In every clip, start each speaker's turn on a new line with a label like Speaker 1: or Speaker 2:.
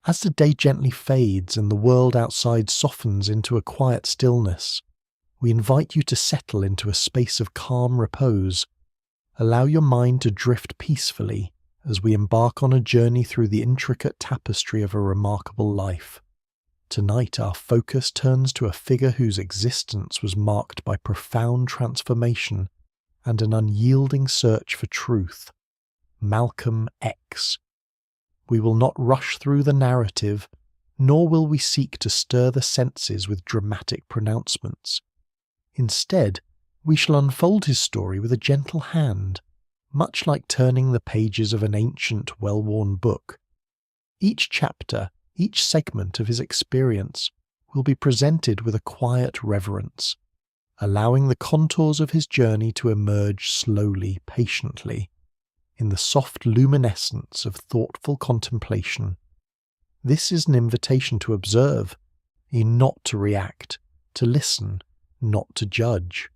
Speaker 1: As the day gently fades and the world outside softens into a quiet stillness, we invite you to settle into a space of calm repose. Allow your mind to drift peacefully as we embark on a journey through the intricate tapestry of a remarkable life. Tonight our focus turns to a figure whose existence was marked by profound transformation and an unyielding search for truth, Malcolm X. We will not rush through the narrative, nor will we seek to stir the senses with dramatic pronouncements. Instead, we shall unfold his story with a gentle hand, much like turning the pages of an ancient, well-worn book. Each chapter, each segment of his experience, will be presented with a quiet reverence, allowing the contours of his journey to emerge slowly, patiently, in the soft luminescence of thoughtful contemplation. This is an invitation to observe, not to react, to listen, not to judge.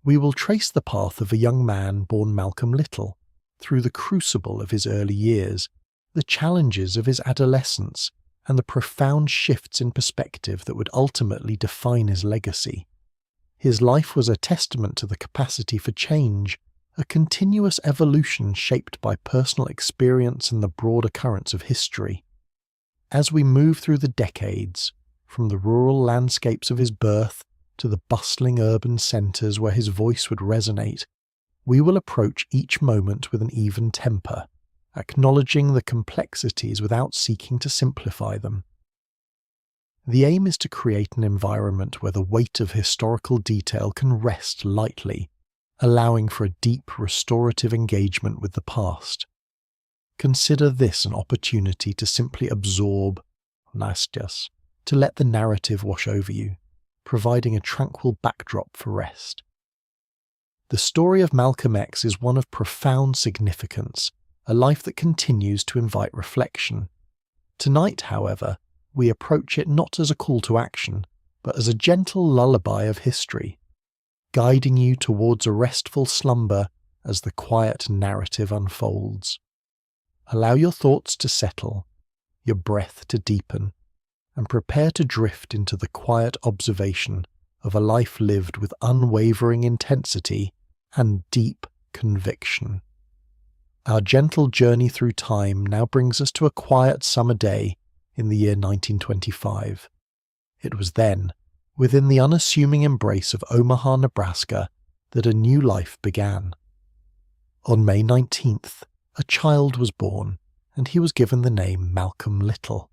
Speaker 1: We will trace the path of a young man born Malcolm Little, through the crucible of his early years, the challenges of his adolescence, and the profound shifts in perspective that would ultimately define his legacy. His life was a testament to the capacity for change, a continuous evolution shaped by personal experience and the broader currents of history. As we move through the decades, from the rural landscapes of his birth to the bustling urban centres where his voice would resonate, we will approach each moment with an even temper, acknowledging the complexities without seeking to simplify them. The aim is to create an environment where the weight of historical detail can rest lightly, allowing for a deep restorative engagement with the past. Consider this an opportunity to simply absorb, to let the narrative wash over you, providing a tranquil backdrop for rest. The story of Malcolm X is one of profound significance, a life that continues to invite reflection. Tonight, however, we approach it not as a call to action, but as a gentle lullaby of history, guiding you towards a restful slumber as the quiet narrative unfolds. Allow your thoughts to settle, your breath to deepen, and prepare to drift into the quiet observation of a life lived with unwavering intensity and deep conviction. Our gentle journey through time now brings us to a quiet summer day in the year 1925. It was then, within the unassuming embrace of Omaha, Nebraska, that a new life began. On May 19th, a child was born, and he was given the name Malcolm Little.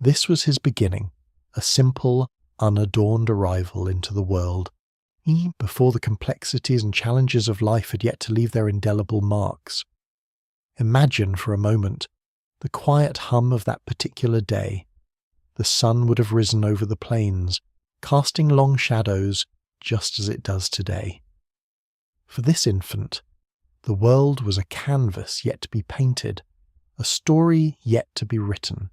Speaker 1: This was his beginning, a simple, unadorned arrival into the world, before the complexities and challenges of life had yet to leave their indelible marks. Imagine for a moment the quiet hum of that particular day. The sun would have risen over the plains, casting long shadows just as it does today. For this infant, the world was a canvas yet to be painted, a story yet to be written.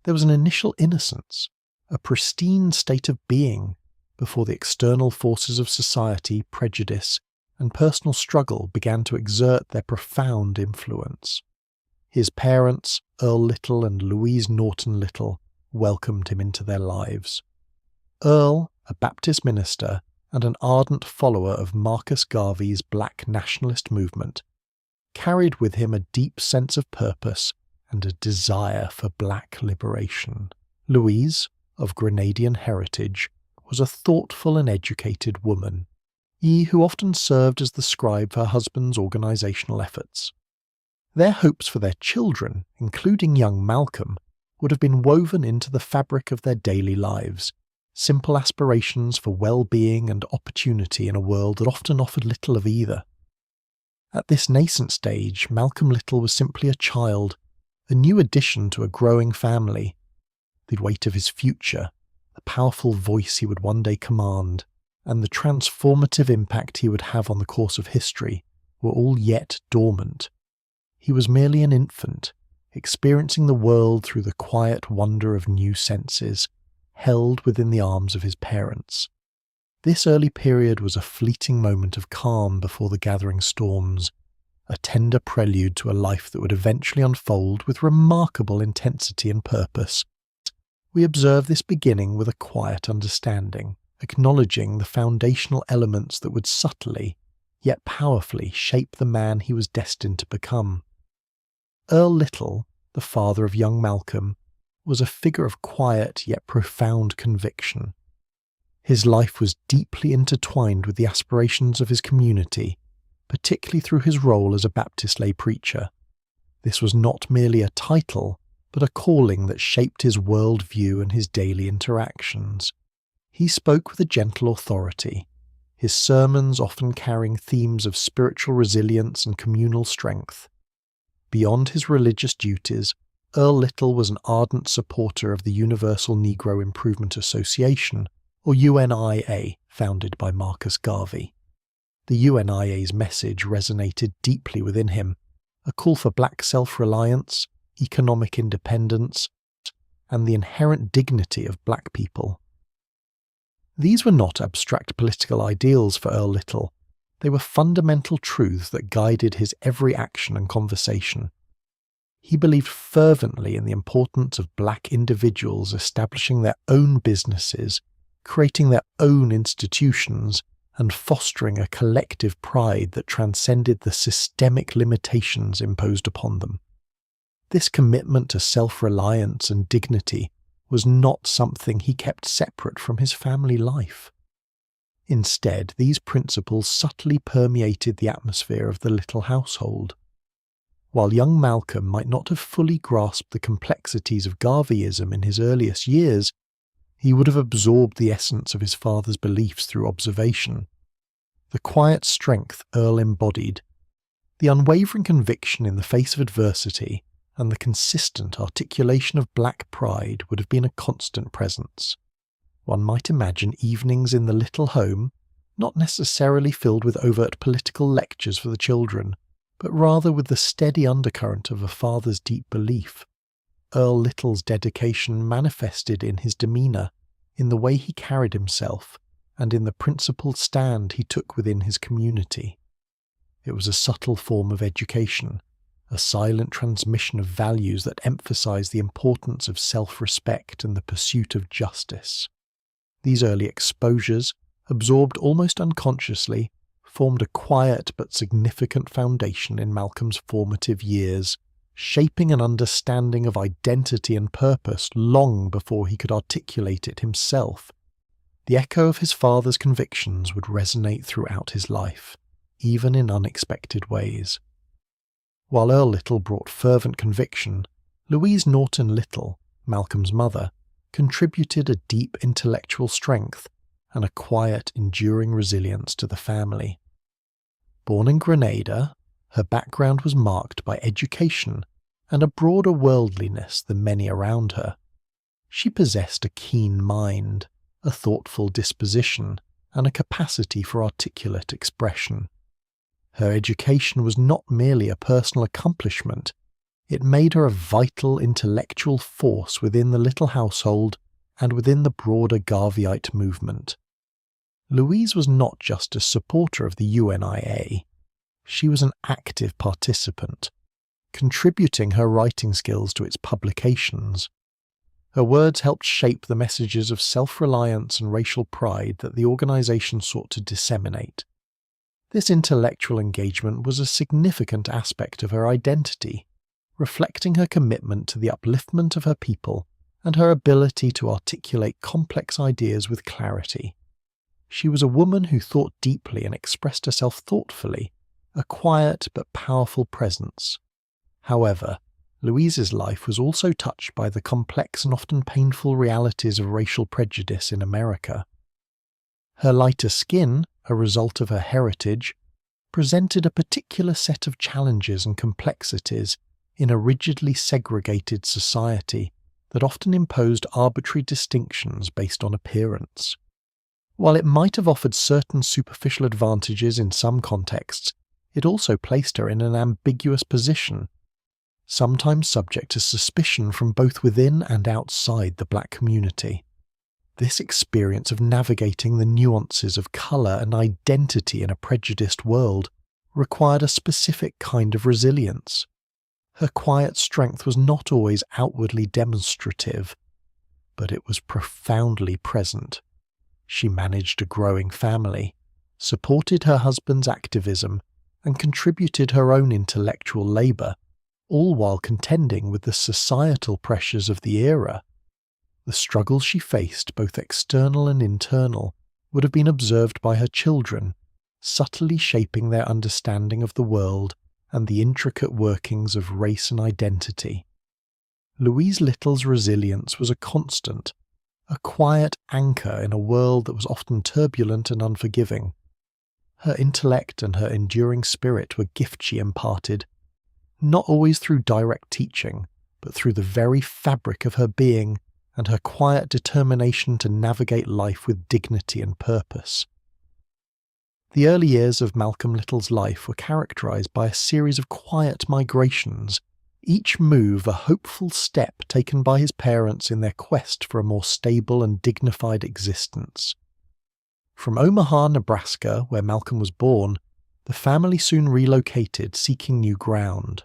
Speaker 1: There was an initial innocence, a pristine state of being, before the external forces of society, prejudice, and personal struggle began to exert their profound influence. His parents, Earl Little and Louise Norton Little, welcomed him into their lives. Earl, a Baptist minister and an ardent follower of Marcus Garvey's Black nationalist movement, carried with him a deep sense of purpose and a desire for black liberation. Louise, of Grenadian heritage, was a thoughtful and educated woman, who often served as the scribe for her husband's organisational efforts. Their hopes for their children, including young Malcolm, would have been woven into the fabric of their daily lives, simple aspirations for well-being and opportunity in a world that often offered little of either. At this nascent stage, Malcolm Little was simply a child, a new addition to a growing family. The weight of his future, the powerful voice he would one day command, and the transformative impact he would have on the course of history were all yet dormant. He was merely an infant, experiencing the world through the quiet wonder of new senses, held within the arms of his parents. This early period was a fleeting moment of calm before the gathering storms, a tender prelude to a life that would eventually unfold with remarkable intensity and purpose. We observe this beginning with a quiet understanding, acknowledging the foundational elements that would subtly, yet powerfully, shape the man he was destined to become. Earl Little, the father of young Malcolm, was a figure of quiet yet profound conviction. His life was deeply intertwined with the aspirations of his community, particularly through his role as a Baptist lay preacher. This was not merely a title, but a calling that shaped his worldview and his daily interactions. He spoke with a gentle authority, his sermons often carrying themes of spiritual resilience and communal strength. Beyond his religious duties, Earl Little was an ardent supporter of the Universal Negro Improvement Association, or UNIA, founded by Marcus Garvey. The UNIA's message resonated deeply within him, a call for black self-reliance, economic independence, and the inherent dignity of black people. These were not abstract political ideals for Earl Little. They were fundamental truths that guided his every action and conversation. He believed fervently in the importance of black individuals establishing their own businesses, creating their own institutions, and fostering a collective pride that transcended the systemic limitations imposed upon them. This commitment to self-reliance and dignity was not something he kept separate from his family life. Instead, these principles subtly permeated the atmosphere of the Little household. While young Malcolm might not have fully grasped the complexities of Garveyism in his earliest years, he would have absorbed the essence of his father's beliefs through observation. The quiet strength Earl embodied, the unwavering conviction in the face of adversity, and the consistent articulation of black pride would have been a constant presence. One might imagine evenings in the Little home, not necessarily filled with overt political lectures for the children, but rather with the steady undercurrent of a father's deep belief. Earl Little's dedication manifested in his demeanour, in the way he carried himself, and in the principled stand he took within his community. It was a subtle form of education, a silent transmission of values that emphasized the importance of self-respect and the pursuit of justice. These early exposures, absorbed almost unconsciously, formed a quiet but significant foundation in Malcolm's formative years, shaping an understanding of identity and purpose long before he could articulate it himself. The echo of his father's convictions would resonate throughout his life, even in unexpected ways. While Earl Little brought fervent conviction, Louise Norton Little, Malcolm's mother, contributed a deep intellectual strength and a quiet, enduring resilience to the family. Born in Grenada, her background was marked by education and a broader worldliness than many around her. She possessed a keen mind, a thoughtful disposition, and a capacity for articulate expression. Her education was not merely a personal accomplishment, it made her a vital intellectual force within the Little household and within the broader Garveyite movement. Louise was not just a supporter of the UNIA, she was an active participant, contributing her writing skills to its publications. Her words helped shape the messages of self-reliance and racial pride that the organization sought to disseminate. This intellectual engagement was a significant aspect of her identity, reflecting her commitment to the upliftment of her people and her ability to articulate complex ideas with clarity. She was a woman who thought deeply and expressed herself thoughtfully, a quiet but powerful presence. However, Louise's life was also touched by the complex and often painful realities of racial prejudice in America. Her lighter skin, a result of her heritage, presented a particular set of challenges and complexities in a rigidly segregated society that often imposed arbitrary distinctions based on appearance. While it might have offered certain superficial advantages in some contexts, it also placed her in an ambiguous position, sometimes subject to suspicion from both within and outside the black community. This experience of navigating the nuances of colour and identity in a prejudiced world required a specific kind of resilience. Her quiet strength was not always outwardly demonstrative, but it was profoundly present. She managed a growing family, supported her husband's activism, and contributed her own intellectual labour, all while contending with the societal pressures of the era. The struggles she faced, both external and internal, would have been observed by her children, subtly shaping their understanding of the world and the intricate workings of race and identity. Louise Little's resilience was a constant, a quiet anchor in a world that was often turbulent and unforgiving. Her intellect and her enduring spirit were gifts she imparted, not always through direct teaching, but through the very fabric of her being and her quiet determination to navigate life with dignity and purpose. The early years of Malcolm Little's life were characterized by a series of quiet migrations, each move a hopeful step taken by his parents in their quest for a more stable and dignified existence. From Omaha, Nebraska, where Malcolm was born, the family soon relocated, seeking new ground.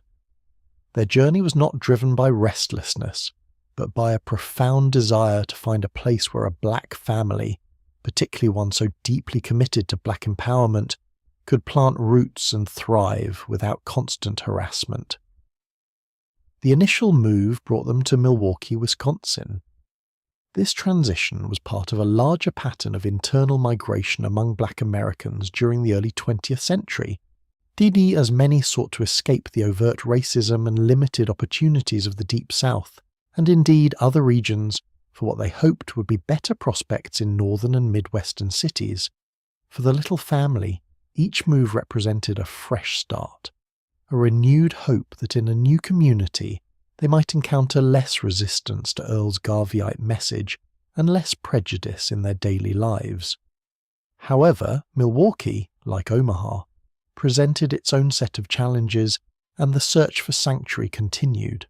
Speaker 1: Their journey was not driven by restlessness, but by a profound desire to find a place where a black family, particularly one so deeply committed to black empowerment, could plant roots and thrive without constant harassment. The initial move brought them to Milwaukee, Wisconsin. This transition was part of a larger pattern of internal migration among black Americans during the early 20th century, indeed as many sought to escape the overt racism and limited opportunities of the Deep South, and indeed other regions, for what they hoped would be better prospects in northern and midwestern cities. For the Little family, each move represented a fresh start, a renewed hope that in a new community they might encounter less resistance to Earl's Garveyite message and less prejudice in their daily lives. However, Milwaukee, like Omaha, presented its own set of challenges, and the search for sanctuary continued.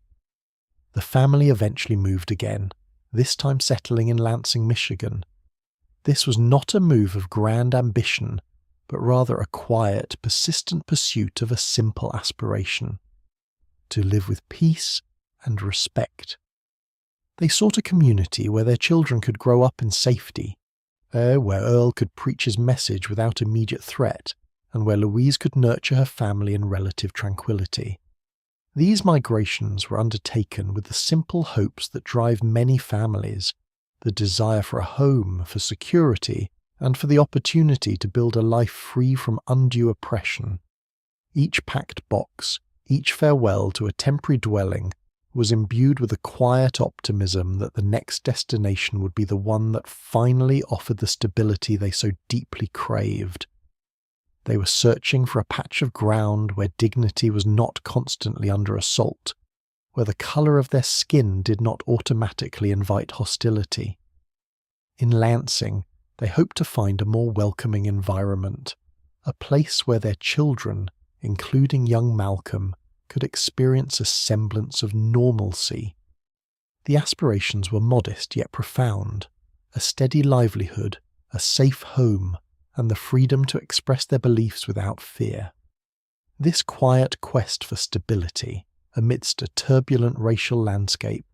Speaker 1: The family eventually moved again, this time settling in Lansing, Michigan. This was not a move of grand ambition, but rather a quiet, persistent pursuit of a simple aspiration: to live with peace and respect. They sought a community where their children could grow up in safety, where Earl could preach his message without immediate threat, and where Louise could nurture her family in relative tranquility. These migrations were undertaken with the simple hopes that drive many families: the desire for a home, for security, and for the opportunity to build a life free from undue oppression. Each packed box, each farewell to a temporary dwelling, was imbued with a quiet optimism that the next destination would be the one that finally offered the stability they so deeply craved. They were searching for a patch of ground where dignity was not constantly under assault, where the colour of their skin did not automatically invite hostility. In Lansing, they hoped to find a more welcoming environment, a place where their children, including young Malcolm, could experience a semblance of normalcy. The aspirations were modest yet profound: a steady livelihood, a safe home, and the freedom to express their beliefs without fear. This quiet quest for stability, amidst a turbulent racial landscape,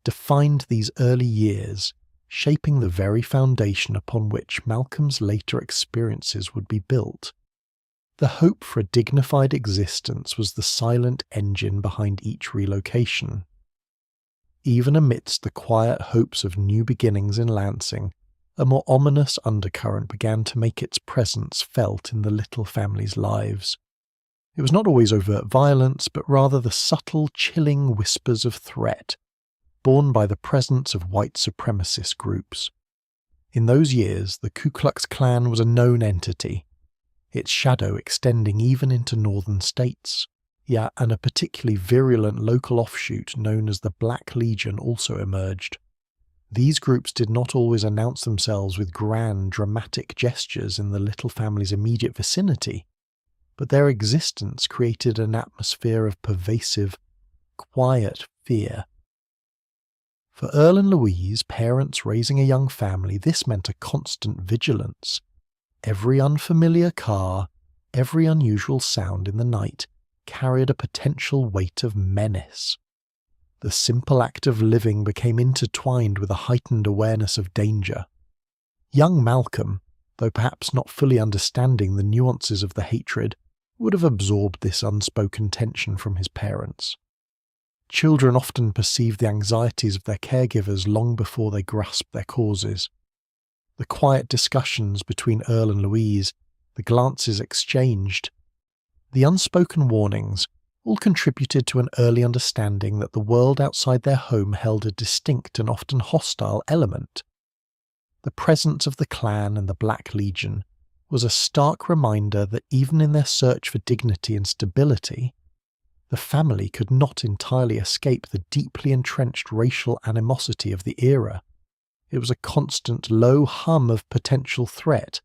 Speaker 1: defined these early years, shaping the very foundation upon which Malcolm's later experiences would be built. The hope for a dignified existence was the silent engine behind each relocation. Even amidst the quiet hopes of new beginnings in Lansing, a more ominous undercurrent began to make its presence felt in the Little family's lives. It was not always overt violence, but rather the subtle, chilling whispers of threat, borne by the presence of white supremacist groups. In those years, the Ku Klux Klan was a known entity, its shadow extending even into northern states. And a particularly virulent local offshoot known as the Black Legion also emerged. These groups did not always announce themselves with grand, dramatic gestures in the Little family's immediate vicinity, but their existence created an atmosphere of pervasive, quiet fear. For Earl and Louise, parents raising a young family, this meant a constant vigilance. Every unfamiliar car, every unusual sound in the night carried a potential weight of menace. The simple act of living became intertwined with a heightened awareness of danger. Young Malcolm, though perhaps not fully understanding the nuances of the hatred, would have absorbed this unspoken tension from his parents. Children often perceive the anxieties of their caregivers long before they grasp their causes. The quiet discussions between Earl and Louise, the glances exchanged, the unspoken warnings all contributed to an early understanding that the world outside their home held a distinct and often hostile element. The presence of the clan and the Black Legion was a stark reminder that even in their search for dignity and stability, the family could not entirely escape the deeply entrenched racial animosity of the era. It was a constant low hum of potential threat,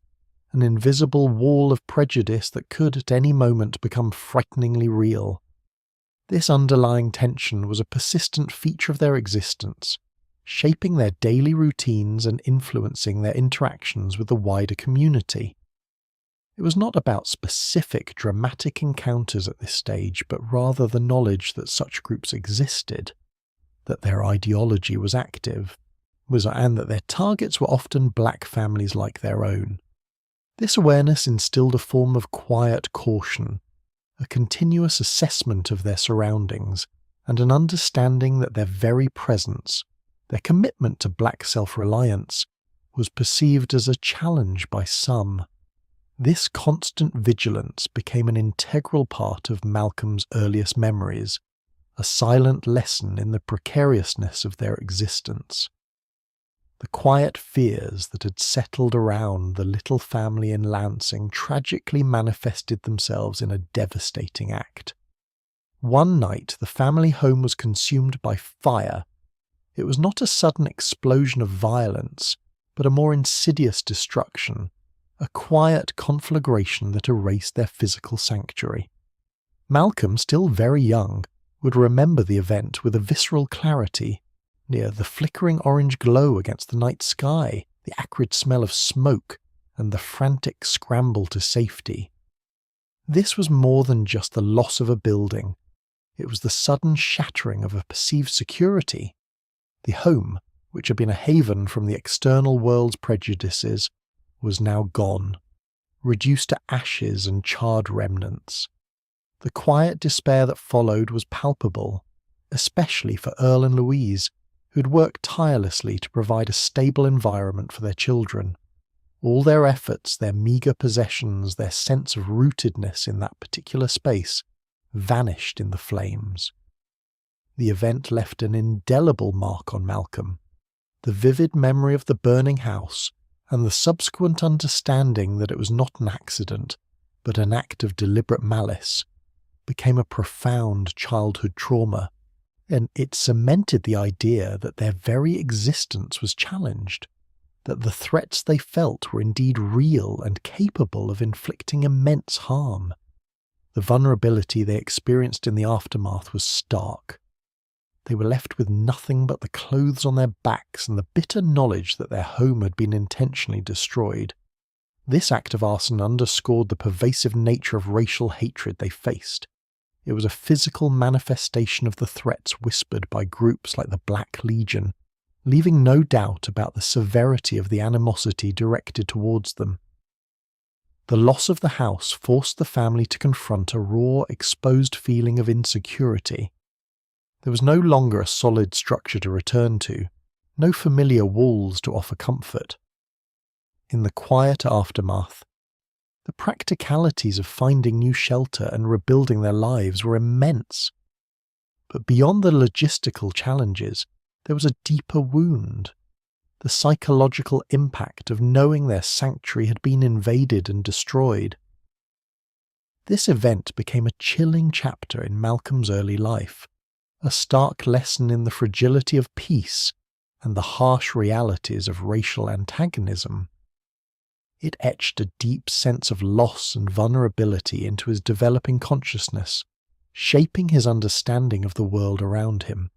Speaker 1: an invisible wall of prejudice that could at any moment become frighteningly real. This underlying tension was a persistent feature of their existence, shaping their daily routines and influencing their interactions with the wider community. It was not about specific dramatic encounters at this stage, but rather the knowledge that such groups existed, that their ideology was active, and that their targets were often black families like their own. This awareness instilled a form of quiet caution, a continuous assessment of their surroundings, and an understanding that their very presence, their commitment to black self-reliance, was perceived as a challenge by some. This constant vigilance became an integral part of Malcolm's earliest memories, a silent lesson in the precariousness of their existence. The quiet fears that had settled around the little family in Lansing tragically manifested themselves in a devastating act. One night the family home was consumed by fire. It was not a sudden explosion of violence, but a more insidious destruction, a quiet conflagration that erased their physical sanctuary. Malcolm, still very young, would remember the event with a visceral clarity. Near the flickering orange glow against the night sky, the acrid smell of smoke, and the frantic scramble to safety. This was more than just the loss of a building. It was the sudden shattering of a perceived security. The home, which had been a haven from the external world's prejudices, was now gone, reduced to ashes and charred remnants. The quiet despair that followed was palpable, especially for Earl and Louise, who had worked tirelessly to provide a stable environment for their children. All their efforts, their meagre possessions, their sense of rootedness in that particular space vanished in the flames. The event left an indelible mark on Malcolm. The vivid memory of the burning house, and the subsequent understanding that it was not an accident, but an act of deliberate malice, became a profound childhood trauma, and it cemented the idea that their very existence was challenged, that the threats they felt were indeed real and capable of inflicting immense harm. The vulnerability they experienced in the aftermath was stark. They were left with nothing but the clothes on their backs and the bitter knowledge that their home had been intentionally destroyed. This act of arson underscored the pervasive nature of racial hatred they faced. It was a physical manifestation of the threats whispered by groups like the Black Legion, leaving no doubt about the severity of the animosity directed towards them. The loss of the house forced the family to confront a raw, exposed feeling of insecurity. There was no longer a solid structure to return to, no familiar walls to offer comfort. In the quiet aftermath, the practicalities of finding new shelter and rebuilding their lives were immense. But beyond the logistical challenges, there was a deeper wound. The psychological impact of knowing their sanctuary had been invaded and destroyed. This event became a chilling chapter in Malcolm's early life, a stark lesson in the fragility of peace and the harsh realities of racial antagonism. It etched a deep sense of loss and vulnerability into his developing consciousness, shaping his understanding of the world around him.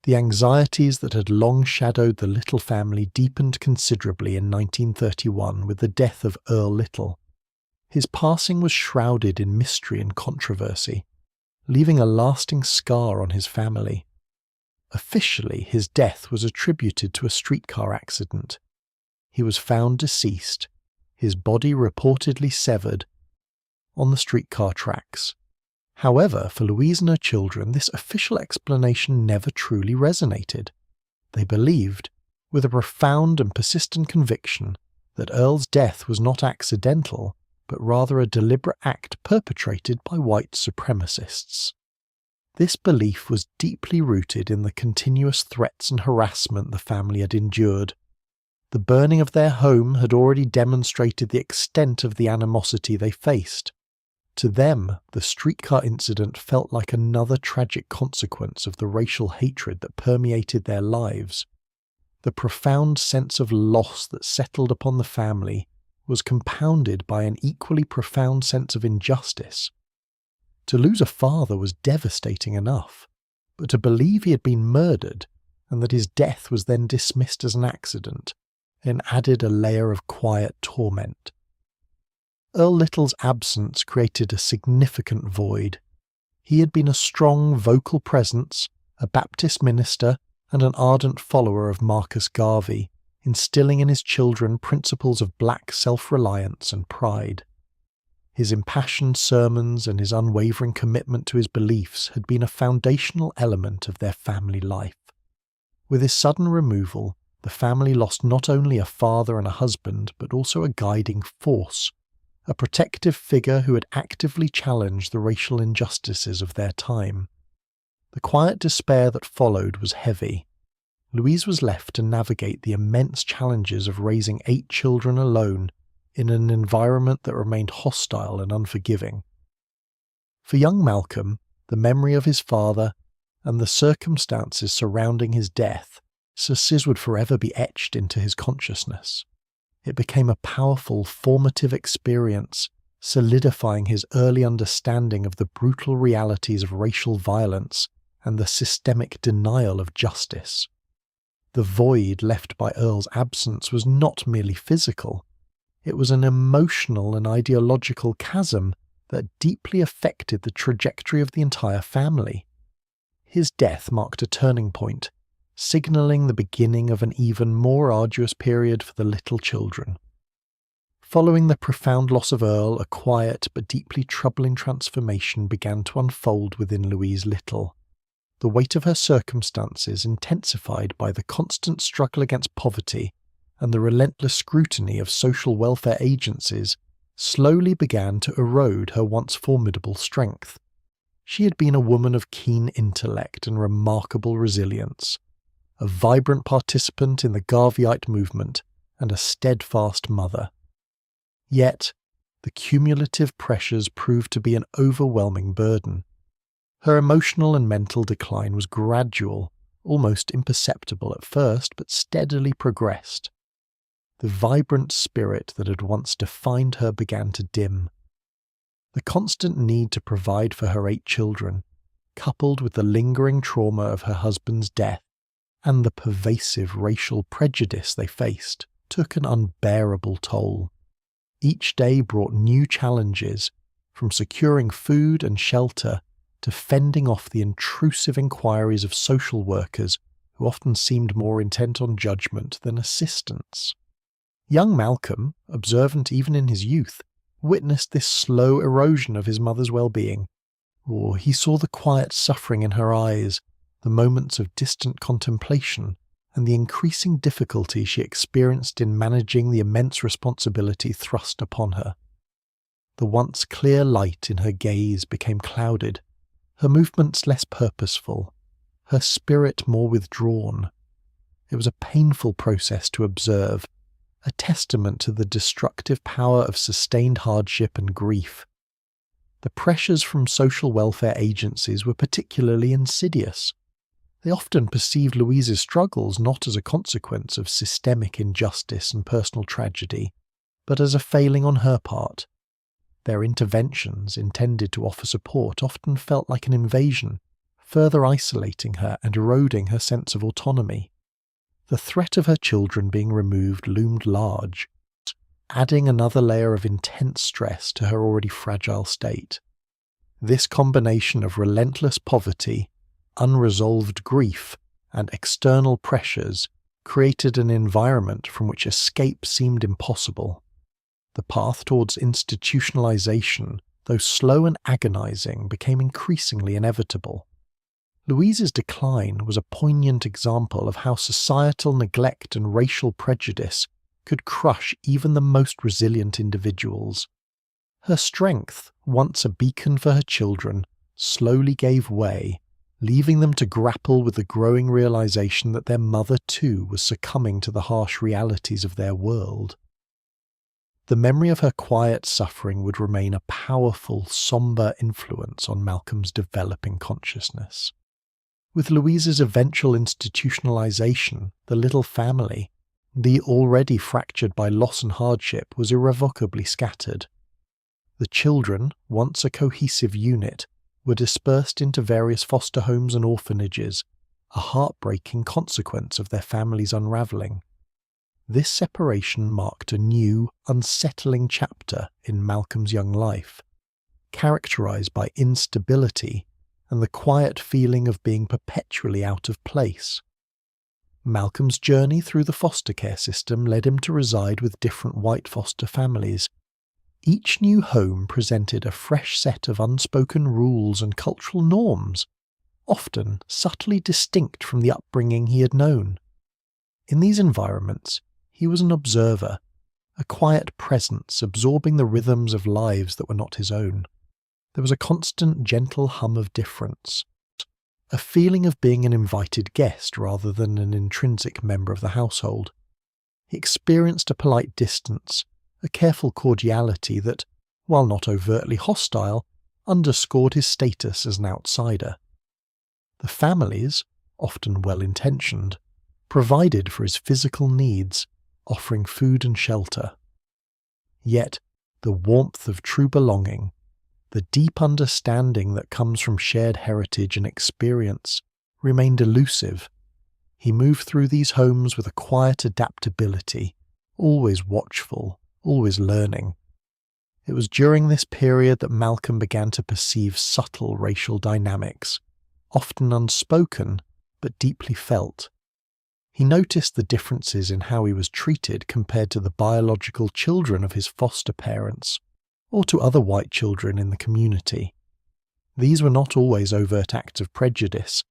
Speaker 1: The anxieties that had long shadowed the Little family deepened considerably in 1931 with the death of Earl Little. His passing was shrouded in mystery and controversy, leaving a lasting scar on his family. Officially, his death was attributed to a streetcar accident. He was found deceased, his body reportedly severed, on the streetcar tracks. However, for Louise and her children, this official explanation never truly resonated. They believed, with a profound and persistent conviction, that Earl's death was not accidental, but rather a deliberate act perpetrated by white supremacists. This belief was deeply rooted in the continuous threats and harassment the family had endured. The burning of their home had already demonstrated the extent of the animosity they faced. To them, the streetcar incident felt like another tragic consequence of the racial hatred that permeated their lives. The profound sense of loss that settled upon the family was compounded by an equally profound sense of injustice. To lose a father was devastating enough, but to believe he had been murdered and that his death was then dismissed as an accident added a layer of quiet torment. Earl Little's absence created a significant void. He had been a strong vocal presence, a Baptist minister, and an ardent follower of Marcus Garvey, instilling in his children principles of black self-reliance and pride. His impassioned sermons and his unwavering commitment to his beliefs had been a foundational element of their family life. With his sudden removal, the family lost not only a father and a husband, but also a guiding force, a protective figure who had actively challenged the racial injustices of their time. The quiet despair that followed was heavy. Louise was left to navigate the immense challenges of raising 8 children alone in an environment that remained hostile and unforgiving. For young Malcolm, the memory of his father and the circumstances surrounding his death would forever be etched into his consciousness. It became a powerful, formative experience, solidifying his early understanding of the brutal realities of racial violence and the systemic denial of justice. The void left by Earl's absence was not merely physical. It was an emotional and ideological chasm that deeply affected the trajectory of the entire family. His death marked a turning point, signalling the beginning of an even more arduous period for the Little children. Following the profound loss of Earl, a quiet but deeply troubling transformation began to unfold within Louise Little. The weight of her circumstances, intensified by the constant struggle against poverty and the relentless scrutiny of social welfare agencies, slowly began to erode her once formidable strength. She had been a woman of keen intellect and remarkable resilience, a vibrant participant in the Garveyite movement, and a steadfast mother. Yet, the cumulative pressures proved to be an overwhelming burden. Her emotional and mental decline was gradual, almost imperceptible at first, but steadily progressed. The vibrant spirit that had once defined her began to dim. The constant need to provide for her 8 children, coupled with the lingering trauma of her husband's death and the pervasive racial prejudice they faced, took an unbearable toll. Each day brought new challenges, from securing food and shelter to fending off the intrusive inquiries of social workers who often seemed more intent on judgment than assistance. Young Malcolm, observant even in his youth, witnessed this slow erosion of his mother's well-being, or he saw the quiet suffering in her eyes, the moments of distant contemplation, and the increasing difficulty she experienced in managing the immense responsibility thrust upon her. The once clear light in her gaze became clouded, her movements less purposeful, her spirit more withdrawn. It was a painful process to observe, a testament to the destructive power of sustained hardship and grief. The pressures from social welfare agencies were particularly insidious. They often perceived Louise's struggles not as a consequence of systemic injustice and personal tragedy, but as a failing on her part. Their interventions, intended to offer support, often felt like an invasion, further isolating her and eroding her sense of autonomy. The threat of her children being removed loomed large. adding another layer of intense stress to her already fragile state. This combination of relentless poverty, unresolved grief, and external pressures created an environment from which escape seemed impossible. The path towards institutionalization, though slow and agonizing, became increasingly inevitable. Louise's decline was a poignant example of how societal neglect and racial prejudice could crush even the most resilient individuals. Her strength, once a beacon for her children, slowly gave way, leaving them to grapple with the growing realization that their mother too was succumbing to the harsh realities of their world. The memory of her quiet suffering would remain a powerful, somber influence on Malcolm's developing consciousness. With Louise's eventual institutionalization, the little family, the already fractured by loss and hardship, was irrevocably scattered. The children, once a cohesive unit, were dispersed into various foster homes and orphanages, a heartbreaking consequence of their family's unravelling. This separation marked a new, unsettling chapter in Malcolm's young life, characterised by instability and the quiet feeling of being perpetually out of place. Malcolm's journey through the foster care system led him to reside with different white foster families. Each new home presented a fresh set of unspoken rules and cultural norms, often subtly distinct from the upbringing he had known. In these environments, he was an observer, a quiet presence absorbing the rhythms of lives that were not his own. There was a constant gentle hum of difference, a feeling of being an invited guest rather than an intrinsic member of the household. He experienced a polite distance, a careful cordiality that, while not overtly hostile, underscored his status as an outsider. The families, often well-intentioned, provided for his physical needs, offering food and shelter. Yet, the warmth of true belonging, the deep understanding that comes from shared heritage and experience, remained elusive. He moved through these homes with a quiet adaptability, always watchful, always learning. It was during this period that Malcolm began to perceive subtle racial dynamics, often unspoken but deeply felt. He noticed the differences in how he was treated compared to the biological children of his foster parents, or to other white children in the community. These were not always overt acts of prejudice,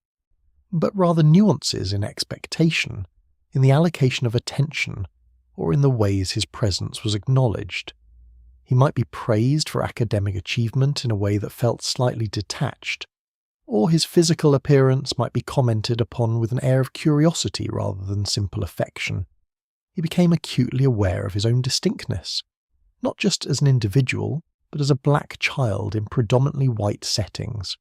Speaker 1: but rather nuances in expectation, in the allocation of attention, or in the ways his presence was acknowledged. He might be praised for academic achievement in a way that felt slightly detached, or his physical appearance might be commented upon with an air of curiosity rather than simple affection. He became acutely aware of his own distinctness, not just as an individual, but as a black child in predominantly white settings.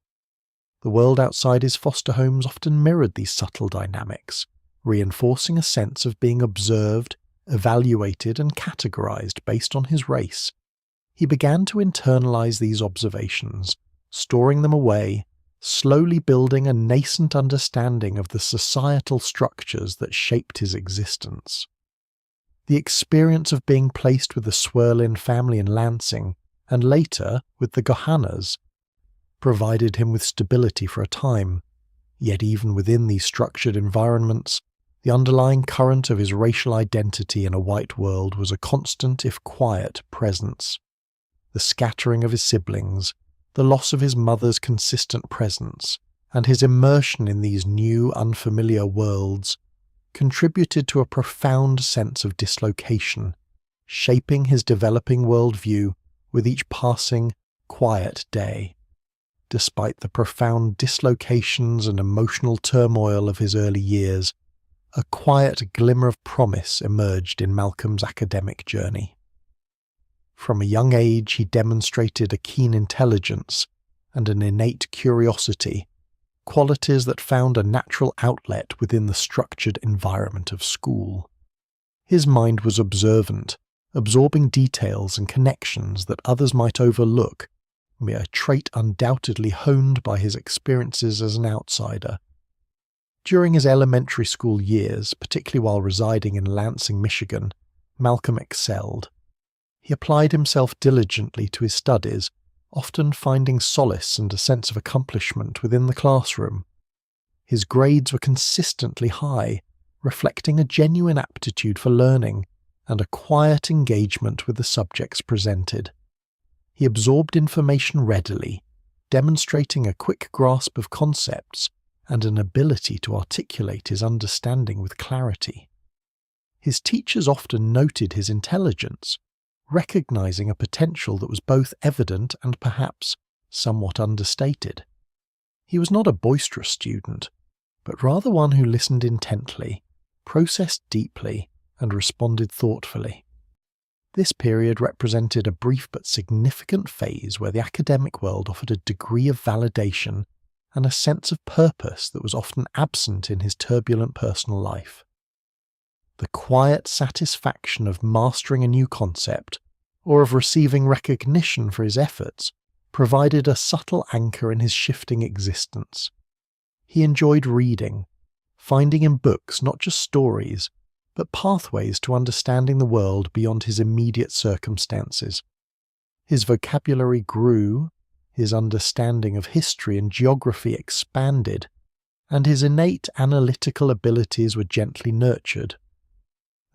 Speaker 1: The world outside his foster homes often mirrored these subtle dynamics, reinforcing a sense of being observed, evaluated and categorized based on his race. He began to internalize these observations, storing them away, slowly building a nascent understanding of the societal structures that shaped his existence. The experience of being placed with the Swirlin family in Lansing, and later with the Gohannas, provided him with stability for a time. Yet even within these structured environments, the underlying current of his racial identity in a white world was a constant, if quiet, presence. The scattering of his siblings, the loss of his mother's consistent presence, and his immersion in these new, unfamiliar worlds contributed to a profound sense of dislocation, shaping his developing worldview with each passing, quiet day. Despite the profound dislocations and emotional turmoil of his early years, a quiet glimmer of promise emerged in Malcolm's academic journey. From a young age, he demonstrated a keen intelligence and an innate curiosity, qualities that found a natural outlet within the structured environment of school. His mind was observant, absorbing details and connections that others might overlook, a trait undoubtedly honed by his experiences as an outsider. During his elementary school years, particularly while residing in Lansing, Michigan, Malcolm excelled. He applied himself diligently to his studies, often finding solace and a sense of accomplishment within the classroom. His grades were consistently high, reflecting a genuine aptitude for learning and a quiet engagement with the subjects presented. He absorbed information readily, demonstrating a quick grasp of concepts and an ability to articulate his understanding with clarity. His teachers often noted his intelligence, recognizing a potential that was both evident and perhaps somewhat understated. He was not a boisterous student, but rather one who listened intently, processed deeply, and responded thoughtfully. This period represented a brief but significant phase where the academic world offered a degree of validation and a sense of purpose that was often absent in his turbulent personal life. The quiet satisfaction of mastering a new concept, or of receiving recognition for his efforts, provided a subtle anchor in his shifting existence. He enjoyed reading, finding in books not just stories, but pathways to understanding the world beyond his immediate circumstances. His vocabulary grew, his understanding of history and geography expanded, and his innate analytical abilities were gently nurtured.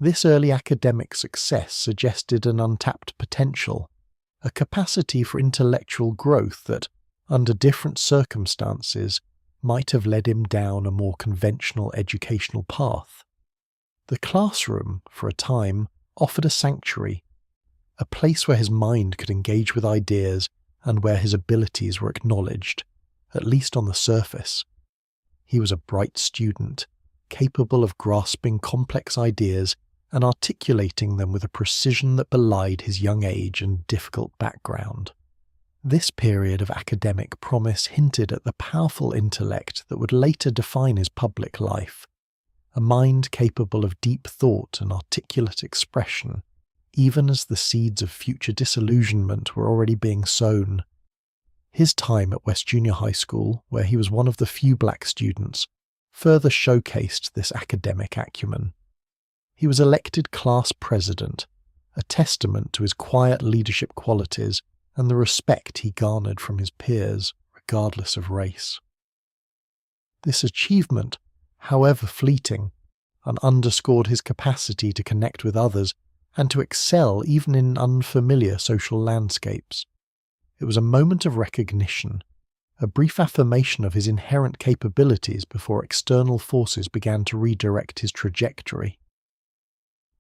Speaker 1: This early academic success suggested an untapped potential, a capacity for intellectual growth that, under different circumstances, might have led him down a more conventional educational path. The classroom, for a time, offered a sanctuary, a place where his mind could engage with ideas and where his abilities were acknowledged, at least on the surface. He was a bright student, capable of grasping complex ideas and articulating them with a precision that belied his young age and difficult background. This period of academic promise hinted at the powerful intellect that would later define his public life, a mind capable of deep thought and articulate expression, even as the seeds of future disillusionment were already being sown. His time at West Junior High School, where he was one of the few black students, further showcased this academic acumen. He was elected class president, a testament to his quiet leadership qualities and the respect he garnered from his peers, regardless of race. This achievement, however fleeting, underscored his capacity to connect with others and to excel even in unfamiliar social landscapes. It was a moment of recognition, a brief affirmation of his inherent capabilities before external forces began to redirect his trajectory.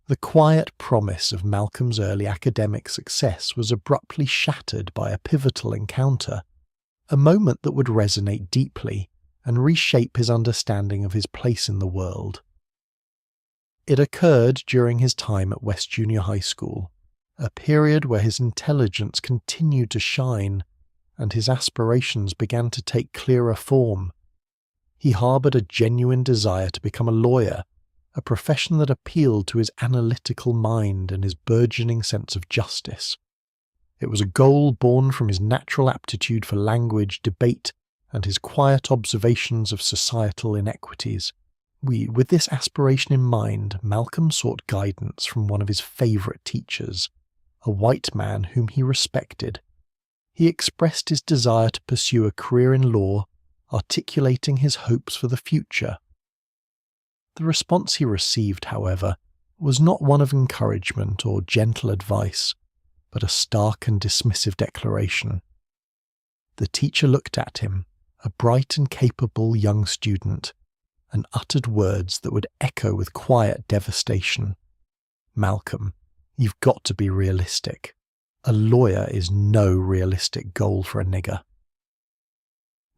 Speaker 1: The quiet promise of Malcolm's early academic success was abruptly shattered by a pivotal encounter, a moment that would resonate deeply and reshape his understanding of his place in the world. It occurred during his time at West Junior High School, a period where his intelligence continued to shine and his aspirations began to take clearer form. He harbored a genuine desire to become a lawyer, a profession that appealed to his analytical mind and his burgeoning sense of justice. It was a goal born from his natural aptitude for language, debate, and his quiet observations of societal inequities. With this aspiration in mind, Malcolm sought guidance from one of his favourite teachers, a white man whom he respected. He expressed his desire to pursue a career in law, articulating his hopes for the future. The response he received, however, was not one of encouragement or gentle advice, but a stark and dismissive declaration. The teacher looked at him, a bright and capable young student, and uttered words that would echo with quiet devastation. "Malcolm, you've got to be realistic. A lawyer is no realistic goal for a nigger."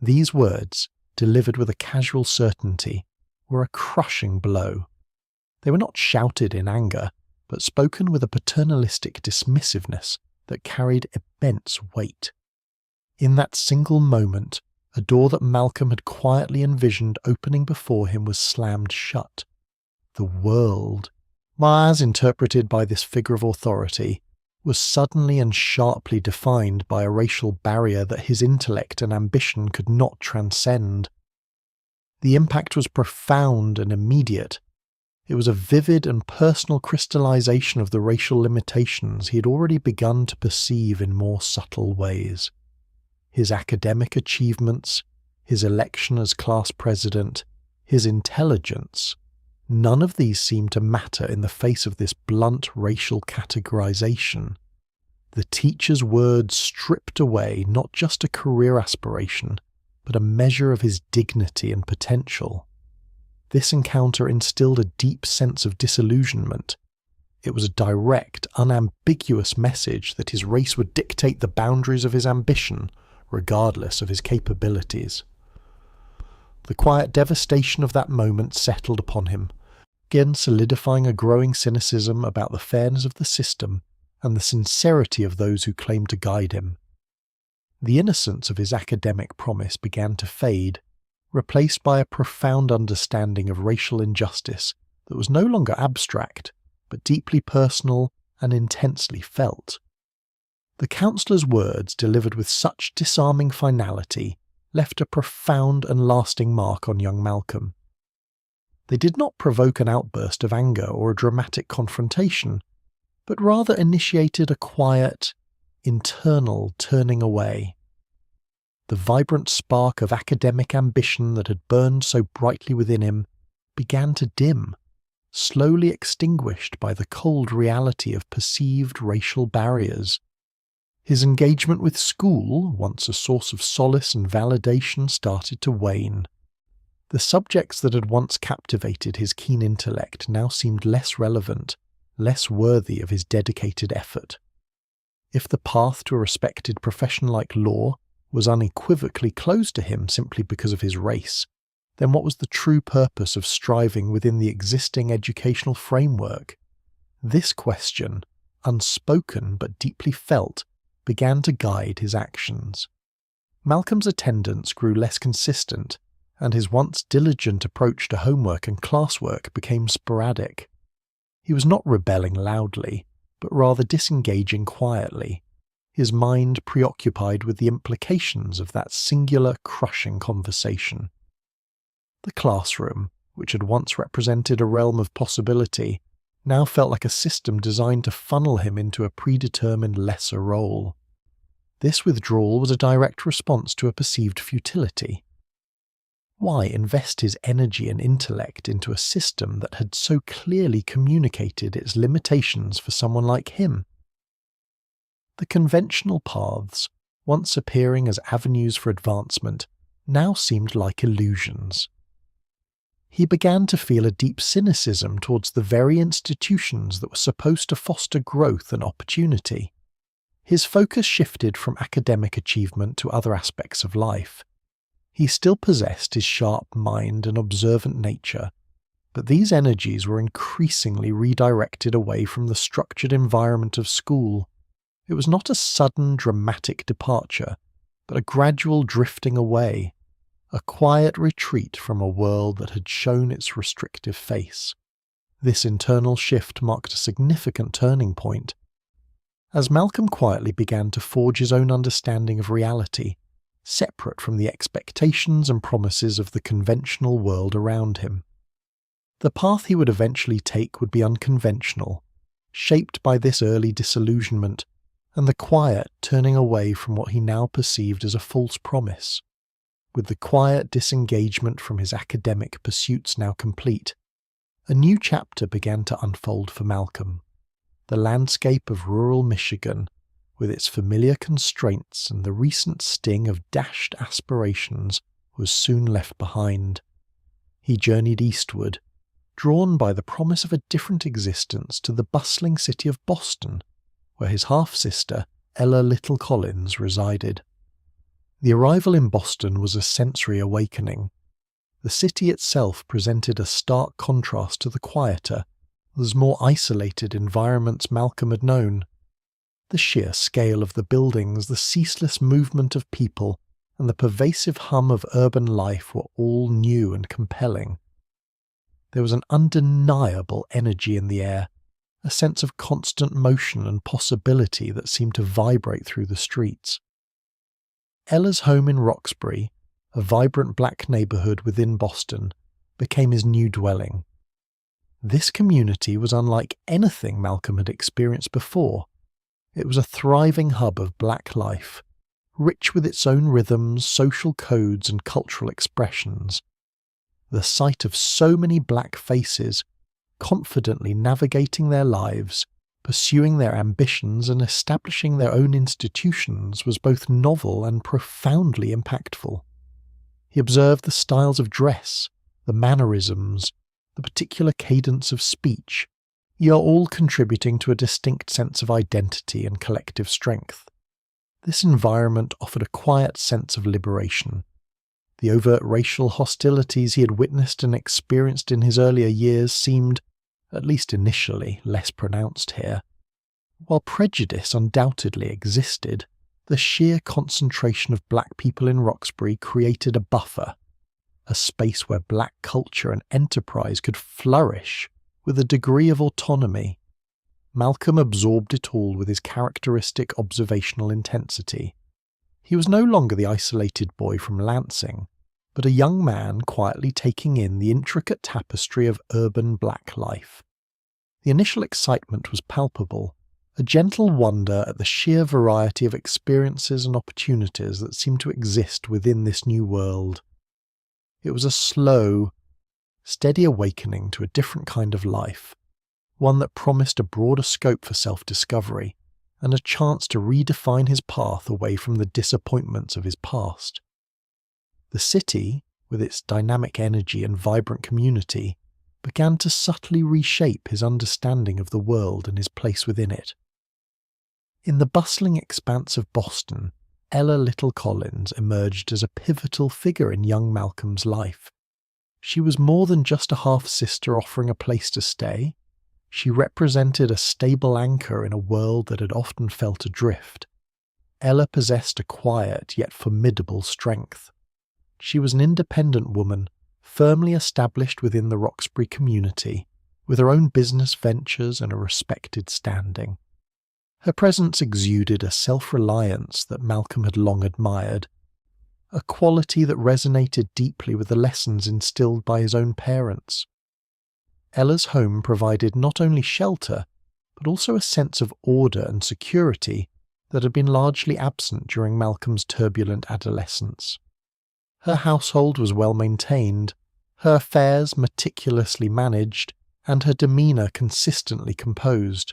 Speaker 1: These words, delivered with a casual certainty, were a crushing blow. They were not shouted in anger, but spoken with a paternalistic dismissiveness that carried immense weight. In that single moment, a door that Malcolm had quietly envisioned opening before him was slammed shut. The world, as interpreted by this figure of authority, was suddenly and sharply defined by a racial barrier that his intellect and ambition could not transcend. The impact was profound and immediate. It was a vivid and personal crystallization of the racial limitations he had already begun to perceive in more subtle ways. His academic achievements, his election as class president, his intelligence, none of these seemed to matter in the face of this blunt racial categorization. The teacher's words stripped away not just a career aspiration, but a measure of his dignity and potential. This encounter instilled a deep sense of disillusionment. It was a direct, unambiguous message that his race would dictate the boundaries of his ambition, regardless of his capabilities. The quiet devastation of that moment settled upon him, again solidifying a growing cynicism about the fairness of the system and the sincerity of those who claimed to guide him. The innocence of his academic promise began to fade, replaced by a profound understanding of racial injustice that was no longer abstract, but deeply personal and intensely felt. The counsellor's words, delivered with such disarming finality, left a profound and lasting mark on young Malcolm. They did not provoke an outburst of anger or a dramatic confrontation, but rather initiated a quiet, internal turning away. The vibrant spark of academic ambition that had burned so brightly within him began to dim, slowly extinguished by the cold reality of perceived racial barriers. His engagement with school, once a source of solace and validation, started to wane. The subjects that had once captivated his keen intellect now seemed less relevant, less worthy of his dedicated effort. If the path to a respected profession like law was unequivocally closed to him simply because of his race, then what was the true purpose of striving within the existing educational framework? This question, unspoken but deeply felt, began to guide his actions. Malcolm's attendance grew less consistent, and his once diligent approach to homework and classwork became sporadic. He was not rebelling loudly, but rather disengaging quietly, his mind preoccupied with the implications of that singular, crushing conversation. The classroom, which had once represented a realm of possibility, now felt like a system designed to funnel him into a predetermined lesser role. This withdrawal was a direct response to a perceived futility. Why invest his energy and intellect into a system that had so clearly communicated its limitations for someone like him? The conventional paths, once appearing as avenues for advancement, now seemed like illusions. He began to feel a deep cynicism towards the very institutions that were supposed to foster growth and opportunity. His focus shifted from academic achievement to other aspects of life. He still possessed his sharp mind and observant nature, but these energies were increasingly redirected away from the structured environment of school. It was not a sudden, dramatic departure, but a gradual drifting away, a quiet retreat from a world that had shown its restrictive face. This internal shift marked a significant turning point. As Malcolm quietly began to forge his own understanding of reality, separate from the expectations and promises of the conventional world around him. The path he would eventually take would be unconventional, shaped by this early disillusionment and the quiet turning away from what he now perceived as a false promise. With the quiet disengagement from his academic pursuits now complete, a new chapter began to unfold for Malcolm. The landscape of rural Michigan, with its familiar constraints and the recent sting of dashed aspirations, was soon left behind. He journeyed eastward, drawn by the promise of a different existence, to the bustling city of Boston, where his half-sister, Ella Little Collins, resided. The arrival in Boston was a sensory awakening. The city itself presented a stark contrast to the quieter, those more isolated environments Malcolm had known. The sheer scale of the buildings, the ceaseless movement of people, and the pervasive hum of urban life were all new and compelling. There was an undeniable energy in the air, a sense of constant motion and possibility that seemed to vibrate through the streets. Ella's home in Roxbury, a vibrant black neighborhood within Boston, became his new dwelling. This community was unlike anything Malcolm had experienced before. It was a thriving hub of black life, rich with its own rhythms, social codes, and cultural expressions. The sight of so many black faces, confidently navigating their lives, pursuing their ambitions, and establishing their own institutions was both novel and profoundly impactful. He observed the styles of dress, the mannerisms, the particular cadence of speech, all contributing to a distinct sense of identity and collective strength. This environment offered a quiet sense of liberation. The overt racial hostilities he had witnessed and experienced in his earlier years seemed, at least initially, less pronounced here. While prejudice undoubtedly existed, the sheer concentration of black people in Roxbury created a buffer, a space where black culture and enterprise could flourish with a degree of autonomy. Malcolm absorbed it all with his characteristic observational intensity. He was no longer the isolated boy from Lansing, but a young man quietly taking in the intricate tapestry of urban black life. The initial excitement was palpable, a gentle wonder at the sheer variety of experiences and opportunities that seemed to exist within this new world. It was a slow, steady awakening to a different kind of life, one that promised a broader scope for self-discovery and a chance to redefine his path away from the disappointments of his past. The city, with its dynamic energy and vibrant community, began to subtly reshape his understanding of the world and his place within it. In the bustling expanse of Boston, Ella Little Collins emerged as a pivotal figure in young Malcolm's life. She was more than just a half-sister offering a place to stay. She represented a stable anchor in a world that had often felt adrift. Ella possessed a quiet yet formidable strength. She was an independent woman, firmly established within the Roxbury community, with her own business ventures and a respected standing. Her presence exuded a self-reliance that Malcolm had long admired, a quality that resonated deeply with the lessons instilled by his own parents. Ella's home provided not only shelter, but also a sense of order and security that had been largely absent during Malcolm's turbulent adolescence. Her household was well maintained, her affairs meticulously managed, and her demeanour consistently composed.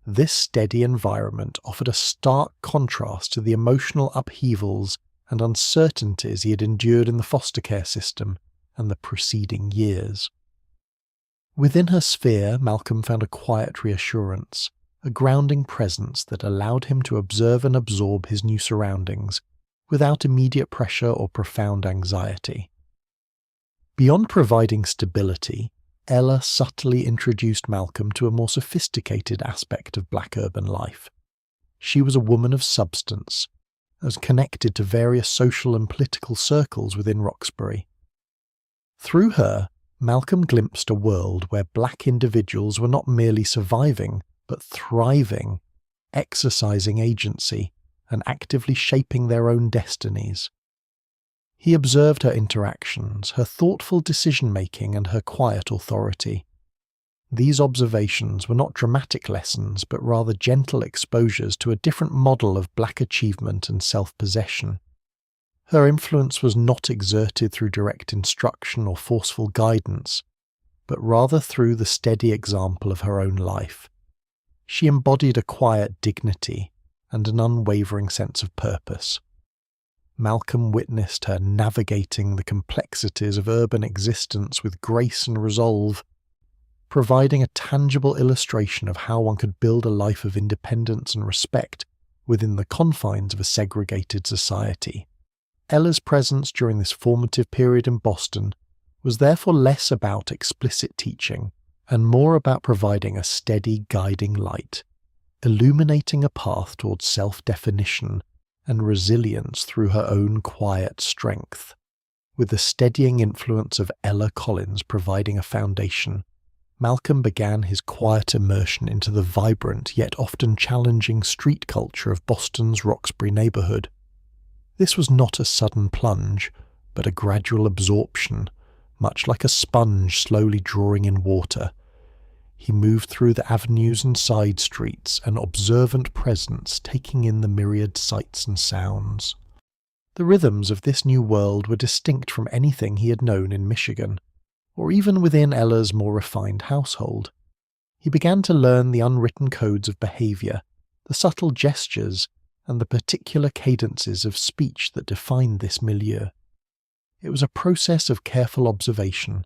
Speaker 1: This steady environment offered a stark contrast to the emotional upheavals and uncertainties he had endured in the foster care system and the preceding years. Within her sphere, Malcolm found a quiet reassurance, a grounding presence that allowed him to observe and absorb his new surroundings without immediate pressure or profound anxiety. Beyond providing stability, Ella subtly introduced Malcolm to a more sophisticated aspect of black urban life. She was a woman of substance, as connected to various social and political circles within Roxbury. Through her, Malcolm glimpsed a world where black individuals were not merely surviving, but thriving, exercising agency, and actively shaping their own destinies. He observed her interactions, her thoughtful decision-making, and her quiet authority. These observations were not dramatic lessons, but rather gentle exposures to a different model of black achievement and self-possession. Her influence was not exerted through direct instruction or forceful guidance, but rather through the steady example of her own life. She embodied a quiet dignity and an unwavering sense of purpose. Malcolm witnessed her navigating the complexities of urban existence with grace and resolve, providing a tangible illustration of how one could build a life of independence and respect within the confines of a segregated society. Ella's presence during this formative period in Boston was therefore less about explicit teaching and more about providing a steady guiding light, illuminating a path towards self-definition and resilience through her own quiet strength. With the steadying influence of Ella Collins providing a foundation, Malcolm began his quiet immersion into the vibrant yet often challenging street culture of Boston's Roxbury neighbourhood. This was not a sudden plunge, but a gradual absorption, much like a sponge slowly drawing in water. He moved through the avenues and side streets, an observant presence taking in the myriad sights and sounds. The rhythms of this new world were distinct from anything he had known in Michigan, or even within Ella's more refined household. He began to learn the unwritten codes of behaviour, the subtle gestures, and the particular cadences of speech that defined this milieu. It was a process of careful observation,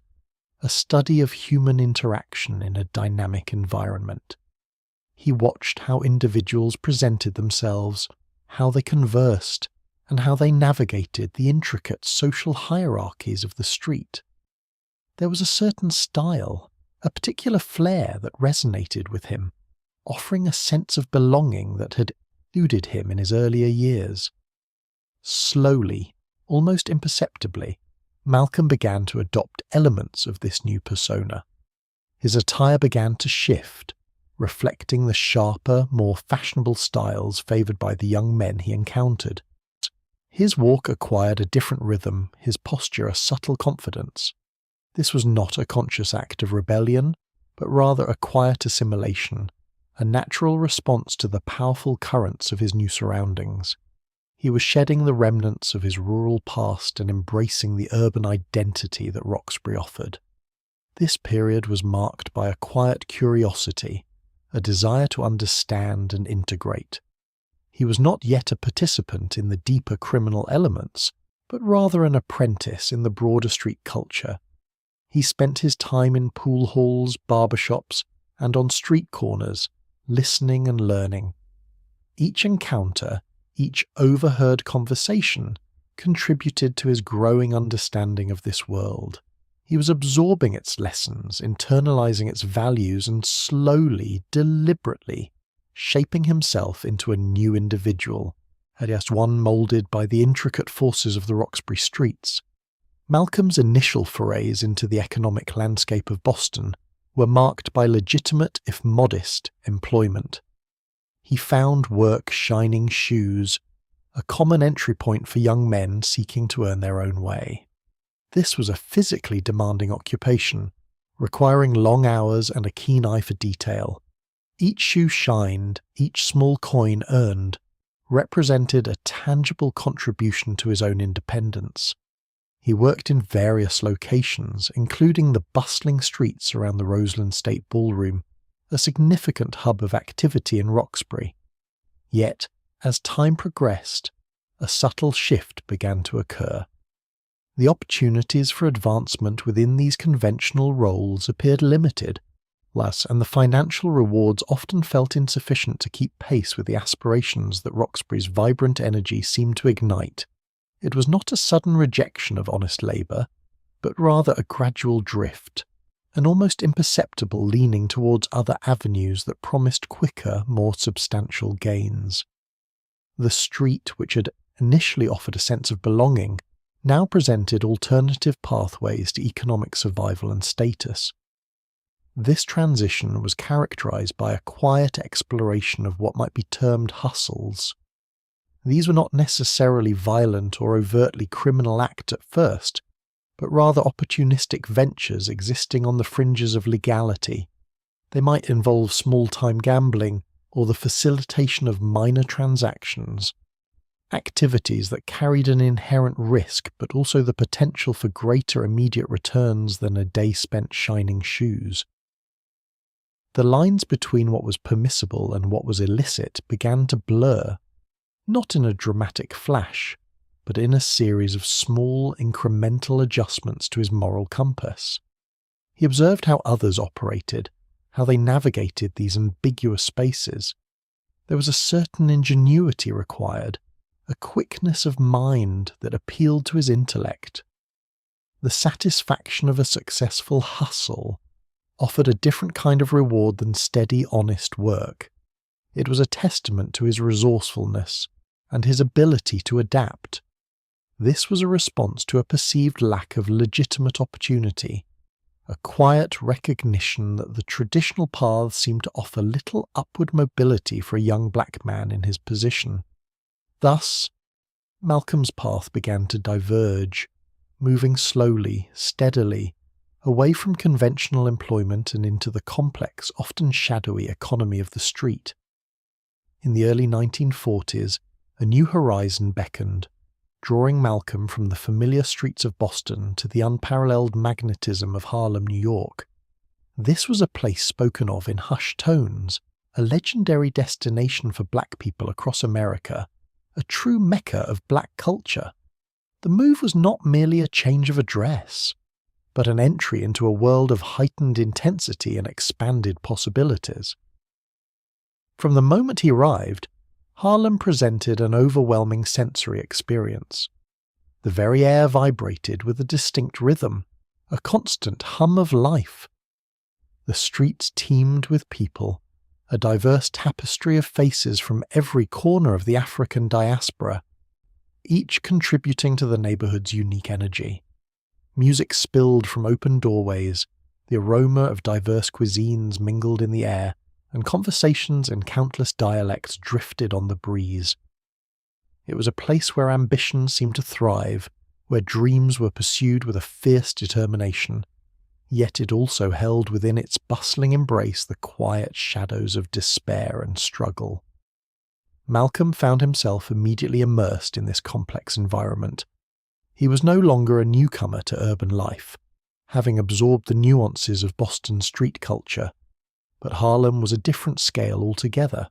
Speaker 1: a study of human interaction in a dynamic environment. He watched how individuals presented themselves, how they conversed, and how they navigated the intricate social hierarchies of the street. There was a certain style, a particular flair that resonated with him, offering a sense of belonging that had eluded him in his earlier years. Slowly, almost imperceptibly, Malcolm began to adopt elements of this new persona. His attire began to shift, reflecting the sharper, more fashionable styles favoured by the young men he encountered. His walk acquired a different rhythm, his posture a subtle confidence. This was not a conscious act of rebellion, but rather a quiet assimilation, a natural response to the powerful currents of his new surroundings. He was shedding the remnants of his rural past and embracing the urban identity that Roxbury offered. This period was marked by a quiet curiosity, a desire to understand and integrate. He was not yet a participant in the deeper criminal elements, but rather an apprentice in the broader street culture. He spent his time in pool halls, barbershops, and on street corners, listening and learning. Each encounter, each overheard conversation, contributed to his growing understanding of this world. He was absorbing its lessons, internalizing its values, and slowly, deliberately, shaping himself into a new individual, alias one moulded by the intricate forces of the Roxbury streets. Malcolm's initial forays into the economic landscape of Boston were marked by legitimate, if modest, employment. He found work shining shoes, a common entry point for young men seeking to earn their own way. This was a physically demanding occupation, requiring long hours and a keen eye for detail. Each shoe shined, each small coin earned, represented a tangible contribution to his own independence. He worked in various locations, including the bustling streets around the Roseland State Ballroom, a significant hub of activity in Roxbury. Yet, as time progressed, a subtle shift began to occur. The opportunities for advancement within these conventional roles appeared limited, and the financial rewards often felt insufficient to keep pace with the aspirations that Roxbury's vibrant energy seemed to ignite. It was not a sudden rejection of honest labour, but rather a gradual drift, an almost imperceptible leaning towards other avenues that promised quicker, more substantial gains. The street, which had initially offered a sense of belonging, now presented alternative pathways to economic survival and status. This transition was characterized by a quiet exploration of what might be termed hustles. These were not necessarily violent or overtly criminal acts at first, but rather opportunistic ventures existing on the fringes of legality. They might involve small-time gambling or the facilitation of minor transactions, activities that carried an inherent risk but also the potential for greater immediate returns than a day spent shining shoes. The lines between what was permissible and what was illicit began to blur, not in a dramatic flash, but in a series of small, incremental adjustments to his moral compass. He observed how others operated, how they navigated these ambiguous spaces. There was a certain ingenuity required, a quickness of mind that appealed to his intellect. The satisfaction of a successful hustle offered a different kind of reward than steady, honest work. It was a testament to his resourcefulness and his ability to adapt. This was a response to a perceived lack of legitimate opportunity, a quiet recognition that the traditional paths seemed to offer little upward mobility for a young black man in his position. Thus, Malcolm's path began to diverge. moving slowly, steadily, away from conventional employment and into the complex, often shadowy economy of the street. In the early 1940s, a new horizon beckoned, drawing Malcolm from the familiar streets of Boston to the unparalleled magnetism of Harlem, New York. This was a place spoken of in hushed tones, a legendary destination for black people across America, a true mecca of black culture. The move was not merely a change of address, but an entry into a world of heightened intensity and expanded possibilities. From the moment he arrived, Harlem presented an overwhelming sensory experience. The very air vibrated with a distinct rhythm, a constant hum of life. The streets teemed with people, a diverse tapestry of faces from every corner of the African diaspora, each contributing to the neighborhood's unique energy. Music spilled from open doorways, the aroma of diverse cuisines mingled in the air, and conversations in countless dialects drifted on the breeze. It was a place where ambition seemed to thrive, where dreams were pursued with a fierce determination, yet it also held within its bustling embrace the quiet shadows of despair and struggle. Malcolm found himself immediately immersed in this complex environment. He was no longer a newcomer to urban life, having absorbed the nuances of Boston street culture. But Harlem was a different scale altogether.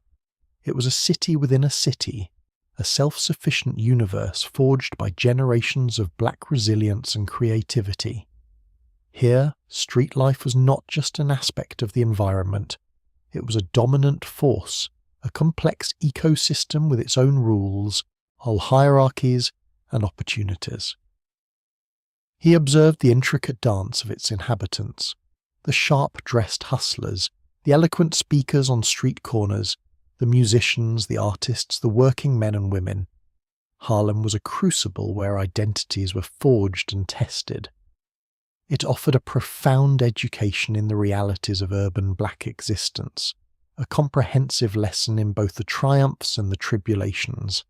Speaker 1: It was a city within a city, a self-sufficient universe forged by generations of black resilience and creativity. Here, street life was not just an aspect of the environment. It was a dominant force, a complex ecosystem with its own rules, whole hierarchies, and opportunities. He observed the intricate dance of its inhabitants, the sharp-dressed hustlers, the eloquent speakers on street corners, the musicians, the artists, the working men and women. Harlem was a crucible where identities were forged and tested. It offered a profound education in the realities of urban black existence, a comprehensive lesson in both the triumphs and the tribulations.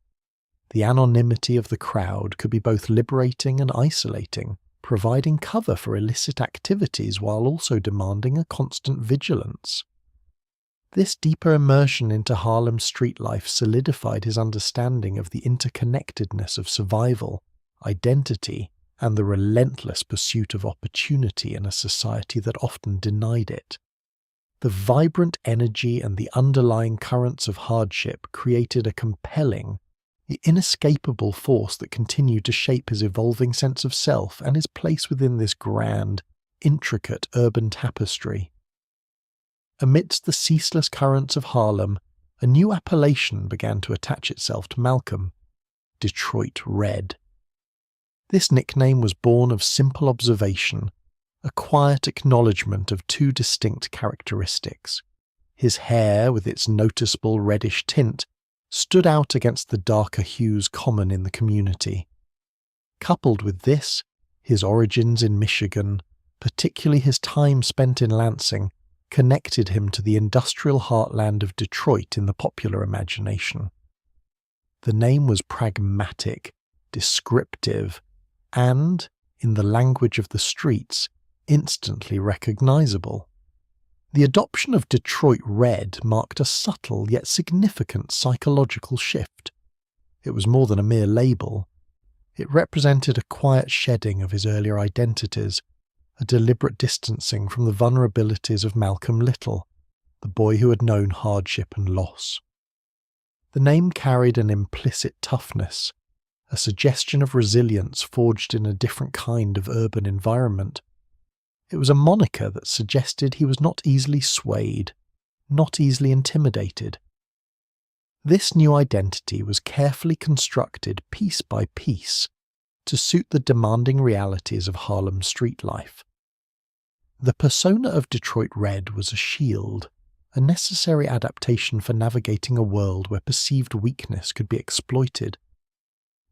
Speaker 1: The anonymity of the crowd could be both liberating and isolating, providing cover for illicit activities while also demanding a constant vigilance. This deeper immersion into Harlem street life solidified his understanding of the interconnectedness of survival, identity, and the relentless pursuit of opportunity in a society that often denied it. The vibrant energy and the underlying currents of hardship created a compelling, inescapable force that continued to shape his evolving sense of self and his place within this grand, intricate urban tapestry. Amidst the ceaseless currents of Harlem, a new appellation began to attach itself to Malcolm: Detroit Red. This nickname was born of simple observation, a quiet acknowledgement of two distinct characteristics. His hair, with its noticeable reddish tint, stood out against the darker hues common in the community. Coupled with this, his origins in Michigan, particularly his time spent in Lansing, connected him to the industrial heartland of Detroit in the popular imagination. The name was pragmatic, descriptive, and, in the language of the streets, instantly recognizable. The adoption of Detroit Red marked a subtle yet significant psychological shift. It was more than a mere label. It represented a quiet shedding of his earlier identities, a deliberate distancing from the vulnerabilities of Malcolm Little, the boy who had known hardship and loss. The name carried an implicit toughness, a suggestion of resilience forged in a different kind of urban environment. It was a moniker that suggested he was not easily swayed, not easily intimidated. This new identity was carefully constructed piece by piece to suit the demanding realities of Harlem street life. The persona of Detroit Red was a shield, a necessary adaptation for navigating a world where perceived weakness could be exploited.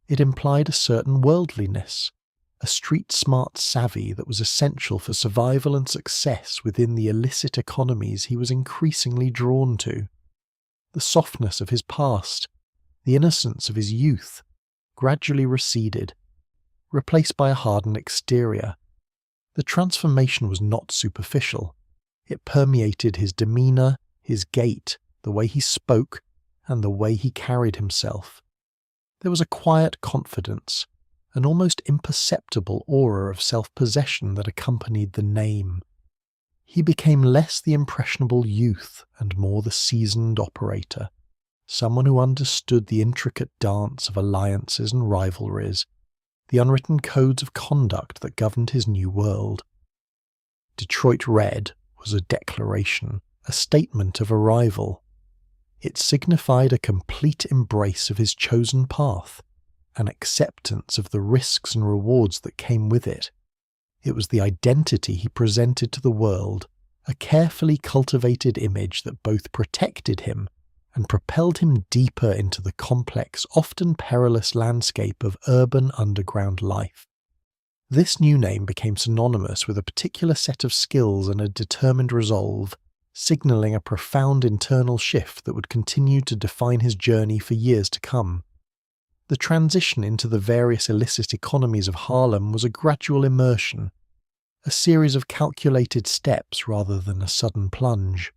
Speaker 1: It implied a certain worldliness, a street-smart savvy that was essential for survival and success within the illicit economies he was increasingly drawn to. The softness of his past, the innocence of his youth, gradually receded, replaced by a hardened exterior. The transformation was not superficial. It permeated his demeanour, his gait, the way he spoke, and the way he carried himself. There was a quiet confidence, an almost imperceptible aura of self-possession that accompanied the name. He became less the impressionable youth and more the seasoned operator, someone who understood the intricate dance of alliances and rivalries, the unwritten codes of conduct that governed his new world. Detroit Red was a declaration, a statement of arrival. It signified a complete embrace of his chosen path, an acceptance of the risks and rewards that came with it. It was the identity he presented to the world, a carefully cultivated image that both protected him and propelled him deeper into the complex, often perilous landscape of urban underground life. This new name became synonymous with a particular set of skills and a determined resolve, signalling a profound internal shift that would continue to define his journey for years to come. The transition into the various illicit economies of Harlem was a gradual immersion, a series of calculated steps rather than a sudden plunge.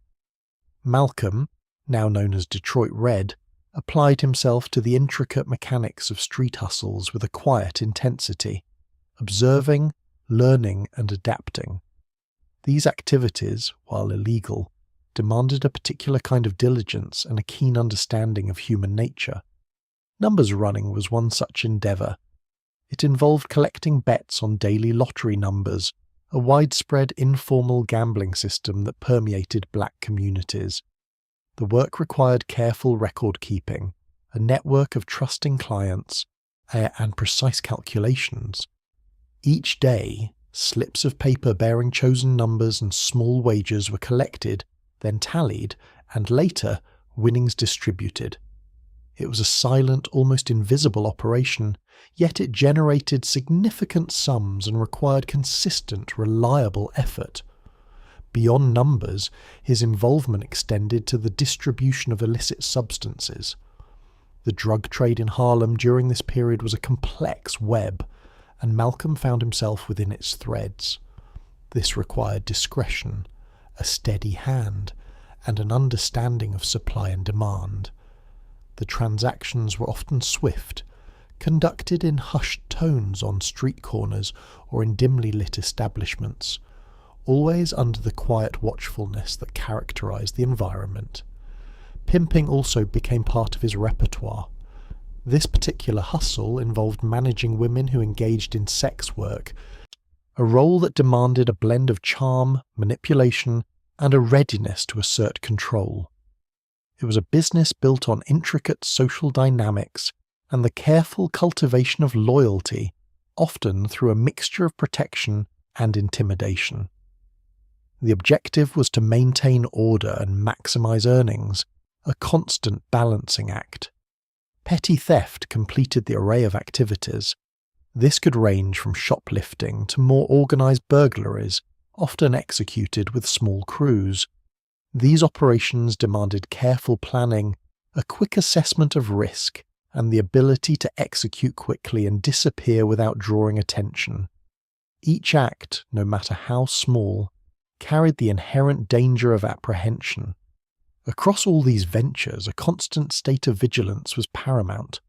Speaker 1: Malcolm, now known as Detroit Red, applied himself to the intricate mechanics of street hustles with a quiet intensity, observing, learning, and adapting. These activities, while illegal, demanded a particular kind of diligence and a keen understanding of human nature. Numbers running was one such endeavour. It involved collecting bets on daily lottery numbers, a widespread informal gambling system that permeated black communities. The work required careful record-keeping, a network of trusting clients, and precise calculations. Each day, slips of paper bearing chosen numbers and small wagers were collected, then tallied, and later, winnings distributed. It was a silent, almost invisible operation, yet it generated significant sums and required consistent, reliable effort. Beyond numbers, his involvement extended to the distribution of illicit substances. The drug trade in Harlem during this period was a complex web, and Malcolm found himself within its threads. This required discretion, a steady hand, and an understanding of supply and demand. The transactions were often swift, conducted in hushed tones on street corners or in dimly lit establishments, always under the quiet watchfulness that characterized the environment. Pimping also became part of his repertoire. This particular hustle involved managing women who engaged in sex work, a role that demanded a blend of charm, manipulation, and a readiness to assert control. It was a business built on intricate social dynamics and the careful cultivation of loyalty, often through a mixture of protection and intimidation. The objective was to maintain order and maximize earnings, a constant balancing act. Petty theft completed the array of activities. This could range from shoplifting to more organized burglaries, often executed with small crews. These operations demanded careful planning, a quick assessment of risk, and the ability to execute quickly and disappear without drawing attention. Each act, no matter how small, carried the inherent danger of apprehension. Across all these ventures, a constant state of vigilance was paramount.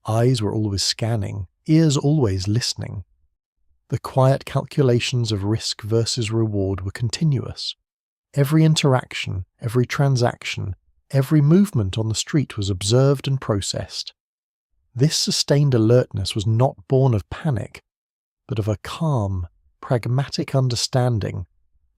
Speaker 1: Eyes were always scanning, ears always listening. The quiet calculations of risk versus reward were continuous. Every interaction, every transaction, every movement on the street was observed and processed. This sustained alertness was not born of panic, but of a calm, pragmatic understanding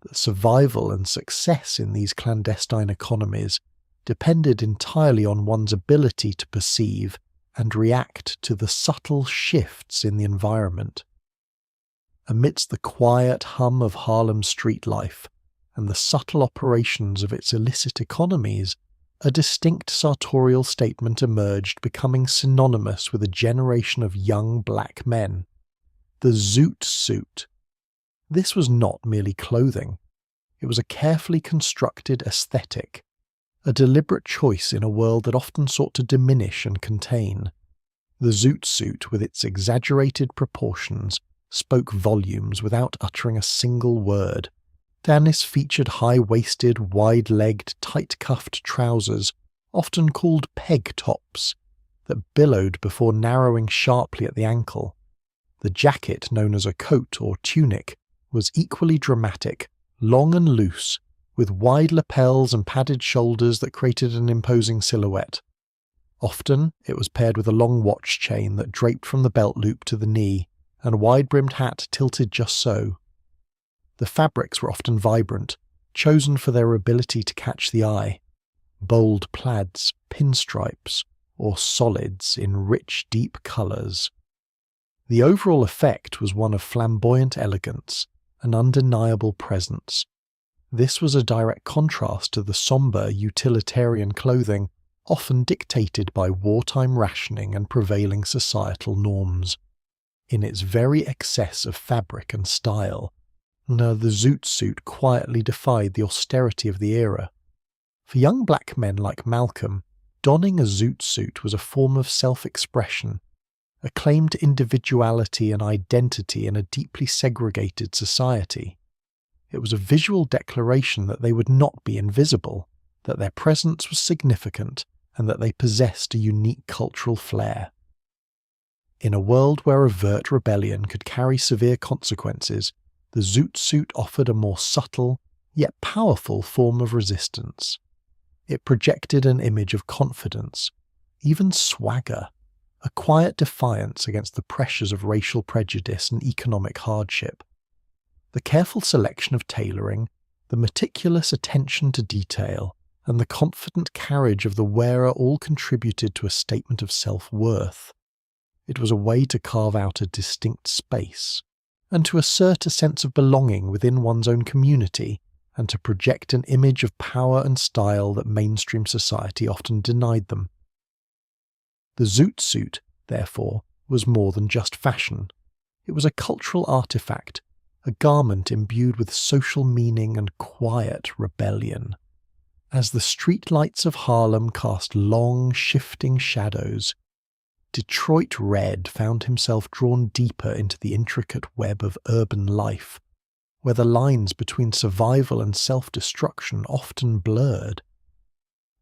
Speaker 1: that survival and success in these clandestine economies depended entirely on one's ability to perceive and react to the subtle shifts in the environment. Amidst the quiet hum of Harlem street life and the subtle operations of its illicit economies, a distinct sartorial statement emerged, becoming synonymous with a generation of young black men. The zoot suit. This was not merely clothing. It was a carefully constructed aesthetic, a deliberate choice in a world that often sought to diminish and contain. The zoot suit, with its exaggerated proportions, spoke volumes without uttering a single word. Dennis featured high-waisted, wide-legged, tight-cuffed trousers, often called peg tops, that billowed before narrowing sharply at the ankle. The jacket, known as a coat or tunic, was equally dramatic, long and loose, with wide lapels and padded shoulders that created an imposing silhouette. Often, it was paired with a long watch chain that draped from the belt loop to the knee, and a wide-brimmed hat tilted just so. The fabrics were often vibrant, chosen for their ability to catch the eye. Bold plaids, pinstripes, or solids in rich, deep colours. The overall effect was one of flamboyant elegance, an undeniable presence. This was a direct contrast to the sombre, utilitarian clothing often dictated by wartime rationing and prevailing societal norms. In its very excess of fabric and style, the zoot suit quietly defied the austerity of the era. For young black men like Malcolm, donning a zoot suit was a form of self-expression, a claim to individuality and identity in a deeply segregated society. It was a visual declaration that they would not be invisible, that their presence was significant, and that they possessed a unique cultural flair. In a world where overt rebellion could carry severe consequences, the zoot suit offered a more subtle, yet powerful form of resistance. It projected an image of confidence, even swagger, a quiet defiance against the pressures of racial prejudice and economic hardship. The careful selection of tailoring, the meticulous attention to detail, and the confident carriage of the wearer all contributed to a statement of self-worth. It was a way to carve out a distinct space, and to assert a sense of belonging within one's own community, and to project an image of power and style that mainstream society often denied them. The zoot suit, therefore, was more than just fashion. It was a cultural artifact, a garment imbued with social meaning and quiet rebellion. As the streetlights of Harlem cast long, shifting shadows, Detroit Red found himself drawn deeper into the intricate web of urban life, where the lines between survival and self-destruction often blurred.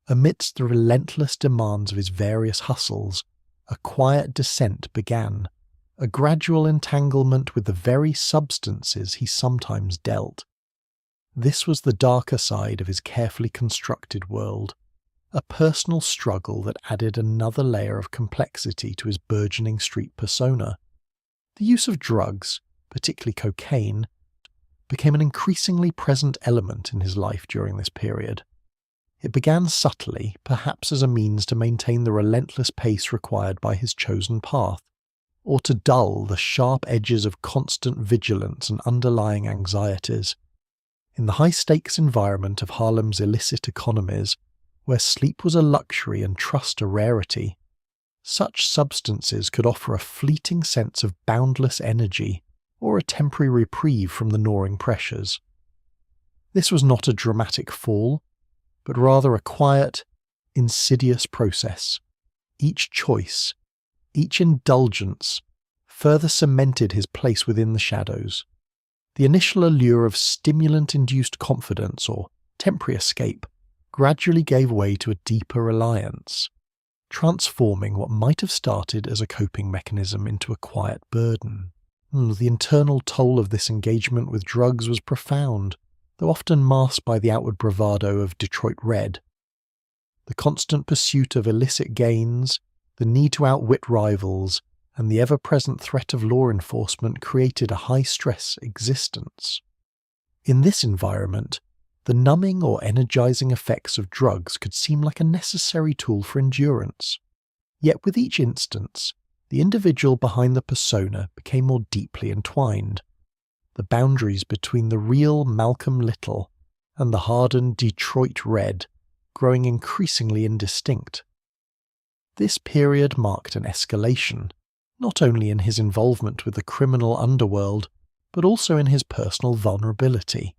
Speaker 1: Amidst the relentless demands of his various hustles, a quiet descent began, a gradual entanglement with the very substances he sometimes dealt. This was the darker side of his carefully constructed world, a personal struggle that added another layer of complexity to his burgeoning street persona. The use of drugs, particularly cocaine, became an increasingly present element in his life during this period. It began subtly, perhaps as a means to maintain the relentless pace required by his chosen path, or to dull the sharp edges of constant vigilance and underlying anxieties. In the high-stakes environment of Harlem's illicit economies, where sleep was a luxury and trust a rarity, such substances could offer a fleeting sense of boundless energy or a temporary reprieve from the gnawing pressures. This was not a dramatic fall, but rather a quiet, insidious process. Each choice, each indulgence, further cemented his place within the shadows. The initial allure of stimulant-induced confidence or temporary escape gradually gave way to a deeper reliance, transforming what might have started as a coping mechanism into a quiet burden. The internal toll of this engagement with drugs was profound, though often masked by the outward bravado of Detroit Red. The constant pursuit of illicit gains, the need to outwit rivals, and the ever-present threat of law enforcement created a high-stress existence. In this environment, the numbing or energizing effects of drugs could seem like a necessary tool for endurance. Yet with each instance, the individual behind the persona became more deeply entwined. The boundaries between the real Malcolm Little and the hardened Detroit Red growing increasingly indistinct. This period marked an escalation, not only in his involvement with the criminal underworld, but also in his personal vulnerability.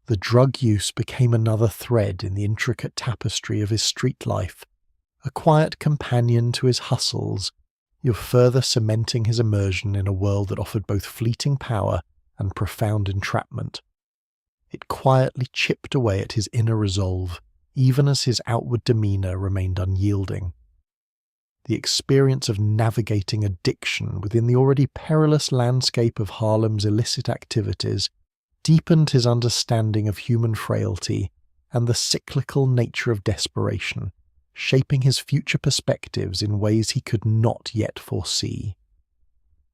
Speaker 1: The drug use became another thread in the intricate tapestry of his street life, a quiet companion to his hustles you're further cementing his immersion in a world that offered both fleeting power and profound entrapment. It quietly chipped away at his inner resolve, even as his outward demeanour remained unyielding. The experience of navigating addiction within the already perilous landscape of Harlem's illicit activities deepened his understanding of human frailty and the cyclical nature of desperation, shaping his future perspectives in ways he could not yet foresee.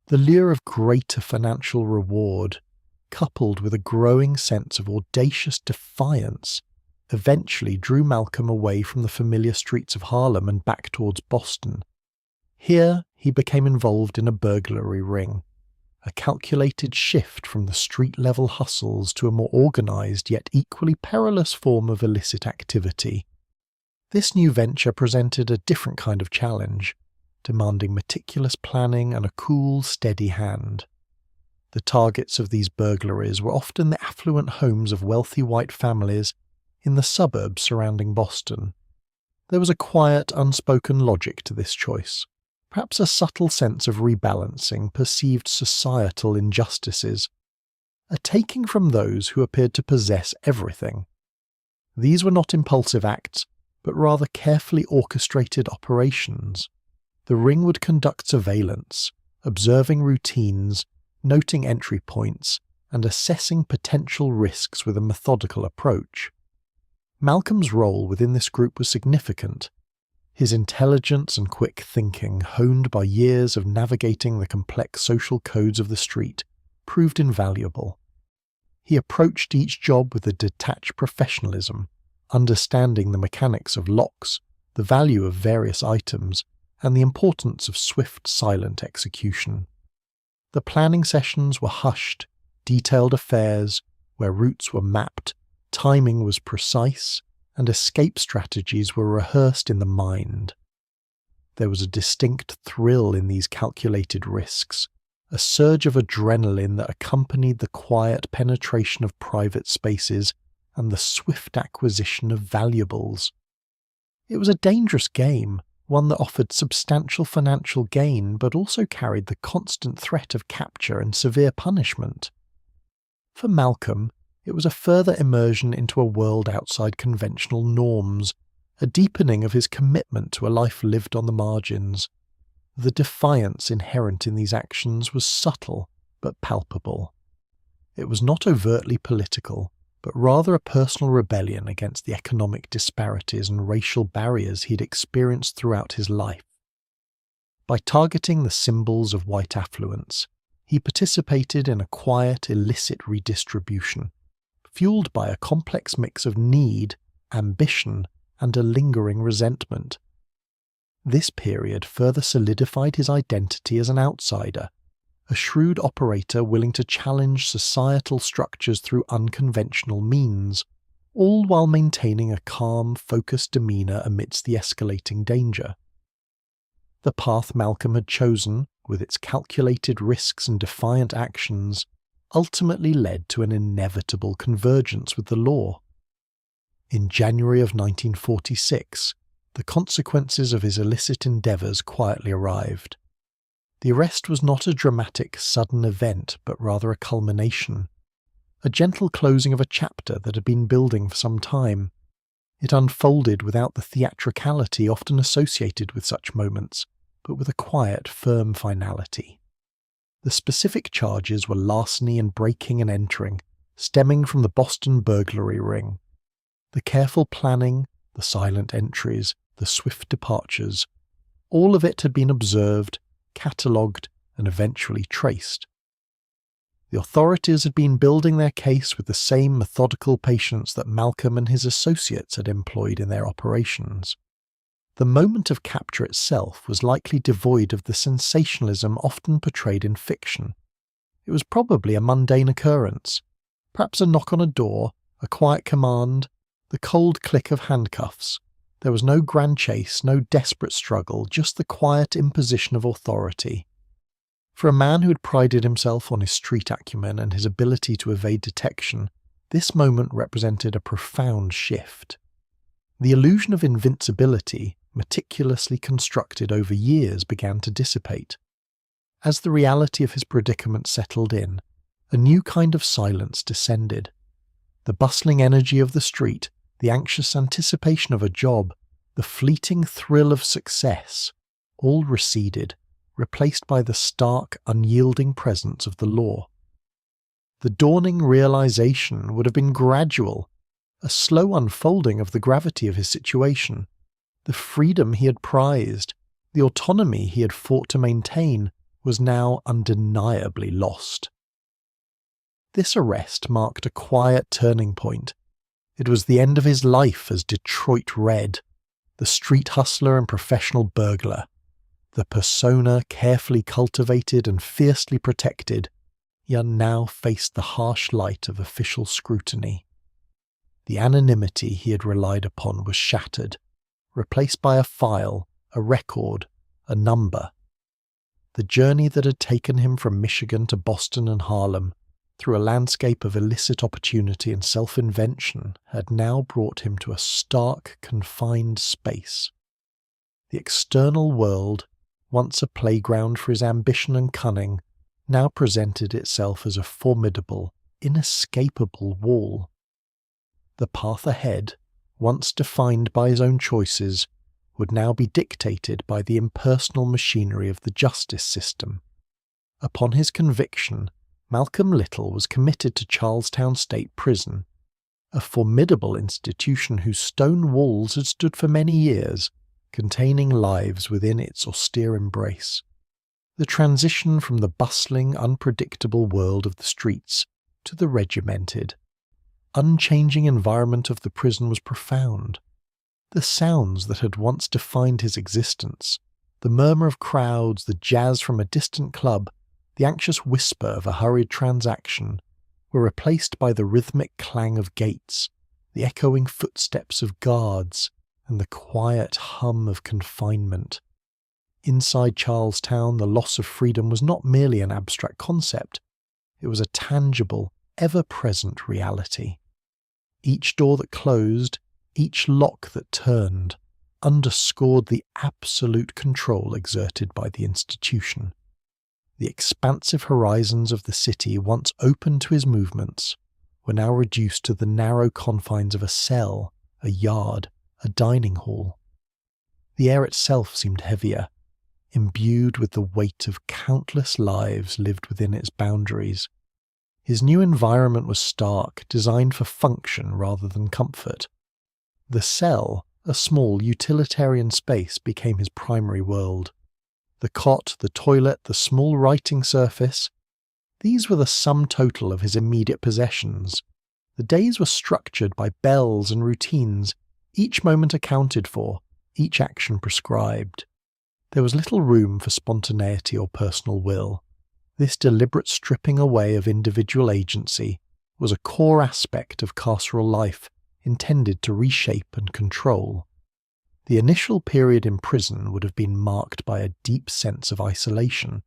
Speaker 1: The lure of greater financial reward, coupled with a growing sense of audacious defiance, eventually drew Malcolm away from the familiar streets of Harlem and back towards Boston. Here he became involved in a burglary ring, a calculated shift from the street-level hustles to a more organised yet equally perilous form of illicit activity. This new venture presented a different kind of challenge, demanding meticulous planning and a cool, steady hand. The targets of these burglaries were often the affluent homes of wealthy white families in the suburbs surrounding Boston. There was a quiet, unspoken logic to this choice, perhaps a subtle sense of rebalancing perceived societal injustices, a taking from those who appeared to possess everything. These were not impulsive acts, but rather carefully orchestrated operations. The ring would conduct surveillance, observing routines, noting entry points, and assessing potential risks with a methodical approach. Malcolm's role within this group was significant. His intelligence and quick thinking, honed by years of navigating the complex social codes of the street, proved invaluable. He approached each job with a detached professionalism, understanding the mechanics of locks, the value of various items, and the importance of swift, silent execution. The planning sessions were hushed, detailed affairs, where routes were mapped, timing was precise, and escape strategies were rehearsed in the mind. There was a distinct thrill in these calculated risks, a surge of adrenaline that accompanied the quiet penetration of private spaces and the swift acquisition of valuables. It was a dangerous game, one that offered substantial financial gain but also carried the constant threat of capture and severe punishment. For Malcolm, it was a further immersion into a world outside conventional norms, a deepening of his commitment to a life lived on the margins. The defiance inherent in these actions was subtle but palpable. It was not overtly political, but rather a personal rebellion against the economic disparities and racial barriers he'd experienced throughout his life. By targeting the symbols of white affluence, he participated in a quiet, illicit redistribution, fueled by a complex mix of need, ambition, and a lingering resentment. This period further solidified his identity as an outsider, a shrewd operator willing to challenge societal structures through unconventional means, all while maintaining a calm, focused demeanour amidst the escalating danger. The path Malcolm had chosen, with its calculated risks and defiant actions, ultimately led to an inevitable convergence with the law. In January of 1946, the consequences of his illicit endeavours quietly arrived. The arrest was not a dramatic, sudden event, but rather a culmination, a gentle closing of a chapter that had been building for some time. It unfolded without the theatricality often associated with such moments, but with a quiet, firm finality. The specific charges were larceny and breaking and entering, stemming from the Boston burglary ring. The careful planning, the silent entries, the swift departures, all of it had been observed, catalogued, and eventually traced. The authorities had been building their case with the same methodical patience that Malcolm and his associates had employed in their operations. The moment of capture itself was likely devoid of the sensationalism often portrayed in fiction. It was probably a mundane occurrence, perhaps a knock on a door, a quiet command, the cold click of handcuffs. There was no grand chase, no desperate struggle, just the quiet imposition of authority. For a man who had prided himself on his street acumen and his ability to evade detection, this moment represented a profound shift. The illusion of invincibility, meticulously constructed over years, began to dissipate. As the reality of his predicament settled in, a new kind of silence descended. The bustling energy of the street, the anxious anticipation of a job, the fleeting thrill of success, all receded, replaced by the stark, unyielding presence of the law. The dawning realization would have been gradual, a slow unfolding of the gravity of his situation. The freedom he had prized, the autonomy he had fought to maintain, was now undeniably lost. This arrest marked a quiet turning point. It was the end of his life as Detroit Red, the street hustler and professional burglar, the persona carefully cultivated and fiercely protected, yet now faced the harsh light of official scrutiny. The anonymity he had relied upon was shattered, replaced by a file, a record, a number. The journey that had taken him from Michigan to Boston and Harlem, through a landscape of illicit opportunity and self-invention, had now brought him to a stark, confined space. The external world, once a playground for his ambition and cunning, now presented itself as a formidable, inescapable wall. The path ahead, once defined by his own choices, would now be dictated by the impersonal machinery of the justice system. Upon his conviction, Malcolm Little was committed to Charlestown State Prison, a formidable institution whose stone walls had stood for many years, containing lives within its austere embrace. The transition from the bustling, unpredictable world of the streets to the regimented, unchanging environment of the prison was profound. The sounds that had once defined his existence, the murmur of crowds, the jazz from a distant club, the anxious whisper of a hurried transaction, were replaced by the rhythmic clang of gates, the echoing footsteps of guards, and the quiet hum of confinement. Inside Charlestown, the loss of freedom was not merely an abstract concept, it was a tangible, ever-present reality. Each door that closed, each lock that turned, underscored the absolute control exerted by the institution. The expansive horizons of the city, once open to his movements, were now reduced to the narrow confines of a cell, a yard, a dining hall. The air itself seemed heavier, imbued with the weight of countless lives lived within its boundaries. His new environment was stark, designed for function rather than comfort. The cell, a small utilitarian space, became his primary world. The cot, the toilet, the small writing surface, these were the sum total of his immediate possessions. The days were structured by bells and routines, each moment accounted for, each action prescribed. There was little room for spontaneity or personal will. This deliberate stripping away of individual agency was a core aspect of carceral life, intended to reshape and control. The initial period in prison would have been marked by a deep sense of isolation.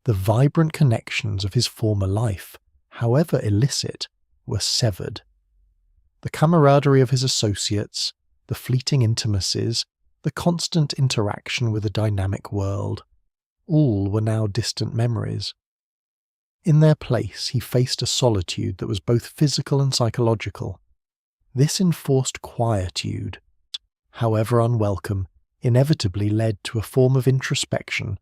Speaker 1: The vibrant connections of his former life, however illicit, were severed. The camaraderie of his associates, the fleeting intimacies, the constant interaction with a dynamic world, all were now distant memories. In their place, he faced a solitude that was both physical and psychological. This enforced quietude, however unwelcome, inevitably led to a form of introspection.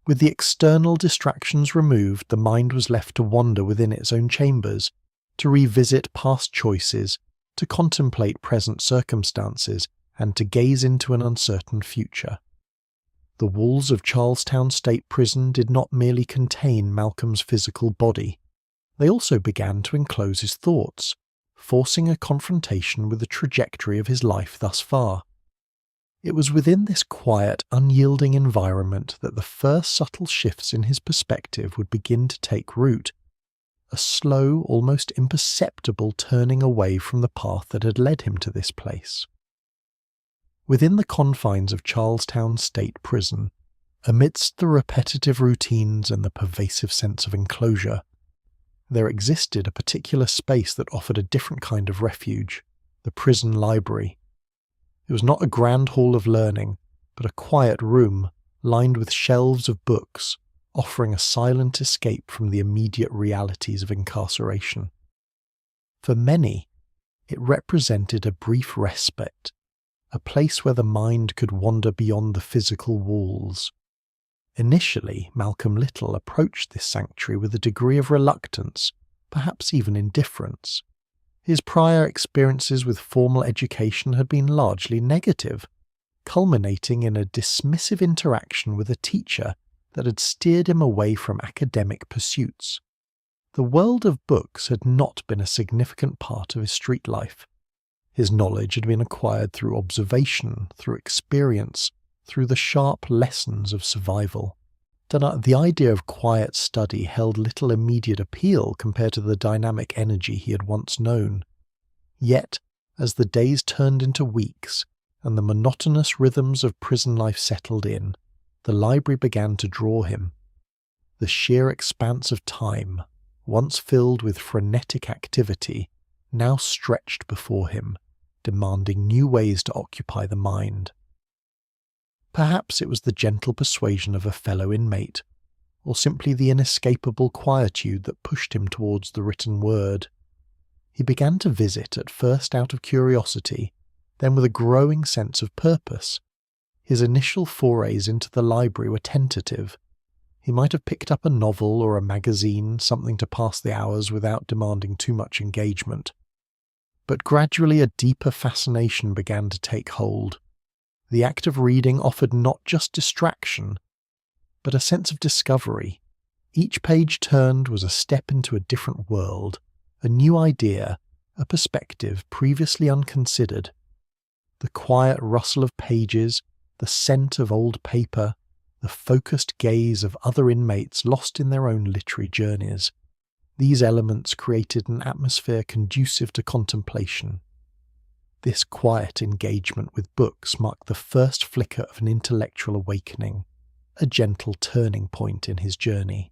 Speaker 1: With the external distractions removed, the mind was left to wander within its own chambers, to revisit past choices, to contemplate present circumstances, and to gaze into an uncertain future. The walls of Charlestown State Prison did not merely contain Malcolm's physical body. They also began to enclose his thoughts, forcing a confrontation with the trajectory of his life thus far. It was within this quiet, unyielding environment that the first subtle shifts in his perspective would begin to take root, a slow, almost imperceptible turning away from the path that had led him to this place. Within the confines of Charlestown State Prison, amidst the repetitive routines and the pervasive sense of enclosure, there existed a particular space that offered a different kind of refuge, the prison library. It was not a grand hall of learning, but a quiet room lined with shelves of books, offering a silent escape from the immediate realities of incarceration. For many, it represented a brief respite, a place where the mind could wander beyond the physical walls. Initially, Malcolm Little approached this sanctuary with a degree of reluctance, perhaps even indifference. His prior experiences with formal education had been largely negative, culminating in a dismissive interaction with a teacher that had steered him away from academic pursuits. The world of books had not been a significant part of his street life. His knowledge had been acquired through observation, through experience, through the sharp lessons of survival. The idea of quiet study held little immediate appeal compared to the dynamic energy he had once known. Yet, as the days turned into weeks and the monotonous rhythms of prison life settled in, the library began to draw him. The sheer expanse of time, once filled with frenetic activity, now stretched before him, demanding new ways to occupy the mind. Perhaps it was the gentle persuasion of a fellow inmate, or simply the inescapable quietude that pushed him towards the written word. He began to visit at first out of curiosity, then with a growing sense of purpose. His initial forays into the library were tentative. He might have picked up a novel or a magazine, something to pass the hours without demanding too much engagement. But gradually a deeper fascination began to take hold. The act of reading offered not just distraction, but a sense of discovery. Each page turned was a step into a different world, a new idea, a perspective previously unconsidered. The quiet rustle of pages, the scent of old paper, the focused gaze of other inmates lost in their own literary journeys. These elements created an atmosphere conducive to contemplation. This quiet engagement with books marked the first flicker of an intellectual awakening, a gentle turning point in his journey.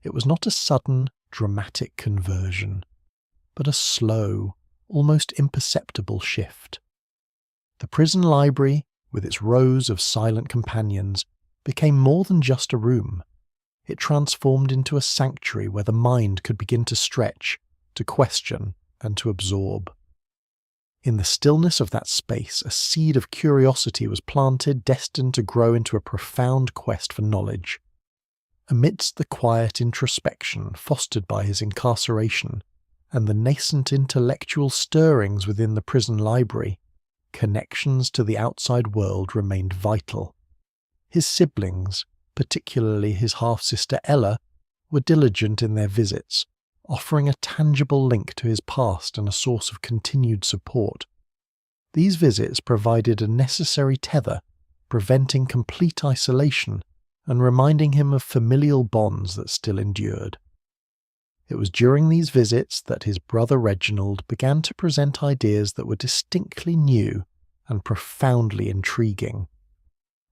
Speaker 1: It was not a sudden, dramatic conversion, but a slow, almost imperceptible shift. The prison library, with its rows of silent companions, became more than just a room. It transformed into a sanctuary where the mind could begin to stretch, to question, and to absorb. In the stillness of that space, a seed of curiosity was planted, destined to grow into a profound quest for knowledge. Amidst the quiet introspection fostered by his incarceration and the nascent intellectual stirrings within the prison library, connections to the outside world remained vital. His siblings, particularly his half-sister Ella, were diligent in their visits, offering a tangible link to his past and a source of continued support. These visits provided a necessary tether, preventing complete isolation and reminding him of familial bonds that still endured. It was during these visits that his brother Reginald began to present ideas that were distinctly new and profoundly intriguing.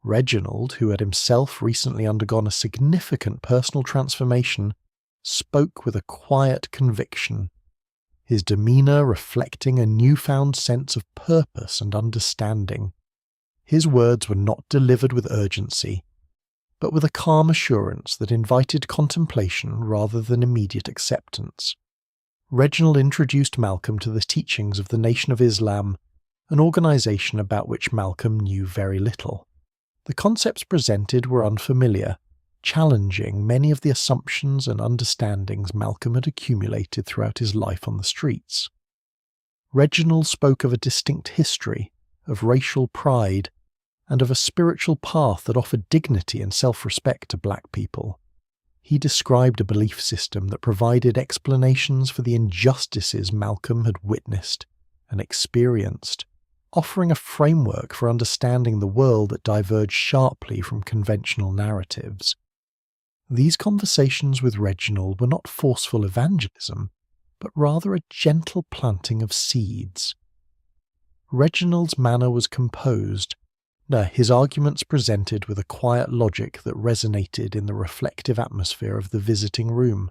Speaker 1: Reginald, who had himself recently undergone a significant personal transformation, spoke with a quiet conviction, his demeanour reflecting a newfound sense of purpose and understanding. His words were not delivered with urgency, but with a calm assurance that invited contemplation rather than immediate acceptance. Reginald introduced Malcolm to the teachings of the Nation of Islam, an organisation about which Malcolm knew very little. The concepts presented were unfamiliar, challenging many of the assumptions and understandings Malcolm had accumulated throughout his life on the streets. Reginald spoke of a distinct history, of racial pride, and of a spiritual path that offered dignity and self-respect to black people. He described a belief system that provided explanations for the injustices Malcolm had witnessed and experienced, offering a framework for understanding the world that diverged sharply from conventional narratives. These conversations with Reginald were not forceful evangelism, but rather a gentle planting of seeds. Reginald's manner was composed, his arguments presented with a quiet logic that resonated in the reflective atmosphere of the visiting room.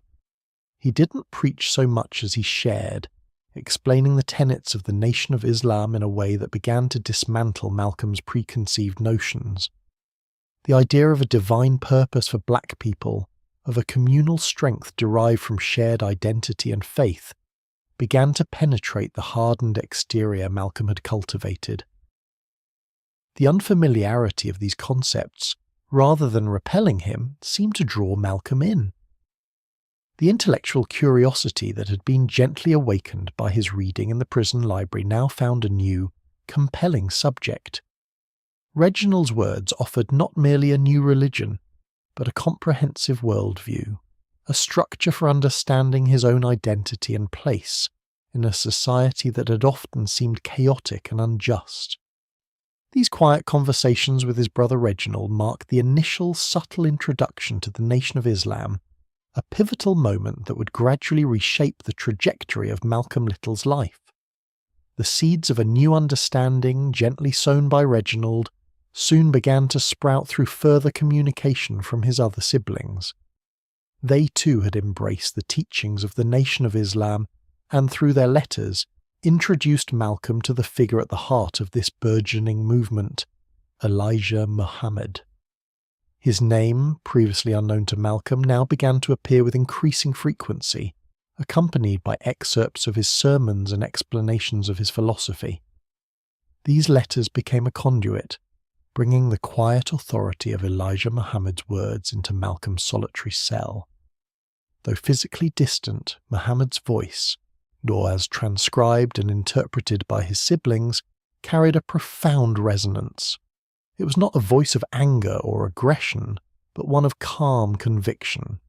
Speaker 1: He didn't preach so much as he shared, explaining the tenets of the Nation of Islam in a way that began to dismantle Malcolm's preconceived notions. The idea of a divine purpose for black people, of a communal strength derived from shared identity and faith, began to penetrate the hardened exterior Malcolm had cultivated. The unfamiliarity of these concepts, rather than repelling him, seemed to draw Malcolm in. The intellectual curiosity that had been gently awakened by his reading in the prison library now found a new, compelling subject. Reginald's words offered not merely a new religion, but a comprehensive worldview, a structure for understanding his own identity and place in a society that had often seemed chaotic and unjust. These quiet conversations with his brother Reginald marked the initial subtle introduction to the Nation of Islam, a pivotal moment that would gradually reshape the trajectory of Malcolm Little's life. The seeds of a new understanding, gently sown by Reginald, soon began to sprout through further communication from his other siblings. They too had embraced the teachings of the Nation of Islam and, through their letters, introduced Malcolm to the figure at the heart of this burgeoning movement, Elijah Muhammad. His name, previously unknown to Malcolm, now began to appear with increasing frequency, accompanied by excerpts of his sermons and explanations of his philosophy. These letters became a conduit, bringing the quiet authority of Elijah Muhammad's words into Malcolm's solitary cell. Though physically distant, Muhammad's voice, nor as transcribed and interpreted by his siblings, carried a profound resonance. It was not a voice of anger or aggression, but one of calm conviction,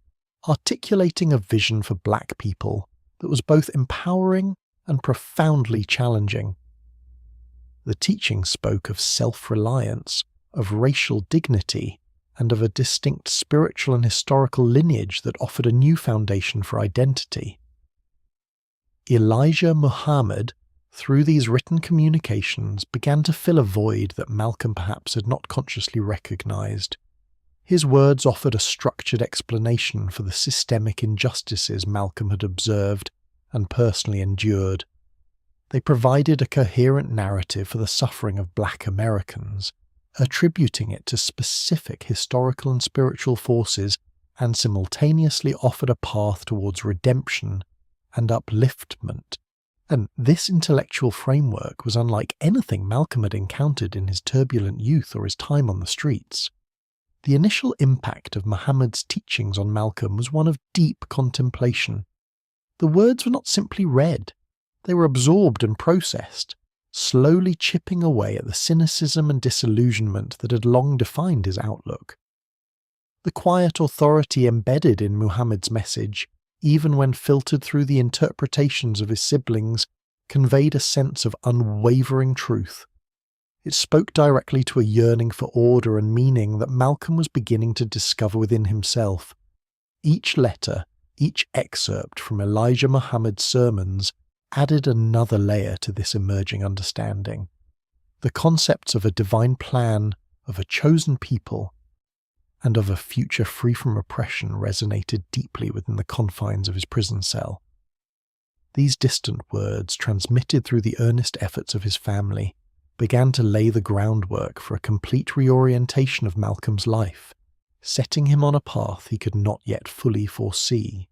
Speaker 1: articulating a vision for black people that was both empowering and profoundly challenging. The teaching spoke of self-reliance, of racial dignity, and of a distinct spiritual and historical lineage that offered a new foundation for identity. Elijah Muhammad, through these written communications, began to fill a void that Malcolm perhaps had not consciously recognized. His words offered a structured explanation for the systemic injustices Malcolm had observed and personally endured. They provided a coherent narrative for the suffering of black Americans, attributing it to specific historical and spiritual forces, and simultaneously offered a path towards redemption and upliftment. And this intellectual framework was unlike anything Malcolm had encountered in his turbulent youth or his time on the streets. The initial impact of Muhammad's teachings on Malcolm was one of deep contemplation. The words were not simply read, they were absorbed and processed, slowly chipping away at the cynicism and disillusionment that had long defined his outlook. The quiet authority embedded in Muhammad's message, even when filtered through the interpretations of his siblings, conveyed a sense of unwavering truth. It spoke directly to a yearning for order and meaning that Malcolm was beginning to discover within himself. Each letter, each excerpt from Elijah Muhammad's sermons added another layer to this emerging understanding. The concepts of a divine plan, of a chosen people, and of a future free from oppression resonated deeply within the confines of his prison cell. These distant words, transmitted through the earnest efforts of his family, began to lay the groundwork for a complete reorientation of Malcolm's life, setting him on a path he could not yet fully foresee.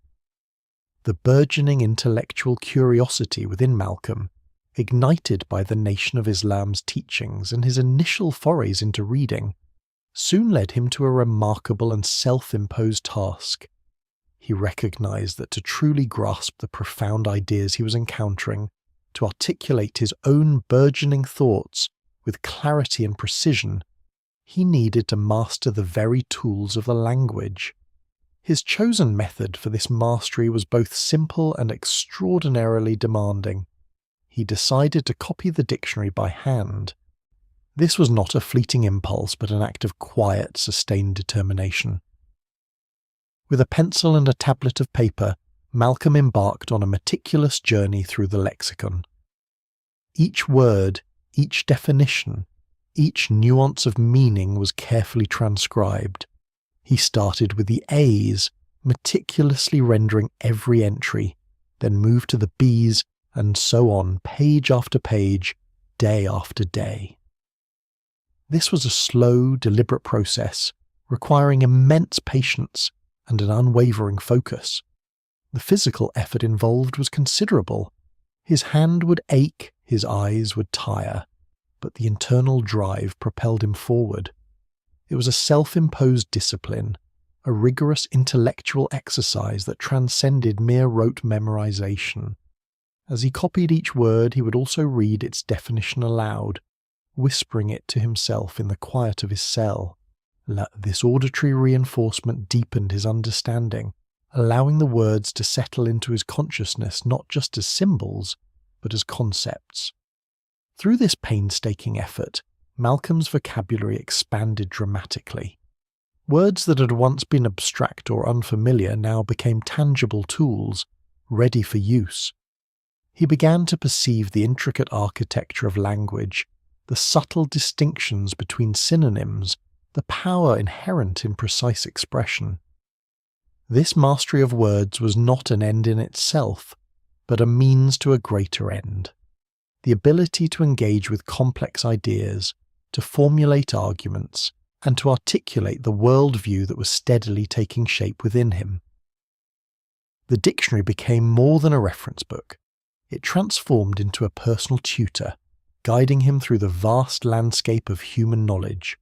Speaker 1: The burgeoning intellectual curiosity within Malcolm, ignited by the Nation of Islam's teachings and his initial forays into reading, soon led him to a remarkable and self-imposed task. He recognized that to truly grasp the profound ideas he was encountering, to articulate his own burgeoning thoughts with clarity and precision, he needed to master the very tools of the language. His chosen method for this mastery was both simple and extraordinarily demanding. He decided to copy the dictionary by hand. This was not a fleeting impulse, but an act of quiet, sustained determination. With a pencil and a tablet of paper, Malcolm embarked on a meticulous journey through the lexicon. Each word, each definition, each nuance of meaning was carefully transcribed. He started with the A's, meticulously rendering every entry, then moved to the B's and so on, page after page, day after day. This was a slow, deliberate process, requiring immense patience and an unwavering focus. The physical effort involved was considerable. His hand would ache, his eyes would tire, but the internal drive propelled him forward. It was a self-imposed discipline, a rigorous intellectual exercise that transcended mere rote memorization. As he copied each word, he would also read its definition aloud, whispering it to himself in the quiet of his cell. This auditory reinforcement deepened his understanding, allowing the words to settle into his consciousness not just as symbols, but as concepts. Through this painstaking effort, Malcolm's vocabulary expanded dramatically. Words that had once been abstract or unfamiliar now became tangible tools, ready for use. He began to perceive the intricate architecture of language, the subtle distinctions between synonyms, the power inherent in precise expression. This mastery of words was not an end in itself, but a means to a greater end. The ability to engage with complex ideas, to formulate arguments, and to articulate the worldview that was steadily taking shape within him. The dictionary became more than a reference book. It transformed into a personal tutor, guiding him through the vast landscape of human knowledge.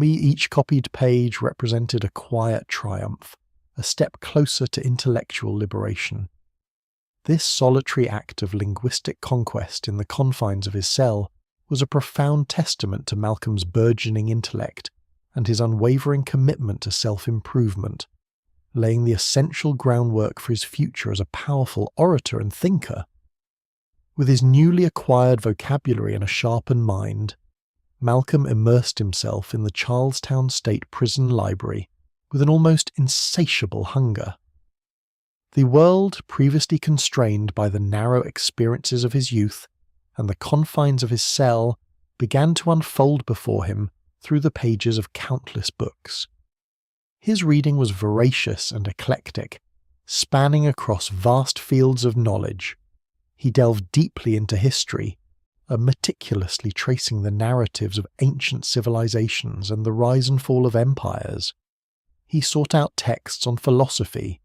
Speaker 1: Each copied page represented a quiet triumph, a step closer to intellectual liberation. This solitary act of linguistic conquest in the confines of his cell was a profound testament to Malcolm's burgeoning intellect and his unwavering commitment to self-improvement, laying the essential groundwork for his future as a powerful orator and thinker. With his newly acquired vocabulary and a sharpened mind, Malcolm immersed himself in the Charlestown State Prison Library with an almost insatiable hunger. The world, previously constrained by the narrow experiences of his youth and the confines of his cell, began to unfold before him through the pages of countless books. His reading was voracious and eclectic, spanning across vast fields of knowledge. He delved deeply into history, meticulously tracing the narratives of ancient civilizations and the rise and fall of empires. He sought out texts on philosophy,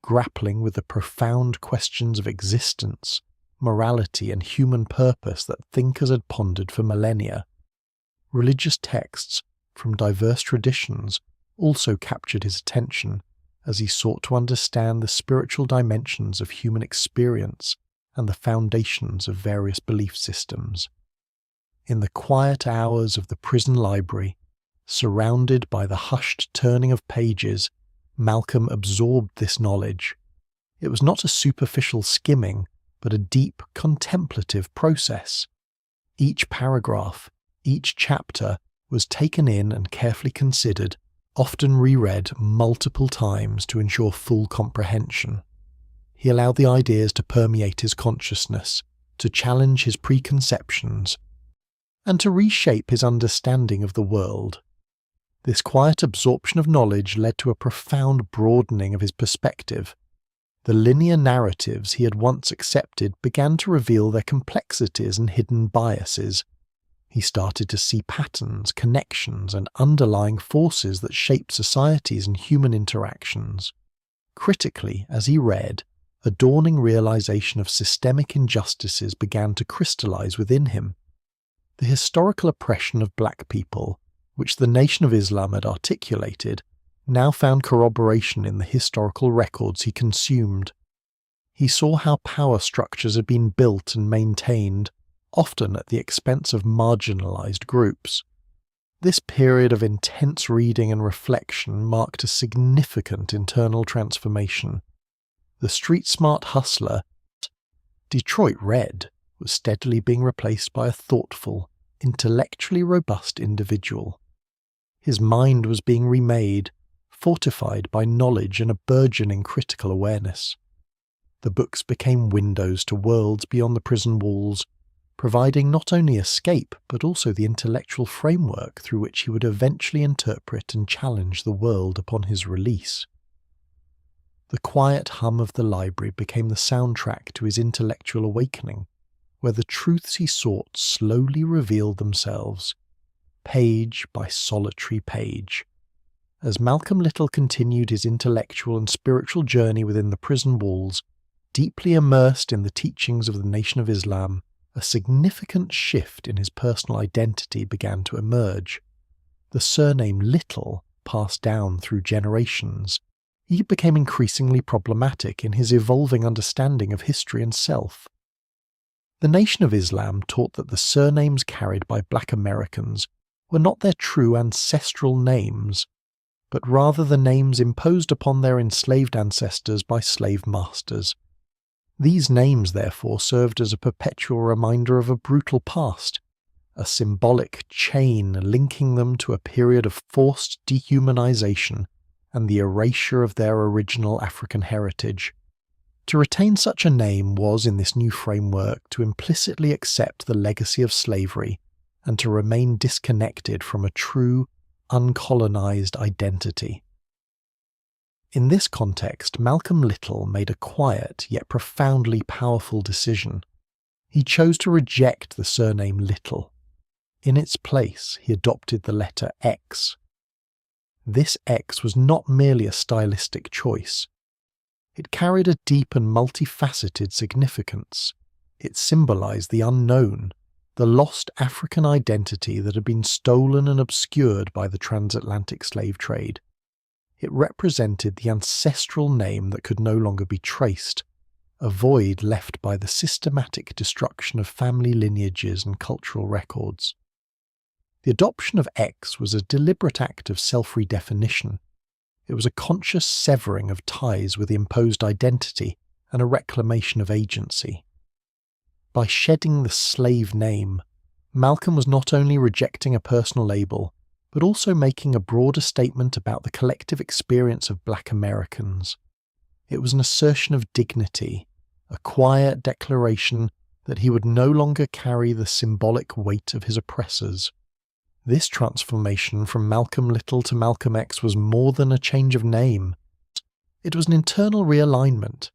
Speaker 1: grappling with the profound questions of existence, morality, and human purpose that thinkers had pondered for millennia. Religious texts from diverse traditions also captured his attention as he sought to understand the spiritual dimensions of human experience and the foundations of various belief systems. In the quiet hours of the prison library, surrounded by the hushed turning of pages, Malcolm absorbed this knowledge. It was not a superficial skimming, but a deep, contemplative process. Each paragraph, each chapter was taken in and carefully considered, often reread multiple times to ensure full comprehension. He allowed the ideas to permeate his consciousness, to challenge his preconceptions, and to reshape his understanding of the world. This quiet absorption of knowledge led to a profound broadening of his perspective. The linear narratives he had once accepted began to reveal their complexities and hidden biases. He started to see patterns, connections, and underlying forces that shape societies and human interactions. Critically, as he read, a dawning realization of systemic injustices began to crystallize within him. The historical oppression of black people, which the Nation of Islam had articulated, now found corroboration in the historical records he consumed. He saw how power structures had been built and maintained, often at the expense of marginalized groups. This period of intense reading and reflection marked a significant internal transformation. The street-smart hustler, Detroit Red, was steadily being replaced by a thoughtful, intellectually robust individual. His mind was being remade, fortified by knowledge and a burgeoning critical awareness. The books became windows to worlds beyond the prison walls, providing not only escape but also the intellectual framework through which he would eventually interpret and challenge the world upon his release. The quiet hum of the library became the soundtrack to his intellectual awakening, where the truths he sought slowly revealed themselves, page by solitary page. As Malcolm Little continued his intellectual and spiritual journey within the prison walls, deeply immersed in the teachings of the Nation of Islam, a significant shift in his personal identity began to emerge. The surname Little passed down through generations. He became increasingly problematic in his evolving understanding of history and self. The Nation of Islam taught that the surnames carried by Black Americans were not their true ancestral names, but rather the names imposed upon their enslaved ancestors by slave masters. These names, therefore, served as a perpetual reminder of a brutal past, a symbolic chain linking them to a period of forced dehumanization and the erasure of their original African heritage. To retain such a name was, in this new framework, to implicitly accept the legacy of slavery and to remain disconnected from a true, uncolonized identity. In this context, Malcolm Little made a quiet yet profoundly powerful decision. He chose to reject the surname Little. In its place, he adopted the letter X. This X was not merely a stylistic choice. It carried a deep and multifaceted significance. It symbolized the unknown, the lost African identity that had been stolen and obscured by the transatlantic slave trade. It represented the ancestral name that could no longer be traced, a void left by the systematic destruction of family lineages and cultural records. The adoption of X was a deliberate act of self-redefinition. It was a conscious severing of ties with the imposed identity and a reclamation of agency. By shedding the slave name, Malcolm was not only rejecting a personal label, but also making a broader statement about the collective experience of Black Americans. It was an assertion of dignity, a quiet declaration that he would no longer carry the symbolic weight of his oppressors. This transformation from Malcolm Little to Malcolm X was more than a change of name. It was an internal realignment.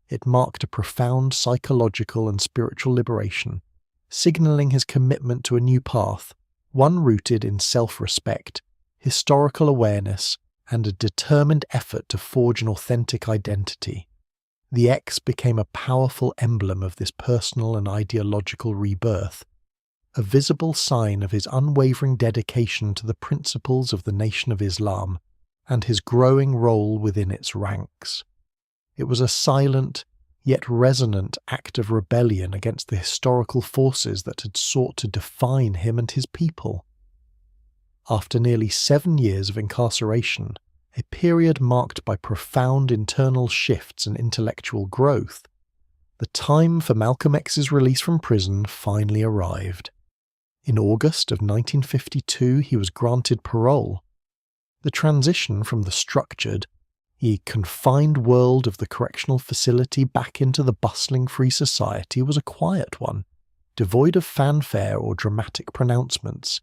Speaker 1: It marked a profound psychological and spiritual liberation, signalling his commitment to a new path, one rooted in self-respect, historical awareness, and a determined effort to forge an authentic identity. The X became a powerful emblem of this personal and ideological rebirth, a visible sign of his unwavering dedication to the principles of the Nation of Islam and his growing role within its ranks. It was a silent, yet resonant act of rebellion against the historical forces that had sought to define him and his people. After nearly 7 years of incarceration, a period marked by profound internal shifts and intellectual growth, the time for Malcolm X's release from prison finally arrived. In August of 1952, he was granted parole. The transition from the structured, confined world of the correctional facility back into the bustling free society was a quiet one, devoid of fanfare or dramatic pronouncements.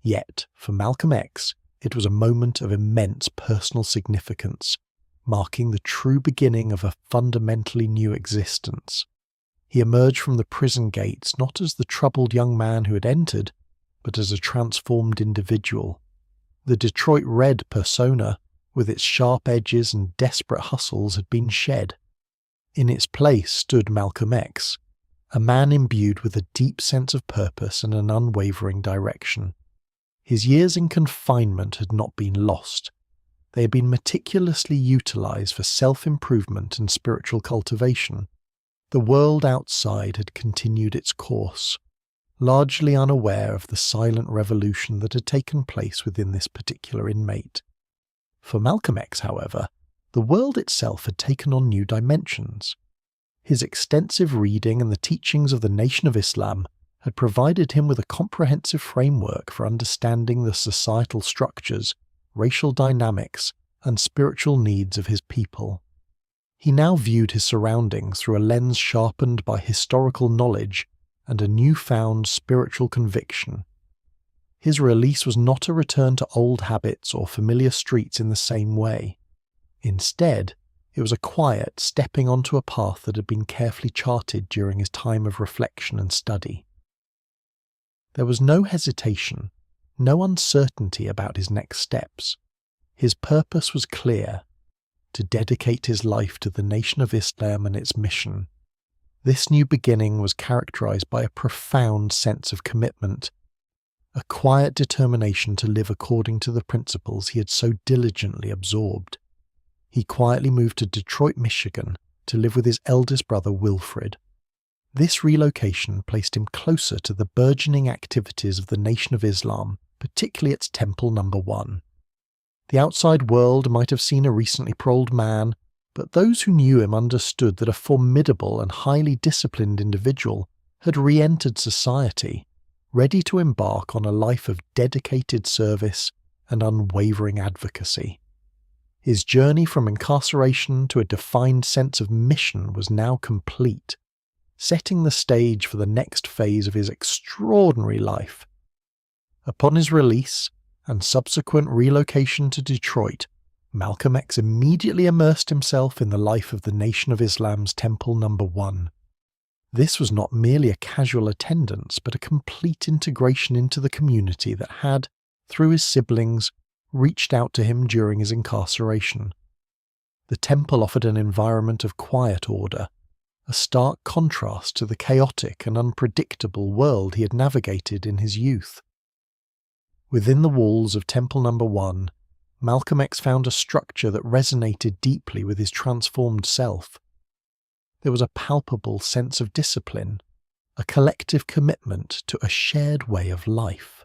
Speaker 1: Yet, for Malcolm X, it was a moment of immense personal significance, marking the true beginning of a fundamentally new existence. He emerged from the prison gates not as the troubled young man who had entered, but as a transformed individual. The Detroit Red persona, with its sharp edges and desperate hustles, had been shed. In its place stood Malcolm X, a man imbued with a deep sense of purpose and an unwavering direction. His years in confinement had not been lost. They had been meticulously utilized for self-improvement and spiritual cultivation. The world outside had continued its course, largely unaware of the silent revolution that had taken place within this particular inmate. For Malcolm X, however, the world itself had taken on new dimensions. His extensive reading and the teachings of the Nation of Islam had provided him with a comprehensive framework for understanding the societal structures, racial dynamics, and spiritual needs of his people. He now viewed his surroundings through a lens sharpened by historical knowledge and a newfound spiritual conviction. His release was not a return to old habits or familiar streets in the same way. Instead, It was a quiet stepping onto a path that had been carefully charted during his time of reflection and study. There was no hesitation, no uncertainty about his next steps. His purpose was clear: to dedicate his life to the Nation of Islam and its mission. This new beginning was characterized by a profound sense of commitment, a quiet determination to live according to the principles he had so diligently absorbed. He quietly moved to Detroit, Michigan, to live with his eldest brother Wilfred. This relocation placed him closer to the burgeoning activities of the Nation of Islam, particularly its Temple No. 1. The outside world might have seen a recently paroled man, but those who knew him understood that a formidable and highly disciplined individual had re-entered society, ready to embark on a life of dedicated service and unwavering advocacy. His journey from incarceration to a defined sense of mission was now complete, setting the stage for the next phase of his extraordinary life. Upon his release and subsequent relocation to Detroit, Malcolm X immediately immersed himself in the life of the Nation of Islam's Temple No. 1. This was not merely a casual attendance, but a complete integration into the community that had, through his siblings, reached out to him during his incarceration. The temple offered an environment of quiet order, a stark contrast to the chaotic and unpredictable world he had navigated in his youth. Within the walls of Temple No. 1, Malcolm X found a structure that resonated deeply with his transformed self. There was a palpable sense of discipline, a collective commitment to a shared way of life.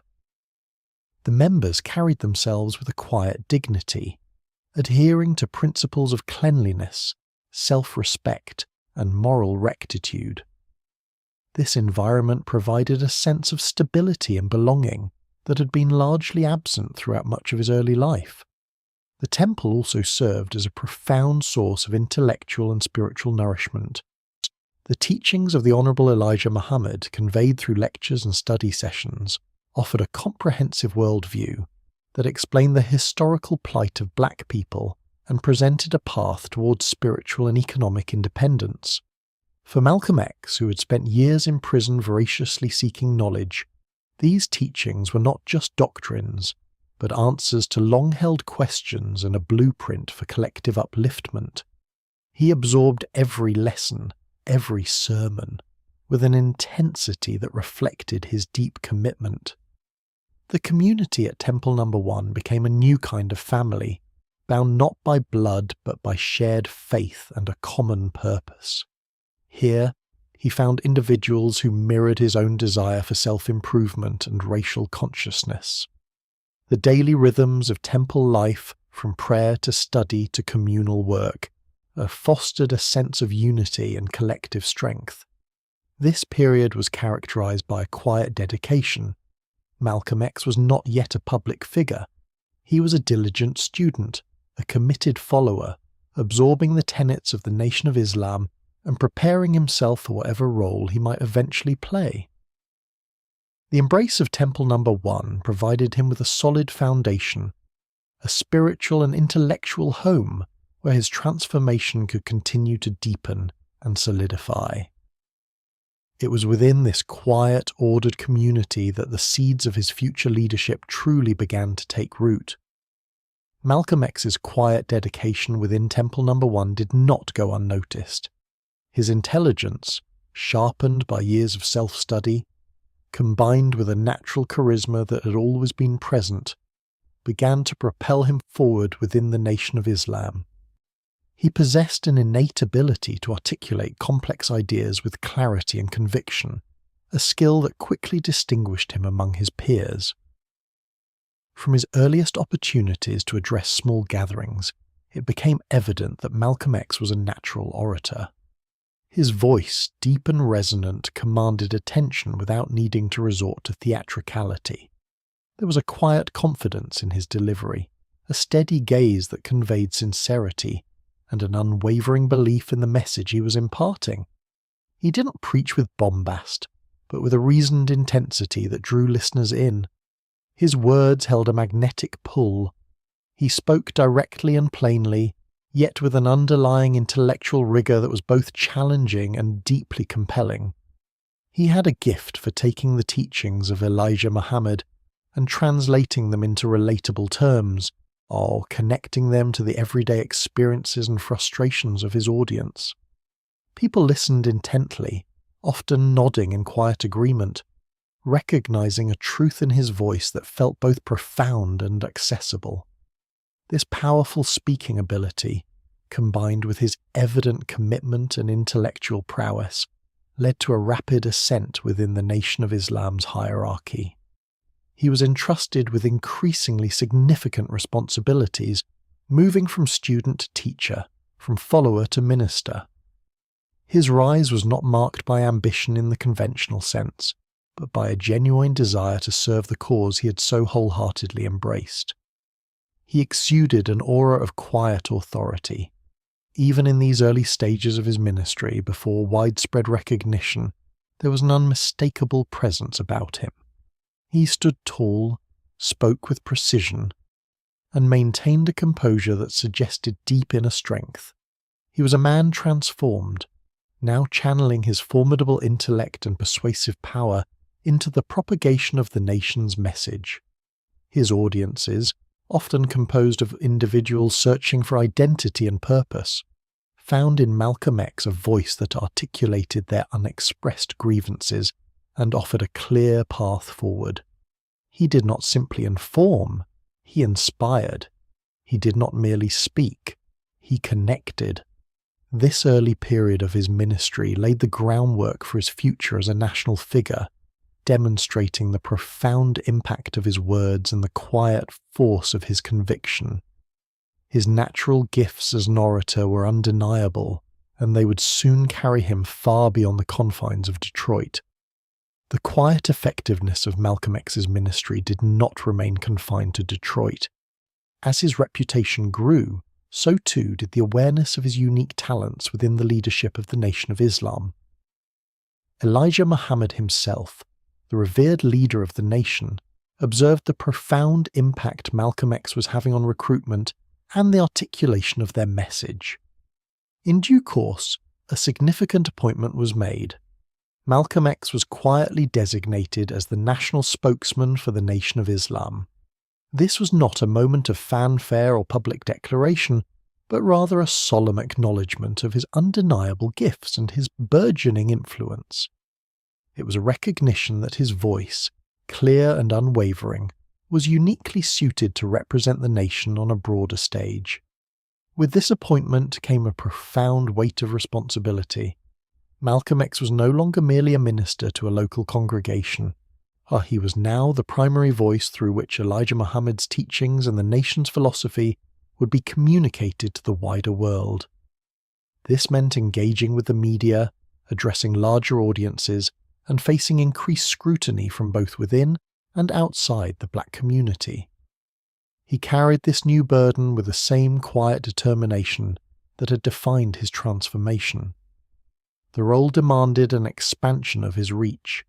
Speaker 1: The members carried themselves with a quiet dignity, adhering to principles of cleanliness, self-respect, and moral rectitude. This environment provided a sense of stability and belonging that had been largely absent throughout much of his early life. The temple also served as a profound source of intellectual and spiritual nourishment. The teachings of the Honorable Elijah Muhammad, conveyed through lectures and study sessions, offered a comprehensive worldview that explained the historical plight of black people and presented a path towards spiritual and economic independence. For Malcolm X, who had spent years in prison voraciously seeking knowledge, these teachings were not just doctrines, but answers to long-held questions and a blueprint for collective upliftment. He absorbed every lesson, every sermon, with an intensity that reflected his deep commitment. The community at Temple No. 1 became a new kind of family, bound not by blood but by shared faith and a common purpose. Here, he found individuals who mirrored his own desire for self-improvement and racial consciousness. The daily rhythms of temple life, from prayer to study to communal work, fostered a sense of unity and collective strength. This period was characterized by a quiet dedication. Malcolm X was not yet a public figure. He was a diligent student, a committed follower, absorbing the tenets of the Nation of Islam and preparing himself for whatever role he might eventually play. The embrace of Temple No. 1 provided him with a solid foundation, a spiritual and intellectual home where his transformation could continue to deepen and solidify. It was within this quiet, ordered community that the seeds of his future leadership truly began to take root. Malcolm X's quiet dedication within Temple No. 1 did not go unnoticed. His intelligence, sharpened by years of self-study, combined with a natural charisma that had always been present, began to propel him forward within the Nation of Islam. He possessed an innate ability to articulate complex ideas with clarity and conviction, a skill that quickly distinguished him among his peers. From his earliest opportunities to address small gatherings, it became evident that Malcolm X was a natural orator. His voice, deep and resonant, commanded attention without needing to resort to theatricality. There was a quiet confidence in his delivery, a steady gaze that conveyed sincerity, and an unwavering belief in the message he was imparting. He didn't preach with bombast, but with a reasoned intensity that drew listeners in. His words held a magnetic pull. He spoke directly and plainly, yet with an underlying intellectual rigor that was both challenging and deeply compelling. He had a gift for taking the teachings of Elijah Muhammad and translating them into relatable terms, or connecting them to the everyday experiences and frustrations of his audience. People listened intently, often nodding in quiet agreement, recognizing a truth in his voice that felt both profound and accessible. This powerful speaking ability, combined with his evident commitment and intellectual prowess, led to a rapid ascent within the Nation of Islam's hierarchy. He was entrusted with increasingly significant responsibilities, moving from student to teacher, from follower to minister. His rise was not marked by ambition in the conventional sense, but by a genuine desire to serve the cause he had so wholeheartedly embraced. He exuded an aura of quiet authority. Even in these early stages of his ministry, before widespread recognition, there was an unmistakable presence about him. He stood tall, spoke with precision, and maintained a composure that suggested deep inner strength. He was a man transformed, now channeling his formidable intellect and persuasive power into the propagation of the nation's message. His audiences, often composed of individuals searching for identity and purpose, found in Malcolm X a voice that articulated their unexpressed grievances and offered a clear path forward. He did not simply inform, he inspired. He did not merely speak, he connected. This early period of his ministry laid the groundwork for his future as a national figure, demonstrating the profound impact of his words and the quiet force of his conviction. His natural gifts as an orator were undeniable, and they would soon carry him far beyond the confines of Detroit. The quiet effectiveness of Malcolm X's ministry did not remain confined to Detroit. As his reputation grew, so too did the awareness of his unique talents within the leadership of the Nation of Islam. Elijah Muhammad himself, the revered leader of the nation, observed the profound impact Malcolm X was having on recruitment and the articulation of their message. In due course, a significant appointment was made. Malcolm X was quietly designated as the national spokesman for the Nation of Islam. This was not a moment of fanfare or public declaration, but rather a solemn acknowledgement of his undeniable gifts and his burgeoning influence. It was a recognition that his voice, clear and unwavering, was uniquely suited to represent the nation on a broader stage. With this appointment came a profound weight of responsibility. Malcolm X was no longer merely a minister to a local congregation. He was now the primary voice through which Elijah Muhammad's teachings and the nation's philosophy would be communicated to the wider world. This meant engaging with the media, addressing larger audiences, and facing increased scrutiny from both within and outside the black community. He carried this new burden with the same quiet determination that had defined his transformation. The role demanded an expansion of his reach,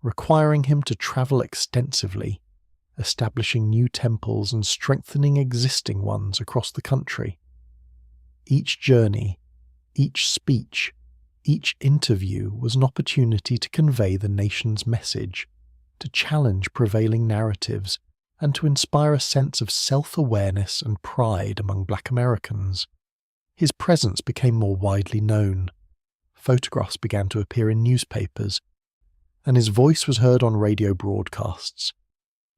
Speaker 1: requiring him to travel extensively, establishing new temples and strengthening existing ones across the country. Each journey, each speech, each interview was an opportunity to convey the nation's message, to challenge prevailing narratives, and to inspire a sense of self-awareness and pride among Black Americans. His presence became more widely known. Photographs began to appear in newspapers, and his voice was heard on radio broadcasts.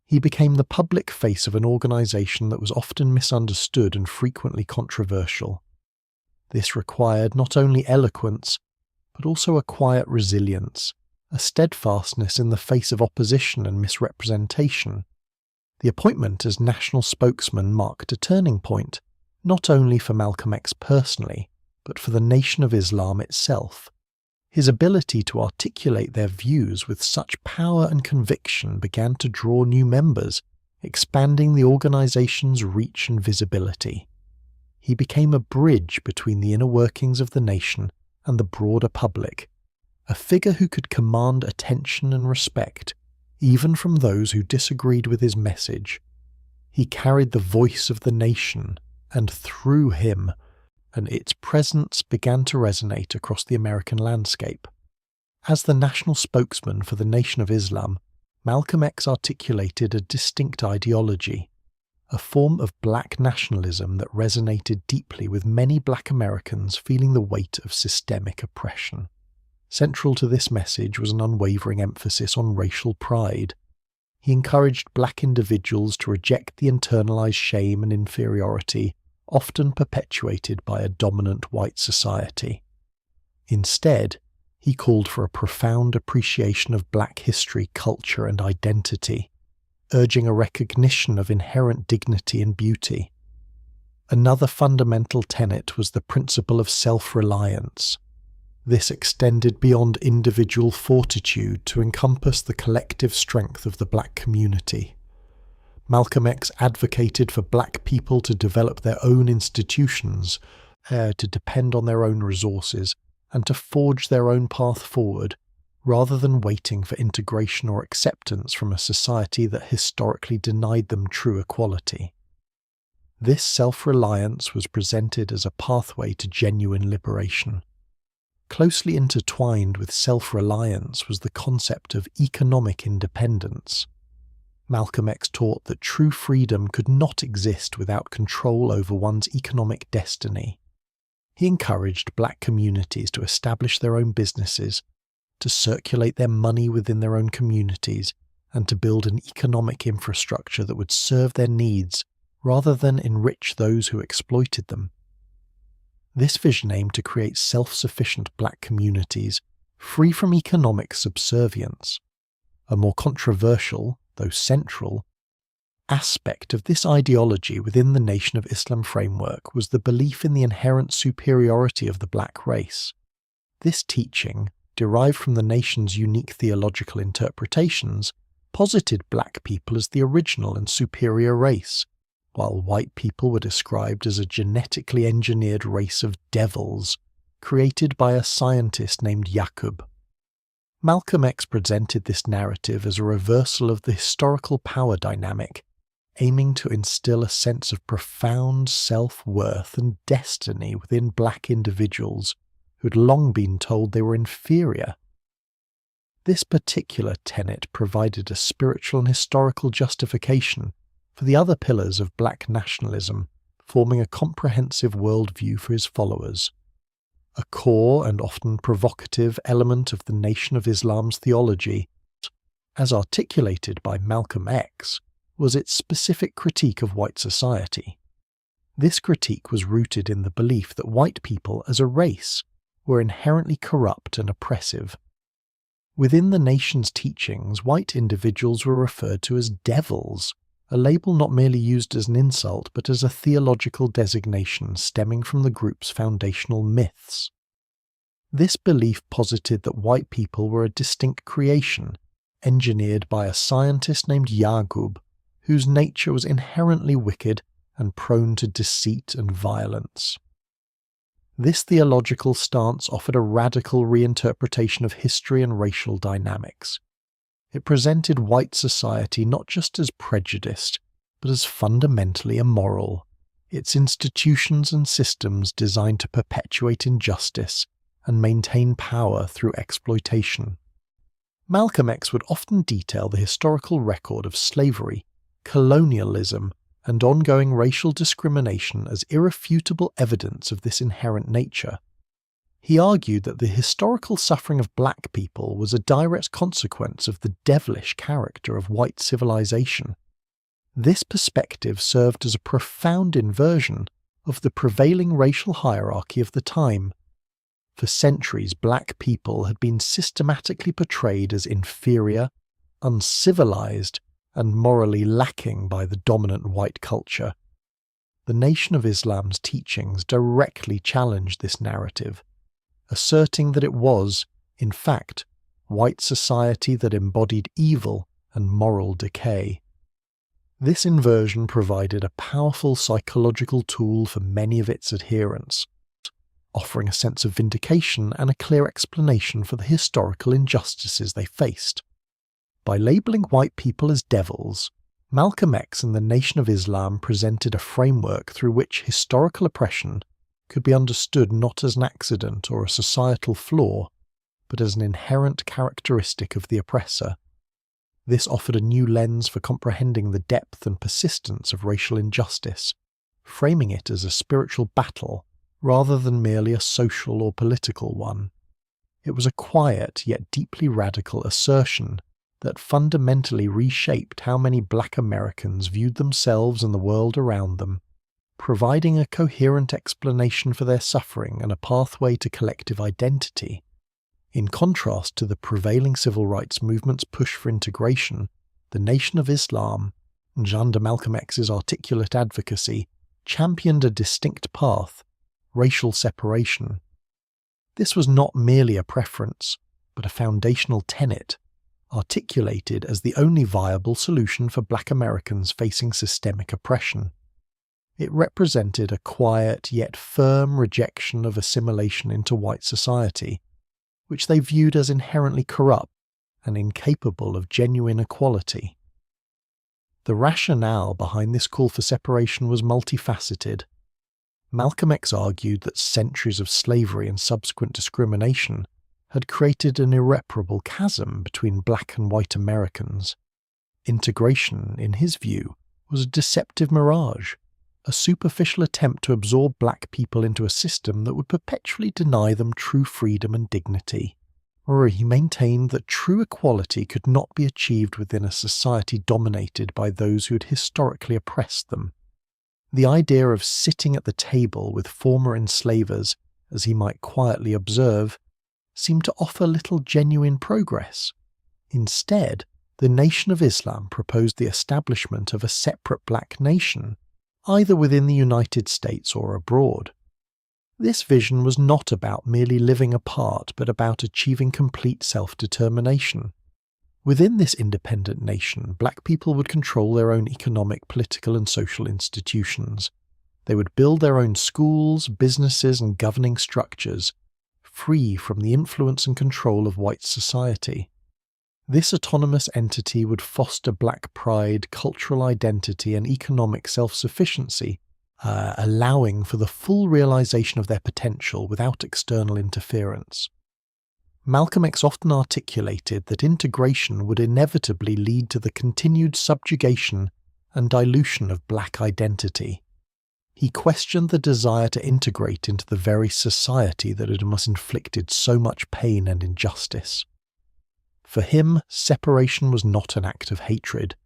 Speaker 1: He became the public face of an organization that was often misunderstood and frequently controversial. This required not only eloquence, but also a quiet resilience, a steadfastness in the face of opposition and misrepresentation. The appointment as national spokesman marked a turning point, not only for Malcolm X personally, but for the Nation of Islam itself. His ability to articulate their views with such power and conviction began to draw new members, expanding the organization's reach and visibility. He became a bridge between the inner workings of the nation and the broader public, a figure who could command attention and respect, even from those who disagreed with his message. He carried the voice of the nation, and through him, and its presence began to resonate across the American landscape. As the national spokesman for the Nation of Islam, Malcolm X articulated a distinct ideology, a form of black nationalism that resonated deeply with many black Americans feeling the weight of systemic oppression. Central to this message was an unwavering emphasis on racial pride. He encouraged black individuals to reject the internalized shame and inferiority often perpetuated by a dominant white society. Instead, he called for a profound appreciation of black history, culture, and identity, urging a recognition of inherent dignity and beauty. Another fundamental tenet was the principle of self-reliance. This extended beyond individual fortitude to encompass the collective strength of the black community. Malcolm X advocated for black people to develop their own institutions, to depend on their own resources, and to forge their own path forward, rather than waiting for integration or acceptance from a society that historically denied them true equality. This self-reliance was presented as a pathway to genuine liberation. Closely intertwined with self-reliance was the concept of economic independence. Malcolm X taught that true freedom could not exist without control over one's economic destiny. He encouraged black communities to establish their own businesses, to circulate their money within their own communities, and to build an economic infrastructure that would serve their needs rather than enrich those who exploited them. This vision aimed to create self-sufficient black communities, free from economic subservience. A more controversial, though central, aspect of this ideology within the Nation of Islam framework was the belief in the inherent superiority of the black race. This teaching, derived from the nation's unique theological interpretations, posited black people as the original and superior race, while white people were described as a genetically engineered race of devils, created by a scientist named Yaqub. Malcolm X presented this narrative as a reversal of the historical power dynamic, aiming to instill a sense of profound self-worth and destiny within black individuals who had long been told they were inferior. This particular tenet provided a spiritual and historical justification for the other pillars of black nationalism, forming a comprehensive worldview for his followers. A core and often provocative element of the Nation of Islam's theology, as articulated by Malcolm X, was its specific critique of white society. This critique was rooted in the belief that white people as a race were inherently corrupt and oppressive. Within the nation's teachings, white individuals were referred to as devils, a label not merely used as an insult but as a theological designation stemming from the group's foundational myths. This belief posited that white people were a distinct creation, engineered by a scientist named Yaqub, whose nature was inherently wicked and prone to deceit and violence. This theological stance offered a radical reinterpretation of history and racial dynamics. It presented white society not just as prejudiced, but as fundamentally immoral, its institutions and systems designed to perpetuate injustice and maintain power through exploitation. Malcolm X would often detail the historical record of slavery, colonialism, and ongoing racial discrimination as irrefutable evidence of this inherent nature. He argued that the historical suffering of black people was a direct consequence of the devilish character of white civilization. This perspective served as a profound inversion of the prevailing racial hierarchy of the time. For centuries, black people had been systematically portrayed as inferior, uncivilized, and morally lacking by the dominant white culture. The Nation of Islam's teachings directly challenged this narrative, asserting that it was, in fact, white society that embodied evil and moral decay. This inversion provided a powerful psychological tool for many of its adherents, offering a sense of vindication and a clear explanation for the historical injustices they faced. By labeling white people as devils, Malcolm X and the Nation of Islam presented a framework through which historical oppression, could be understood not as an accident or a societal flaw, but as an inherent characteristic of the oppressor. This offered a new lens for comprehending the depth and persistence of racial injustice, framing it as a spiritual battle rather than merely a social or political one. It was a quiet yet deeply radical assertion that fundamentally reshaped how many Black Americans viewed themselves and the world around them, providing a coherent explanation for their suffering and a pathway to collective identity. In contrast to the prevailing civil rights movement's push for integration, the Nation of Islam, and under Malcolm X's articulate advocacy, championed a distinct path: racial separation. This was not merely a preference, but a foundational tenet, articulated as the only viable solution for Black Americans facing systemic oppression. It represented a quiet yet firm rejection of assimilation into white society, which they viewed as inherently corrupt and incapable of genuine equality. The rationale behind this call for separation was multifaceted. Malcolm X argued that centuries of slavery and subsequent discrimination had created an irreparable chasm between Black and white Americans. Integration, in his view, was a deceptive mirage, a superficial attempt to absorb Black people into a system that would perpetually deny them true freedom and dignity. Or he maintained that true equality could not be achieved within a society dominated by those who had historically oppressed them. The idea of sitting at the table with former enslavers, as he might quietly observe, seemed to offer little genuine progress. Instead, the Nation of Islam proposed the establishment of a separate Black nation, either within the United States or abroad. This vision was not about merely living apart, but about achieving complete self-determination. Within this independent nation, Black people would control their own economic, political, and social institutions. They would build their own schools, businesses, and governing structures, free from the influence and control of white society. This autonomous entity would foster Black pride, cultural identity, and economic self-sufficiency, allowing for the full realization of their potential without external interference. Malcolm X often articulated that integration would inevitably lead to the continued subjugation and dilution of Black identity. He questioned the desire to integrate into the very society that had inflicted so much pain and injustice. For him, separation was not an act of hatred,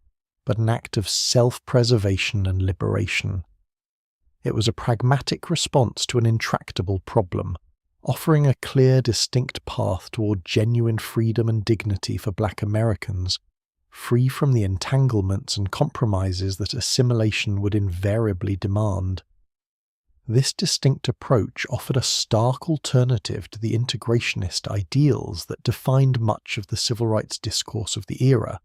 Speaker 1: but an act of self-preservation and liberation. It was a pragmatic response to an intractable problem, offering a clear, distinct path toward genuine freedom and dignity for Black Americans, free from the entanglements and compromises that assimilation would invariably demand. This distinct approach offered a stark alternative to the integrationist ideals that defined much of the civil rights discourse of the era.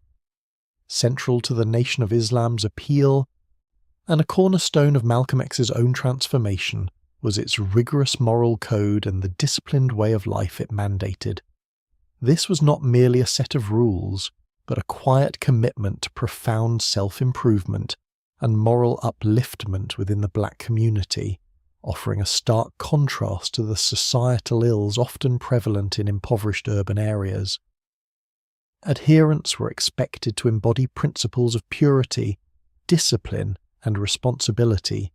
Speaker 1: Central to the Nation of Islam's appeal, and a cornerstone of Malcolm X's own transformation, was its rigorous moral code and the disciplined way of life it mandated. This was not merely a set of rules, but a quiet commitment to profound self-improvement and moral upliftment within the Black community, offering a stark contrast to the societal ills often prevalent in impoverished urban areas. Adherents were expected to embody principles of purity, discipline, and responsibility,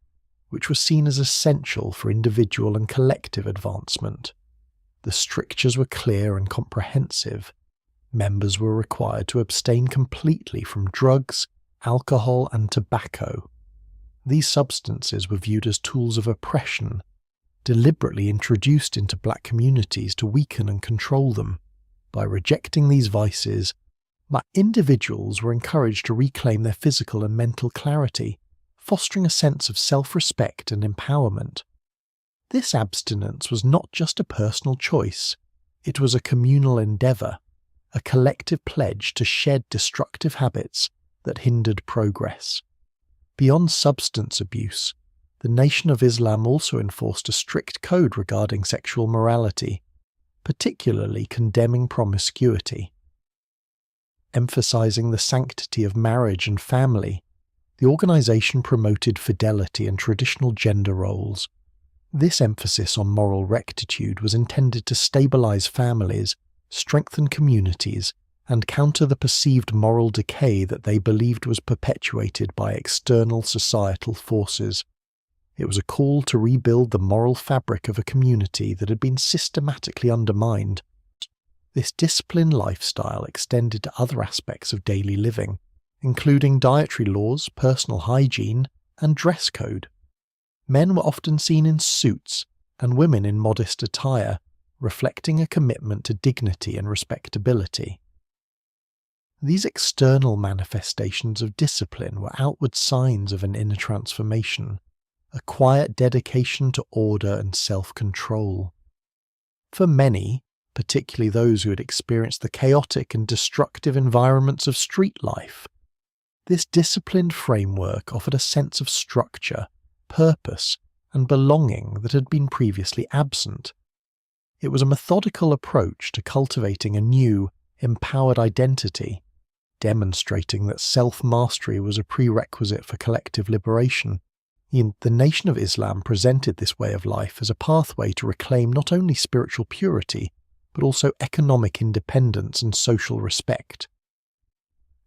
Speaker 1: which were seen as essential for individual and collective advancement. The strictures were clear and comprehensive. Members were required to abstain completely from drugs, alcohol, and tobacco. These substances were viewed as tools of oppression, deliberately introduced into Black communities to weaken and control them. By rejecting these vices, individuals were encouraged to reclaim their physical and mental clarity, fostering a sense of self-respect and empowerment. This abstinence was not just a personal choice, it was a communal endeavour, a collective pledge to shed destructive habits that hindered progress. Beyond substance abuse, the Nation of Islam also enforced a strict code regarding sexual morality, particularly condemning promiscuity. Emphasizing the sanctity of marriage and family, the organization promoted fidelity and traditional gender roles. This emphasis on moral rectitude was intended to stabilize families, strengthen communities, and counter the perceived moral decay that they believed was perpetuated by external societal forces. It was a call to rebuild the moral fabric of a community that had been systematically undermined. This disciplined lifestyle extended to other aspects of daily living, including dietary laws, personal hygiene, and dress code. Men were often seen in suits, and women in modest attire, reflecting a commitment to dignity and respectability. These external manifestations of discipline were outward signs of an inner transformation, a quiet dedication to order and self-control. For many, particularly those who had experienced the chaotic and destructive environments of street life, this disciplined framework offered a sense of structure, purpose, and belonging that had been previously absent. It was a methodical approach to cultivating a new, empowered identity, demonstrating that self-mastery was a prerequisite for collective liberation. The Nation of Islam presented this way of life as a pathway to reclaim not only spiritual purity, but also economic independence and social respect.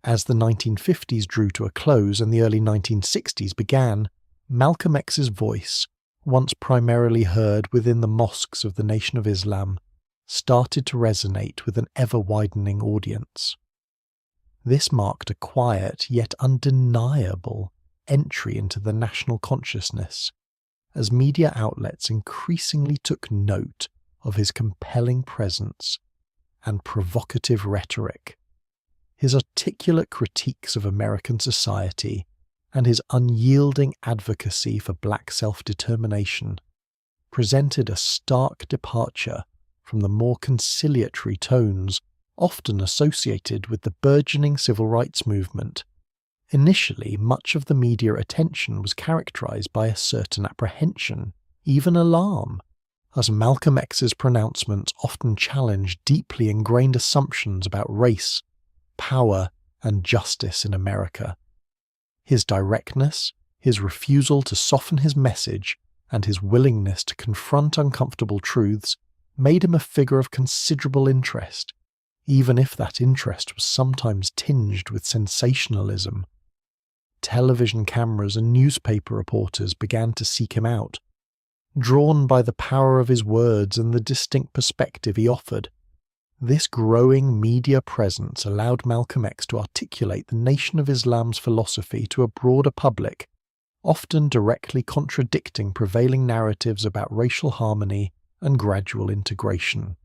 Speaker 1: As the 1950s drew to a close and the early 1960s began, Malcolm X's voice, once primarily heard within the mosques of the Nation of Islam, started to resonate with an ever-widening audience. This marked a quiet yet undeniable entry into the national consciousness, as media outlets increasingly took note of his compelling presence and provocative rhetoric. His articulate critiques of American society and his unyielding advocacy for black self-determination presented a stark departure from the more conciliatory tones often associated with the burgeoning civil rights movement. Initially, much of the media attention was characterized by a certain apprehension, even alarm, as Malcolm X's pronouncements often challenged deeply ingrained assumptions about race, power, and justice in America. His directness, his refusal to soften his message, and his willingness to confront uncomfortable truths made him a figure of considerable interest, even if that interest was sometimes tinged with sensationalism. Television cameras and newspaper reporters began to seek him out, drawn by the power of his words and the distinct perspective he offered. This growing media presence allowed Malcolm X to articulate the Nation of Islam's philosophy to a broader public, often directly contradicting prevailing narratives about racial harmony and gradual integration.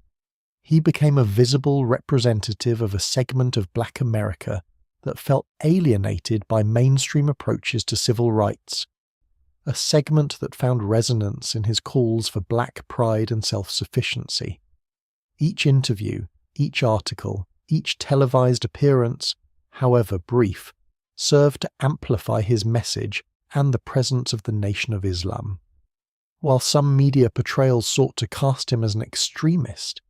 Speaker 1: He became a visible representative of a segment of Black America that felt alienated by mainstream approaches to civil rights, a segment that found resonance in his calls for black pride and self-sufficiency. Each interview, each article, each televised appearance, however brief, served to amplify his message and the presence of the Nation of Islam. While some media portrayals sought to cast him as an extremist,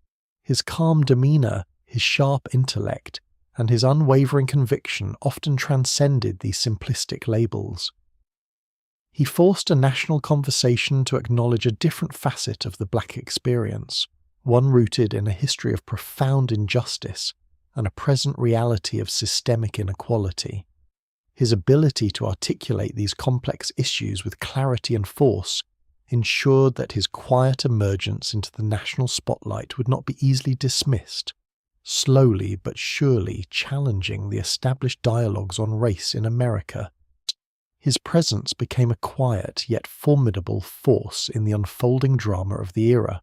Speaker 1: his calm demeanour, his sharp intellect, and his unwavering conviction often transcended these simplistic labels. He forced a national conversation to acknowledge a different facet of the black experience, one rooted in a history of profound injustice and a present reality of systemic inequality. His ability to articulate these complex issues with clarity and force ensured that his quiet emergence into the national spotlight would not be easily dismissed, slowly but surely challenging the established dialogues on race in America. His presence became a quiet yet formidable force in the unfolding drama of the era.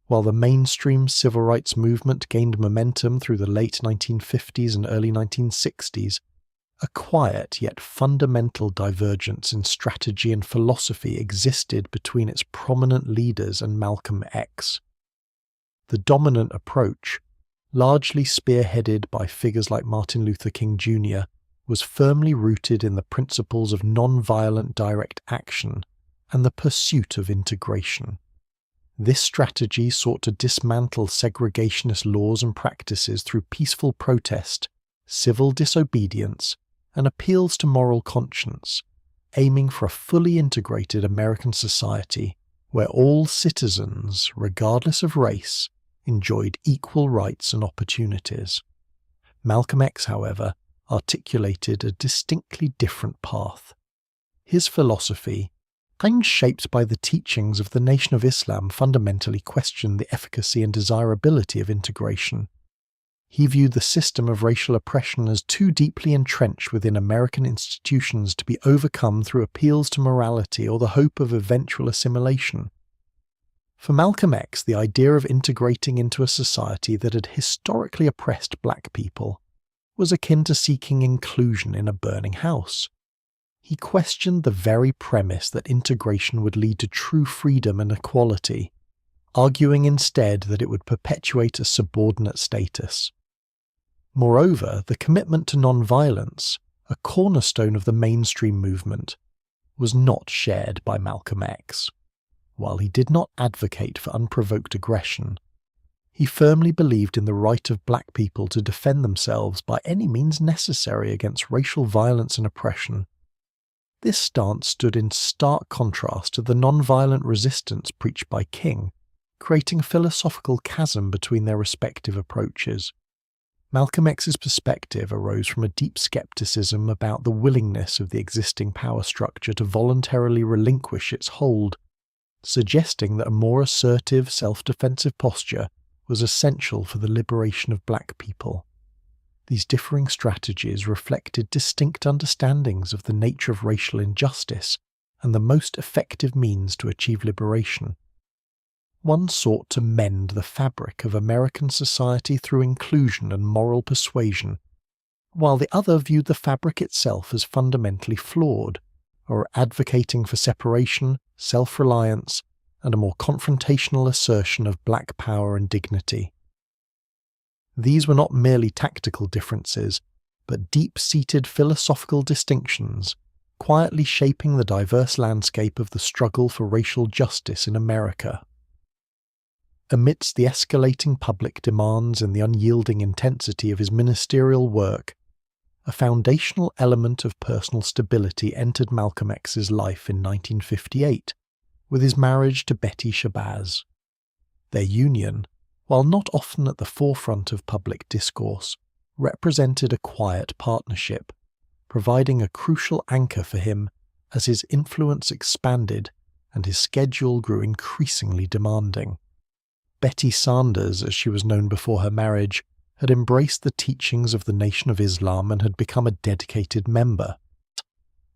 Speaker 1: While the mainstream civil rights movement gained momentum through the late 1950s and early 1960s, a quiet yet fundamental divergence in strategy and philosophy existed between its prominent leaders and Malcolm X. The dominant approach, largely spearheaded by figures like Martin Luther King Jr., was firmly rooted in the principles of non-violent direct action and the pursuit of integration. This strategy sought to dismantle segregationist laws and practices through peaceful protest, civil disobedience, and appeals to moral conscience, aiming for a fully integrated American society where all citizens, regardless of race, enjoyed equal rights and opportunities. Malcolm X, however, articulated a distinctly different path. His philosophy, shaped by the teachings of the Nation of Islam, fundamentally questioned the efficacy and desirability of integration. He viewed the system of racial oppression as too deeply entrenched within American institutions to be overcome through appeals to morality or the hope of eventual assimilation. For Malcolm X, the idea of integrating into a society that had historically oppressed black people was akin to seeking inclusion in a burning house. He questioned the very premise that integration would lead to true freedom and equality, arguing instead that it would perpetuate a subordinate status. Moreover, the commitment to nonviolence, a cornerstone of the mainstream movement, was not shared by Malcolm X. While he did not advocate for unprovoked aggression, he firmly believed in the right of black people to defend themselves by any means necessary against racial violence and oppression. This stance stood in stark contrast to the nonviolent resistance preached by King, creating a philosophical chasm between their respective approaches. Malcolm X's perspective arose from a deep skepticism about the willingness of the existing power structure to voluntarily relinquish its hold, suggesting that a more assertive, self-defensive posture was essential for the liberation of black people. These differing strategies reflected distinct understandings of the nature of racial injustice and the most effective means to achieve liberation. One sought to mend the fabric of American society through inclusion and moral persuasion, while the other viewed the fabric itself as fundamentally flawed, or advocating for separation, self-reliance, and a more confrontational assertion of black power and dignity. These were not merely tactical differences, but deep-seated philosophical distinctions, quietly shaping the diverse landscape of the struggle for racial justice in America. Amidst the escalating public demands and the unyielding intensity of his ministerial work, a foundational element of personal stability entered Malcolm X's life in 1958, with his marriage to Betty Shabazz. Their union, while not often at the forefront of public discourse, represented a quiet partnership, providing a crucial anchor for him as his influence expanded and his schedule grew increasingly demanding. Betty Sanders, as she was known before her marriage, had embraced the teachings of the Nation of Islam and had become a dedicated member.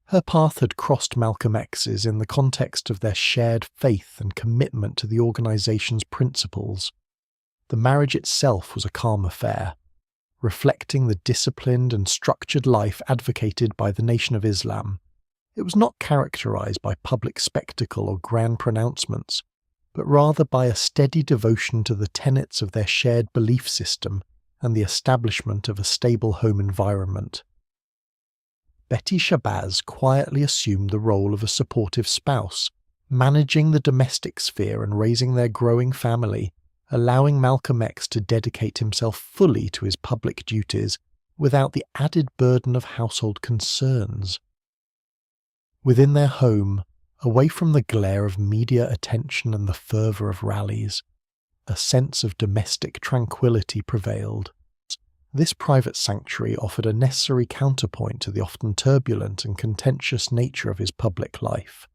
Speaker 1: Her path had crossed Malcolm X's in the context of their shared faith and commitment to the organization's principles. The marriage itself was a calm affair, reflecting the disciplined and structured life advocated by the Nation of Islam. It was not characterized by public spectacle or grand pronouncements, but rather by a steady devotion to the tenets of their shared belief system and the establishment of a stable home environment. Betty Shabazz quietly assumed the role of a supportive spouse, managing the domestic sphere and raising their growing family, allowing Malcolm X to dedicate himself fully to his public duties without the added burden of household concerns. Within their home, away from the glare of media attention and the fervour of rallies, a sense of domestic tranquility prevailed. This private sanctuary offered a necessary counterpoint to the often turbulent and contentious nature of his public life.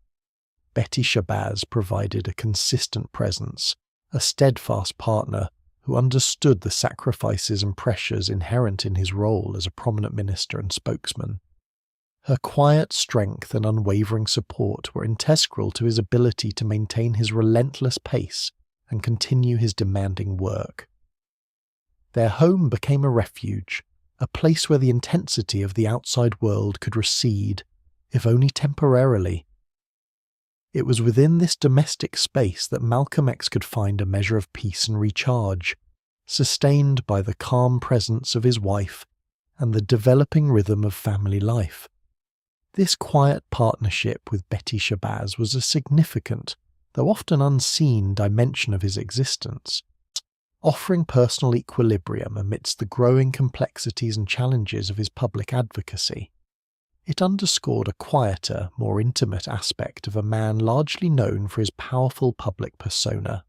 Speaker 1: Betty Shabazz provided a consistent presence, a steadfast partner who understood the sacrifices and pressures inherent in his role as a prominent minister and spokesman. Her quiet strength and unwavering support were integral to his ability to maintain his relentless pace and continue his demanding work. Their home became a refuge, a place where the intensity of the outside world could recede, if only temporarily. It was within this domestic space that Malcolm X could find a measure of peace and recharge, sustained by the calm presence of his wife and the developing rhythm of family life. This quiet partnership with Betty Shabazz was a significant, though often unseen, dimension of his existence, offering personal equilibrium amidst the growing complexities and challenges of his public advocacy. It underscored a quieter, more intimate aspect of a man largely known for his powerful public persona.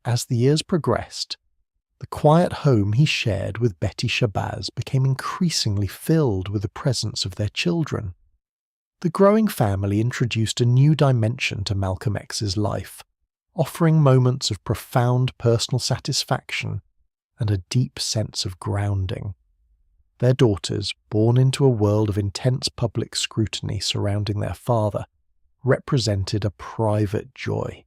Speaker 1: As the years progressed, the quiet home he shared with Betty Shabazz became increasingly filled with the presence of their children. The growing family introduced a new dimension to Malcolm X's life, offering moments of profound personal satisfaction and a deep sense of grounding. Their daughters, born into a world of intense public scrutiny surrounding their father, represented a private joy,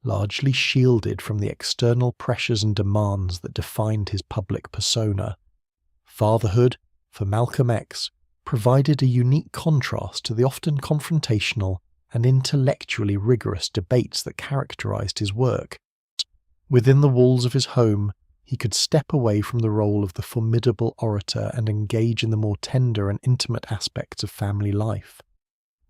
Speaker 1: largely shielded from the external pressures and demands that defined his public persona. Fatherhood, for Malcolm X, provided a unique contrast to the often confrontational and intellectually rigorous debates that characterized his work. Within the walls of his home, he could step away from the role of the formidable orator and engage in the more tender and intimate aspects of family life.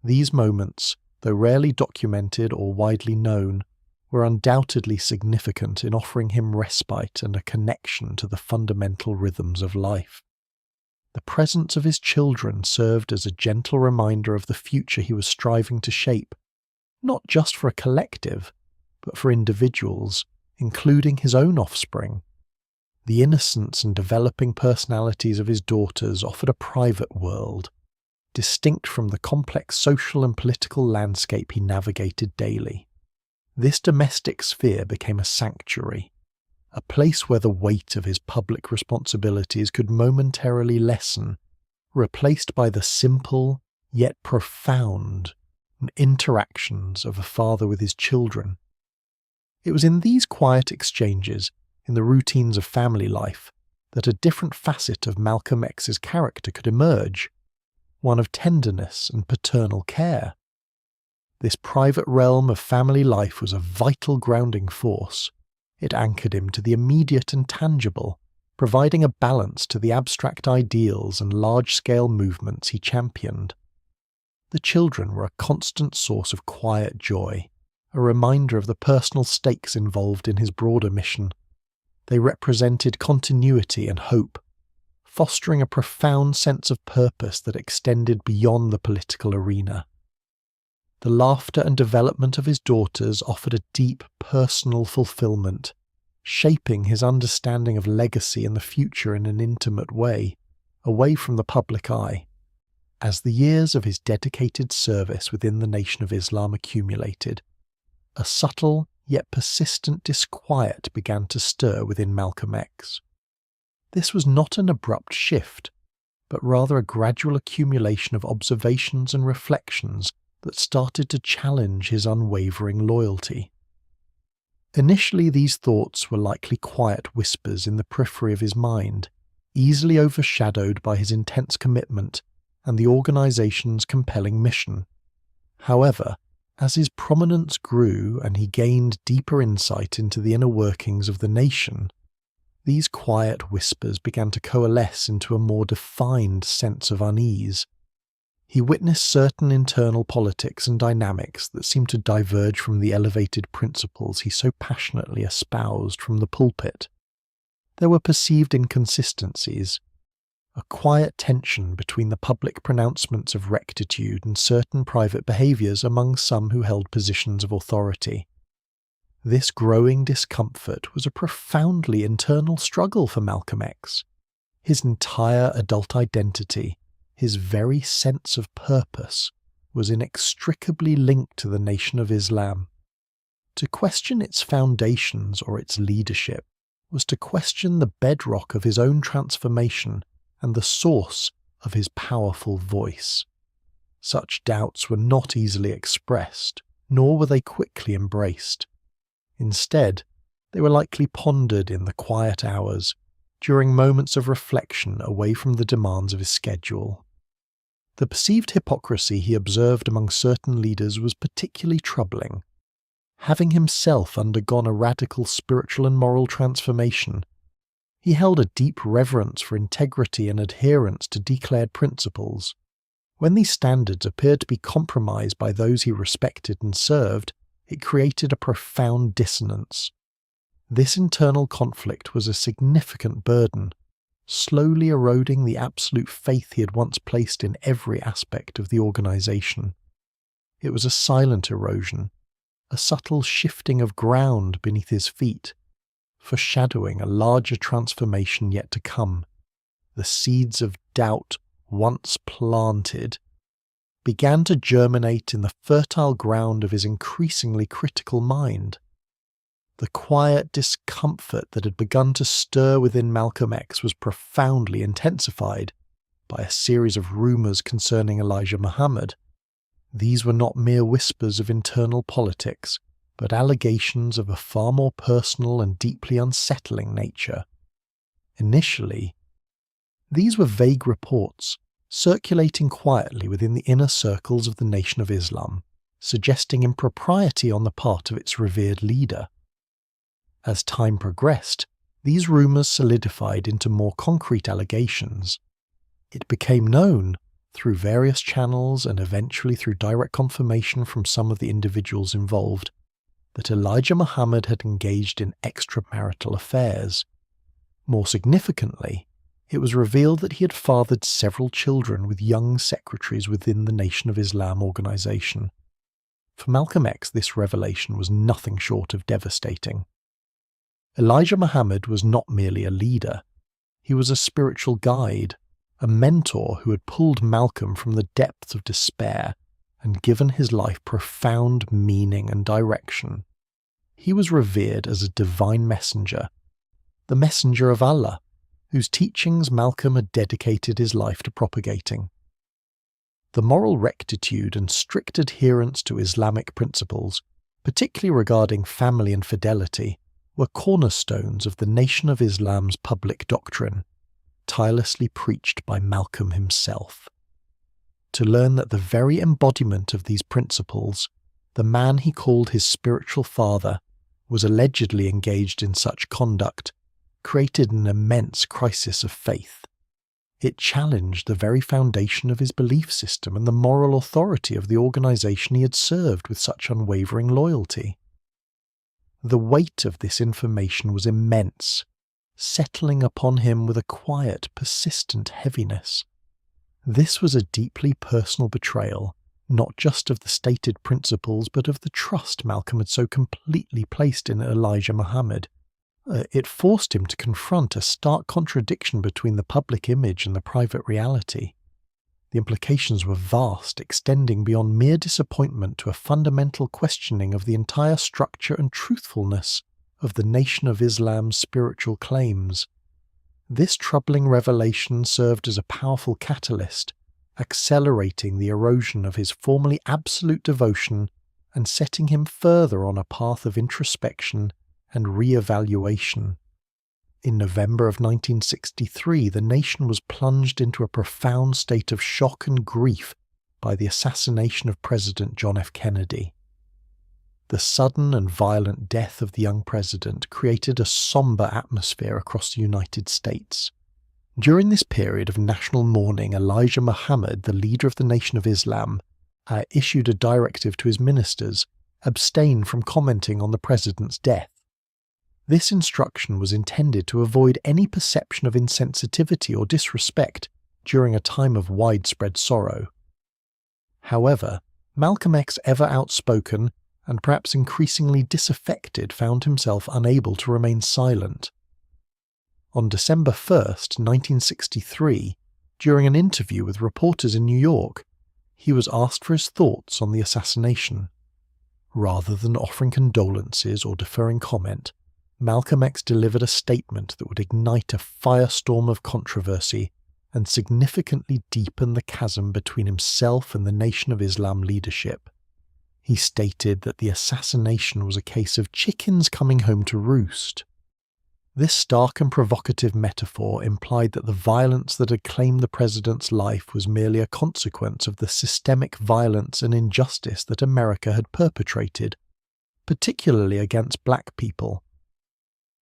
Speaker 1: These moments, though rarely documented or widely known, were undoubtedly significant in offering him respite and a connection to the fundamental rhythms of life. The presence of his children served as a gentle reminder of the future he was striving to shape, not just for a collective, but for individuals, including his own offspring. The innocence and developing personalities of his daughters offered a private world, distinct from the complex social and political landscape he navigated daily. This domestic sphere became a sanctuary, a place where the weight of his public responsibilities could momentarily lessen, replaced by the simple yet profound interactions of a father with his children. It was in these quiet exchanges, in the routines of family life, that a different facet of Malcolm X's character could emerge, one of tenderness and paternal care. This private realm of family life was a vital grounding force. It anchored him to the immediate and tangible, providing a balance to the abstract ideals and large-scale movements he championed. The children were a constant source of quiet joy, a reminder of the personal stakes involved in his broader mission. They represented continuity and hope, fostering a profound sense of purpose that extended beyond the political arena. The laughter and development of his daughters offered a deep personal fulfillment, shaping his understanding of legacy and the future in an intimate way, away from the public eye. As the years of his dedicated service within the Nation of Islam accumulated, a subtle yet persistent disquiet began to stir within Malcolm X. This was not an abrupt shift, but rather a gradual accumulation of observations and reflections that started to challenge his unwavering loyalty. Initially, these thoughts were likely quiet whispers in the periphery of his mind, easily overshadowed by his intense commitment and the organization's compelling mission. However, as his prominence grew and he gained deeper insight into the inner workings of the nation, these quiet whispers began to coalesce into a more defined sense of unease. He witnessed certain internal politics and dynamics that seemed to diverge from the elevated principles he so passionately espoused from the pulpit. There were perceived inconsistencies, a quiet tension between the public pronouncements of rectitude and certain private behaviours among some who held positions of authority. This growing discomfort was a profoundly internal struggle for Malcolm X. His entire adult identity, his very sense of purpose, was inextricably linked to the Nation of Islam. To question its foundations or its leadership was to question the bedrock of his own transformation and the source of his powerful voice. Such doubts were not easily expressed, nor were they quickly embraced. Instead, they were likely pondered in the quiet hours, during moments of reflection away from the demands of his schedule. The perceived hypocrisy he observed among certain leaders was particularly troubling. Having himself undergone a radical spiritual and moral transformation, he held a deep reverence for integrity and adherence to declared principles. When these standards appeared to be compromised by those he respected and served, it created a profound dissonance. This internal conflict was a significant burden, slowly eroding the absolute faith he had once placed in every aspect of the organization. It was a silent erosion, a subtle shifting of ground beneath his feet, foreshadowing a larger transformation yet to come. The seeds of doubt, once planted, began to germinate in the fertile ground of his increasingly critical mind. The quiet discomfort that had begun to stir within Malcolm X was profoundly intensified by a series of rumours concerning Elijah Muhammad. These were not mere whispers of internal politics, but allegations of a far more personal and deeply unsettling nature. Initially, these were vague reports, circulating quietly within the inner circles of the Nation of Islam, suggesting impropriety on the part of its revered leader. As time progressed, these rumours solidified into more concrete allegations. It became known, through various channels and eventually through direct confirmation from some of the individuals involved, that Elijah Muhammad had engaged in extramarital affairs. More significantly, it was revealed that he had fathered several children with young secretaries within the Nation of Islam organization. For Malcolm X, this revelation was nothing short of devastating. Elijah Muhammad was not merely a leader. He was a spiritual guide, a mentor who had pulled Malcolm from the depths of despair and given his life profound meaning and direction. He was revered as a divine messenger, the messenger of Allah, whose teachings Malcolm had dedicated his life to propagating. The moral rectitude and strict adherence to Islamic principles, particularly regarding family and fidelity, were cornerstones of the Nation of Islam's public doctrine, tirelessly preached by Malcolm himself. To learn that the very embodiment of these principles, the man he called his spiritual father, was allegedly engaged in such conduct, created an immense crisis of faith. It challenged the very foundation of his belief system and the moral authority of the organization he had served with such unwavering loyalty. The weight of this information was immense, settling upon him with a quiet, persistent heaviness. This was a deeply personal betrayal, not just of the stated principles but of the trust Malcolm had so completely placed in Elijah Muhammad. It forced him to confront a stark contradiction between the public image and the private reality. The implications were vast, extending beyond mere disappointment to a fundamental questioning of the entire structure and truthfulness of the Nation of Islam's spiritual claims. This troubling revelation served as a powerful catalyst, accelerating the erosion of his formerly absolute devotion and setting him further on a path of introspection and re-evaluation. In November of 1963, the nation was plunged into a profound state of shock and grief by the assassination of President John F. Kennedy. The sudden and violent death of the young president created a somber atmosphere across the United States. During this period of national mourning, Elijah Muhammad, the leader of the Nation of Islam, issued a directive to his ministers: abstain from commenting on the president's death. This instruction was intended to avoid any perception of insensitivity or disrespect during a time of widespread sorrow. However, Malcolm X, ever outspoken and perhaps increasingly disaffected, found himself unable to remain silent. On December 1st, 1963, during an interview with reporters in New York, he was asked for his thoughts on the assassination. Rather than offering condolences or deferring comment, Malcolm X delivered a statement that would ignite a firestorm of controversy and significantly deepen the chasm between himself and the Nation of Islam leadership. He stated that the assassination was a case of chickens coming home to roost. This stark and provocative metaphor implied that the violence that had claimed the president's life was merely a consequence of the systemic violence and injustice that America had perpetrated, particularly against black people.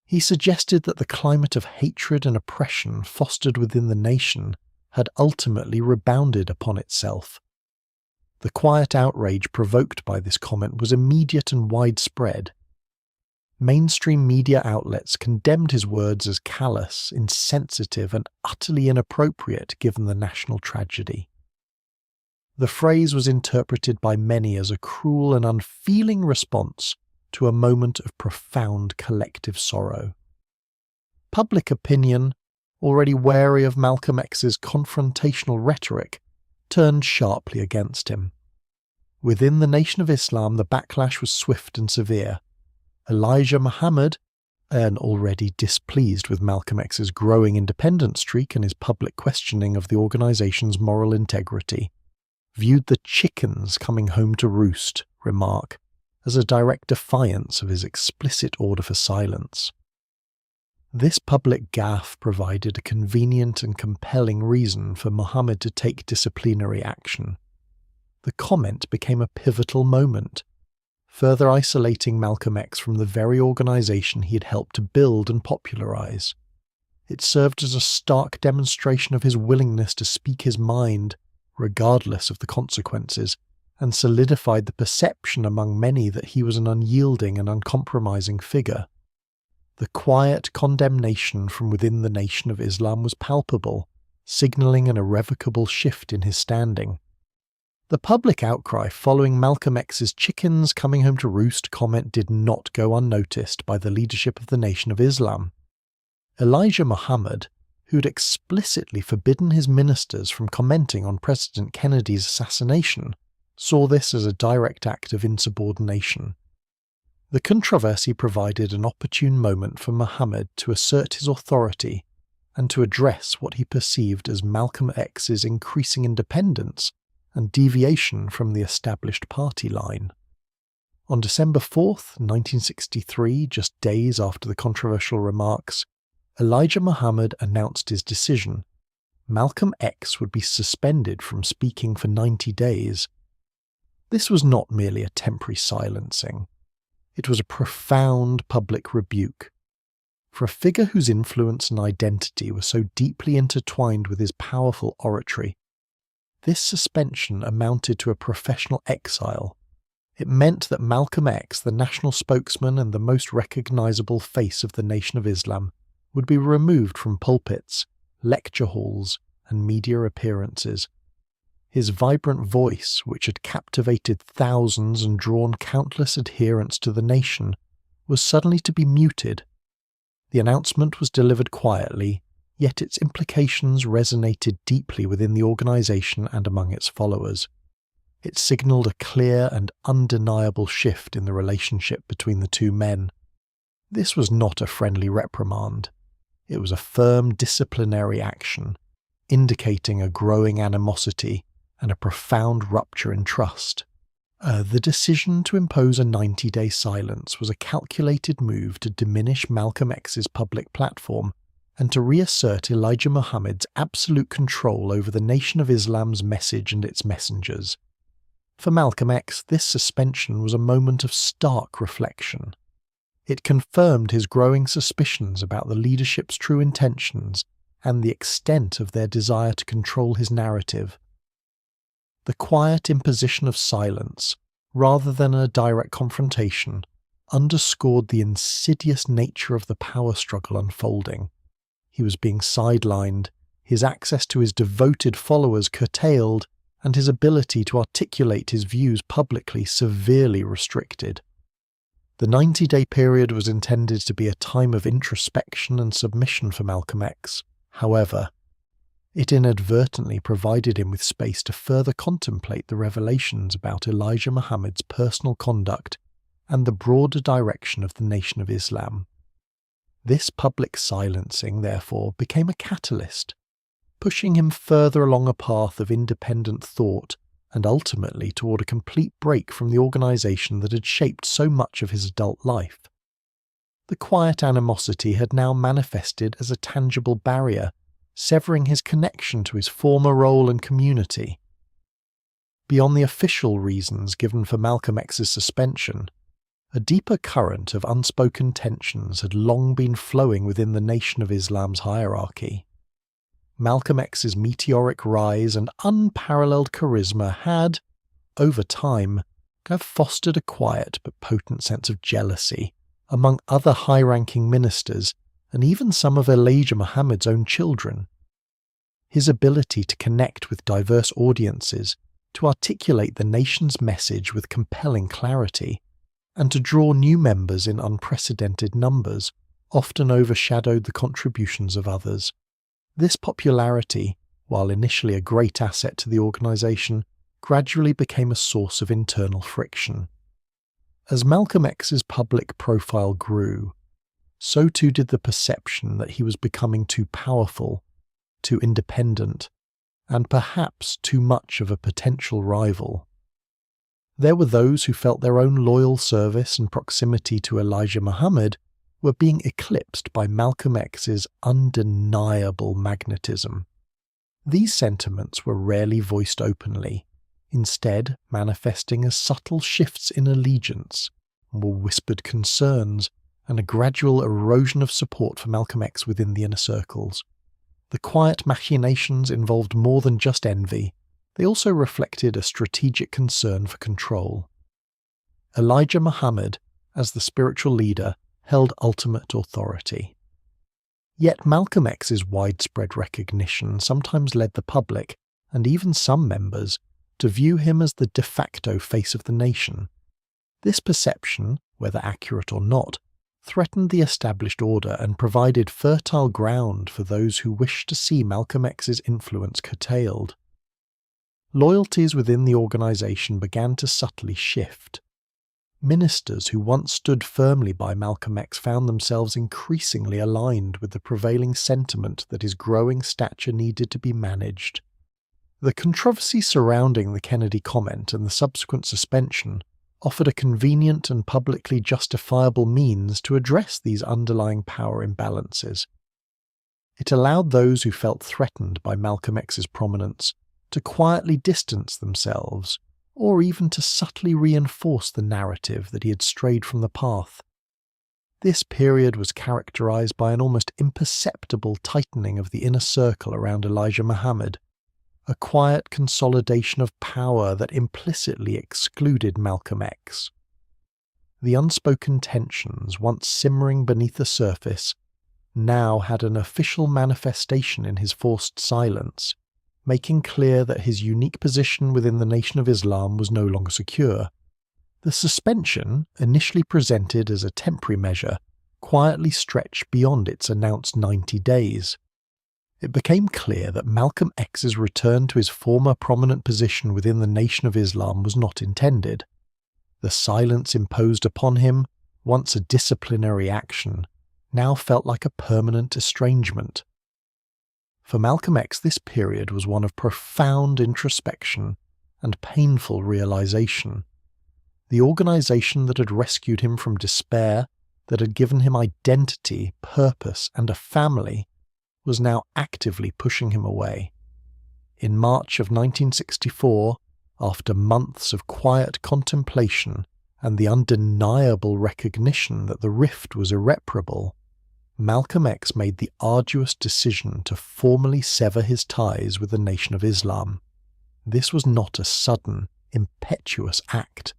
Speaker 1: He suggested that the climate of hatred and oppression fostered within the nation had ultimately rebounded upon itself. The quiet outrage provoked by this comment was immediate and widespread. Mainstream media outlets condemned his words as callous, insensitive, and utterly inappropriate given the national tragedy. The phrase was interpreted by many as a cruel and unfeeling response to a moment of profound collective sorrow. Public opinion, already wary of Malcolm X's confrontational rhetoric, turned sharply against him. Within the Nation of Islam, the backlash was swift and severe. Elijah Muhammad, already displeased with Malcolm X's growing independent streak and his public questioning of the organization's moral integrity, viewed the chickens coming home to roost remark as a direct defiance of his explicit order for silence. This public gaffe provided a convenient and compelling reason for Muhammad to take disciplinary action. The comment became a pivotal moment, further isolating Malcolm X from the very organization he had helped to build and popularize. It served as a stark demonstration of his willingness to speak his mind, regardless of the consequences, and solidified the perception among many that he was an unyielding and uncompromising figure. The quiet condemnation from within the Nation of Islam was palpable, signaling an irrevocable shift in his standing. The public outcry following Malcolm X's chickens coming home to roost comment did not go unnoticed by the leadership of the Nation of Islam. Elijah Muhammad, who had explicitly forbidden his ministers from commenting on President Kennedy's assassination, saw this as a direct act of insubordination. The controversy provided an opportune moment for Muhammad to assert his authority and to address what he perceived as Malcolm X's increasing independence and deviation from the established party line. On December 4th, 1963, just days after the controversial remarks, Elijah Muhammad announced his decision. Malcolm X would be suspended from speaking for 90 days. This was not merely a temporary silencing. It was a profound public rebuke. For a figure whose influence and identity were so deeply intertwined with his powerful oratory, this suspension amounted to a professional exile. It meant that Malcolm X, the national spokesman and the most recognizable face of the Nation of Islam, would be removed from pulpits, lecture halls, and media appearances. His vibrant voice, which had captivated thousands and drawn countless adherents to the nation, was suddenly to be muted. The announcement was delivered quietly, yet its implications resonated deeply within the organization and among its followers. It signaled a clear and undeniable shift in the relationship between the two men. This was not a friendly reprimand. It was a firm disciplinary action, indicating a growing animosity and a profound rupture in trust. The decision to impose a 90-day silence was a calculated move to diminish Malcolm X's public platform and to reassert Elijah Muhammad's absolute control over the Nation of Islam's message and its messengers. For Malcolm X, this suspension was a moment of stark reflection. It confirmed his growing suspicions about the leadership's true intentions and the extent of their desire to control his narrative. The quiet imposition of silence, rather than a direct confrontation, underscored the insidious nature of the power struggle unfolding. He was being sidelined, his access to his devoted followers curtailed, and his ability to articulate his views publicly severely restricted. The 90-day period was intended to be a time of introspection and submission for Malcolm X. However, it inadvertently provided him with space to further contemplate the revelations about Elijah Muhammad's personal conduct and the broader direction of the Nation of Islam. This public silencing, therefore, became a catalyst, pushing him further along a path of independent thought and ultimately toward a complete break from the organization that had shaped so much of his adult life. The quiet animosity had now manifested as a tangible barrier, severing his connection to his former role and community. Beyond the official reasons given for Malcolm X's suspension, a deeper current of unspoken tensions had long been flowing within the Nation of Islam's hierarchy. Malcolm X's meteoric rise and unparalleled charisma had, over time, fostered a quiet but potent sense of jealousy, among other high-ranking ministers and even some of Elijah Muhammad's own children. His ability to connect with diverse audiences, to articulate the nation's message with compelling clarity, and to draw new members in unprecedented numbers often overshadowed the contributions of others. This popularity, while initially a great asset to the organisation, gradually became a source of internal friction. As Malcolm X's public profile grew, so too did the perception that he was becoming too powerful, too independent, and perhaps too much of a potential rival. There were those who felt their own loyal service and proximity to Elijah Muhammad were being eclipsed by Malcolm X's undeniable magnetism. These sentiments were rarely voiced openly, instead manifesting as subtle shifts in allegiance, more whispered concerns, and a gradual erosion of support for Malcolm X within the inner circles. The quiet machinations involved more than just envy. They also reflected a strategic concern for control. Elijah Muhammad, as the spiritual leader, held ultimate authority. Yet Malcolm X's widespread recognition sometimes led the public, and even some members, to view him as the de facto face of the nation. This perception, whether accurate or not, threatened the established order and provided fertile ground for those who wished to see Malcolm X's influence curtailed. Loyalties within the organisation began to subtly shift. Ministers who once stood firmly by Malcolm X found themselves increasingly aligned with the prevailing sentiment that his growing stature needed to be managed. The controversy surrounding the Kennedy comment and the subsequent suspension offered a convenient and publicly justifiable means to address these underlying power imbalances. It allowed those who felt threatened by Malcolm X's prominence to quietly distance themselves, or even to subtly reinforce the narrative that he had strayed from the path. This period was characterized by an almost imperceptible tightening of the inner circle around Elijah Muhammad, a quiet consolidation of power that implicitly excluded Malcolm X. The unspoken tensions, once simmering beneath the surface, now had an official manifestation in his forced silence, making clear that his unique position within the Nation of Islam was no longer secure. The suspension, initially presented as a temporary measure, quietly stretched beyond its announced 90 days. It became clear that Malcolm X's return to his former prominent position within the Nation of Islam was not intended. The silence imposed upon him, once a disciplinary action, now felt like a permanent estrangement. For Malcolm X, this period was one of profound introspection and painful realization. The organisation that had rescued him from despair, that had given him identity, purpose, and a family, was now actively pushing him away. In March of 1964, after months of quiet contemplation and the undeniable recognition that the rift was irreparable, Malcolm X made the arduous decision to formally sever his ties with the Nation of Islam. This was not a sudden, impetuous act,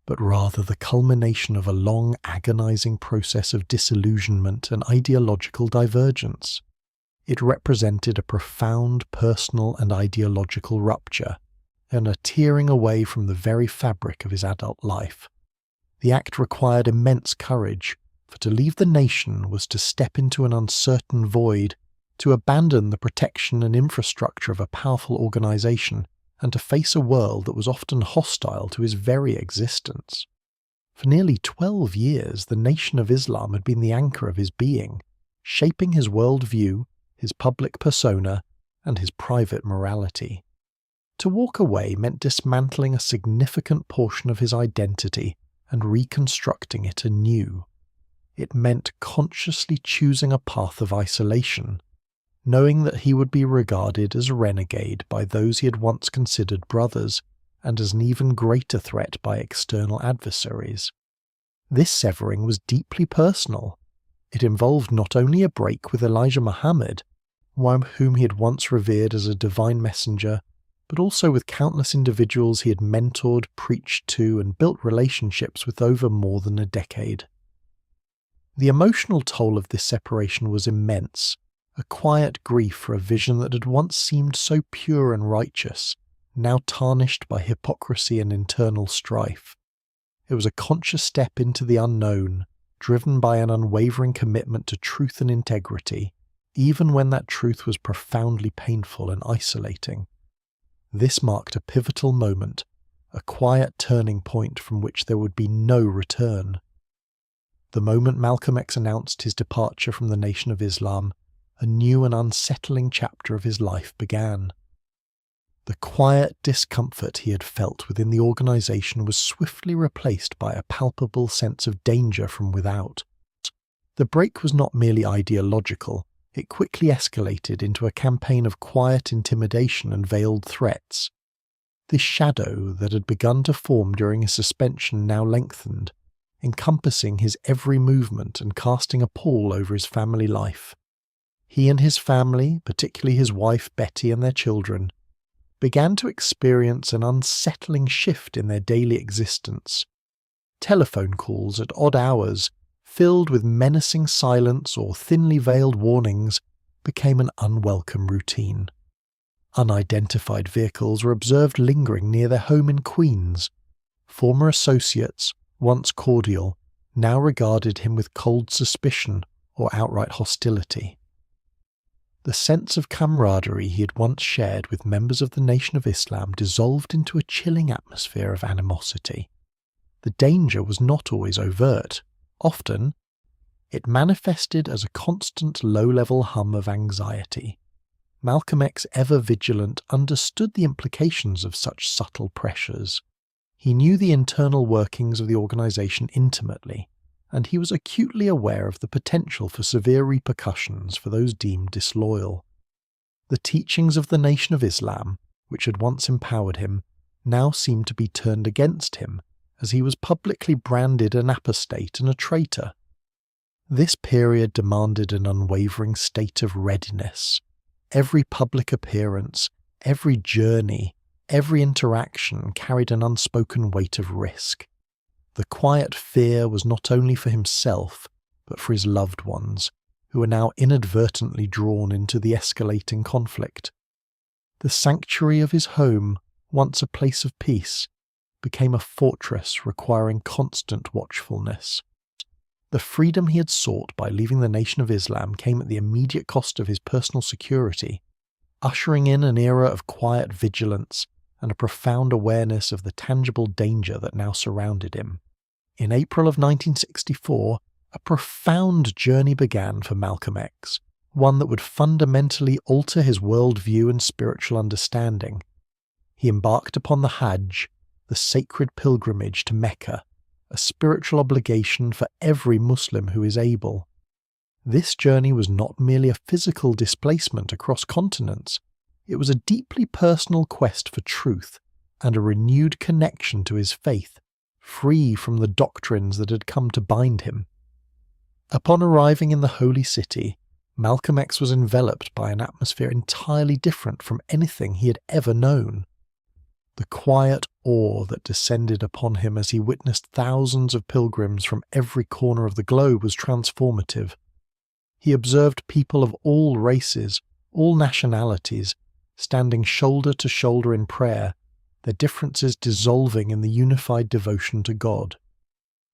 Speaker 1: but rather the culmination of a long, agonizing process of disillusionment and ideological divergence. It represented a profound personal and ideological rupture, and a tearing away from the very fabric of his adult life. The act required immense courage, for to leave the nation was to step into an uncertain void, to abandon the protection and infrastructure of a powerful organisation, and to face a world that was often hostile to his very existence. For nearly 12 years, the Nation of Islam had been the anchor of his being, shaping his worldview, his public persona, and his private morality. To walk away meant dismantling a significant portion of his identity and reconstructing it anew. It meant consciously choosing a path of isolation, knowing that he would be regarded as a renegade by those he had once considered brothers, and as an even greater threat by external adversaries. This severing was deeply personal. It involved not only a break with Elijah Muhammad, one whom he had once revered as a divine messenger, but also with countless individuals he had mentored, preached to, and built relationships with over more than a decade. The emotional toll of this separation was immense, a quiet grief for a vision that had once seemed so pure and righteous, now tarnished by hypocrisy and internal strife. It was a conscious step into the unknown, driven by an unwavering commitment to truth and integrity, even when that truth was profoundly painful and isolating. This marked a pivotal moment, a quiet turning point from which there would be no return. The moment Malcolm X announced his departure from the Nation of Islam, a new and unsettling chapter of his life began. The quiet discomfort he had felt within the organization was swiftly replaced by a palpable sense of danger from without. The break was not merely ideological, it quickly escalated into a campaign of quiet intimidation and veiled threats. This shadow that had begun to form during his suspension now lengthened, encompassing his every movement and casting a pall over his family life. He and his family, particularly his wife Betty and their children, began to experience an unsettling shift in their daily existence. Telephone calls at odd hours, filled with menacing silence or thinly veiled warnings, became an unwelcome routine. Unidentified vehicles were observed lingering near their home in Queens. Former associates, once cordial, now regarded him with cold suspicion or outright hostility. The sense of camaraderie he had once shared with members of the Nation of Islam dissolved into a chilling atmosphere of animosity. The danger was not always overt. Often, it manifested as a constant low-level hum of anxiety. Malcolm X, ever vigilant, understood the implications of such subtle pressures. He knew the internal workings of the organization intimately, and he was acutely aware of the potential for severe repercussions for those deemed disloyal. The teachings of the Nation of Islam, which had once empowered him, now seemed to be turned against him, as he was publicly branded an apostate and a traitor. This period demanded an unwavering state of readiness. Every public appearance, every journey, every interaction carried an unspoken weight of risk. The quiet fear was not only for himself, but for his loved ones, who were now inadvertently drawn into the escalating conflict. The sanctuary of his home, once a place of peace, became a fortress requiring constant watchfulness. The freedom he had sought by leaving the Nation of Islam came at the immediate cost of his personal security, ushering in an era of quiet vigilance and a profound awareness of the tangible danger that now surrounded him. In April of 1964, a profound journey began for Malcolm X, one that would fundamentally alter his worldview and spiritual understanding. He embarked upon the Hajj, the sacred pilgrimage to Mecca, a spiritual obligation for every Muslim who is able. This journey was not merely a physical displacement across continents, it was a deeply personal quest for truth and a renewed connection to his faith, free from the doctrines that had come to bind him. Upon arriving in the holy city, Malcolm X was enveloped by an atmosphere entirely different from anything he had ever known. The quiet awe that descended upon him as he witnessed thousands of pilgrims from every corner of the globe was transformative. He observed people of all races, all nationalities, standing shoulder to shoulder in prayer, their differences dissolving in the unified devotion to God.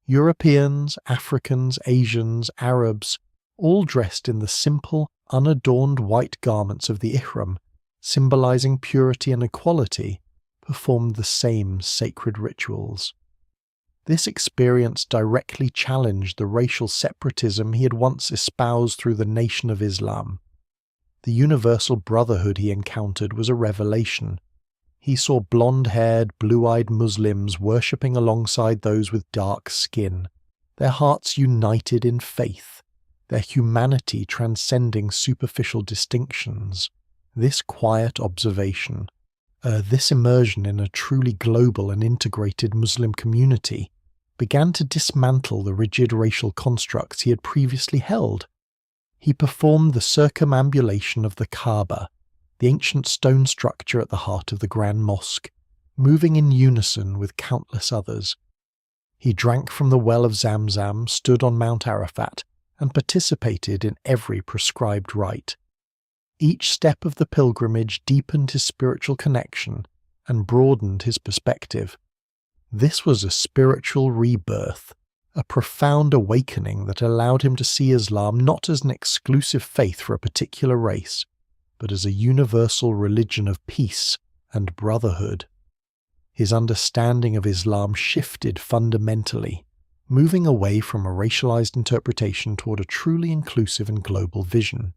Speaker 1: Europeans, Africans, Asians, Arabs, all dressed in the simple, unadorned white garments of the ihram, symbolizing purity and equality, performed the same sacred rituals. This experience directly challenged the racial separatism he had once espoused through the Nation of Islam. The universal brotherhood he encountered was a revelation. He saw blonde-haired, blue-eyed Muslims worshipping alongside those with dark skin, their hearts united in faith, their humanity transcending superficial distinctions. This quiet observation, this immersion in a truly global and integrated Muslim community, began to dismantle the rigid racial constructs he had previously held. He performed the circumambulation of the Kaaba, the ancient stone structure at the heart of the Grand Mosque, moving in unison with countless others. He drank from the well of Zamzam, stood on Mount Arafat, and participated in every prescribed rite. Each step of the pilgrimage deepened his spiritual connection and broadened his perspective. This was a spiritual rebirth, a profound awakening that allowed him to see Islam not as an exclusive faith for a particular race, but as a universal religion of peace and brotherhood. His understanding of Islam shifted fundamentally, moving away from a racialized interpretation toward a truly inclusive and global vision.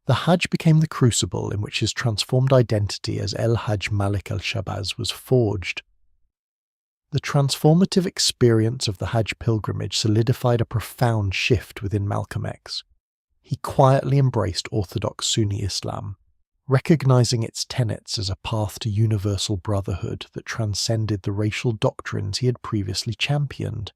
Speaker 1: The Hajj became the crucible in which his transformed identity as El-Hajj Malik al-Shabazz was forged. The transformative experience of the Hajj pilgrimage solidified a profound shift within Malcolm X. He quietly embraced Orthodox Sunni Islam, recognizing its tenets as a path to universal brotherhood that transcended the racial doctrines he had previously championed.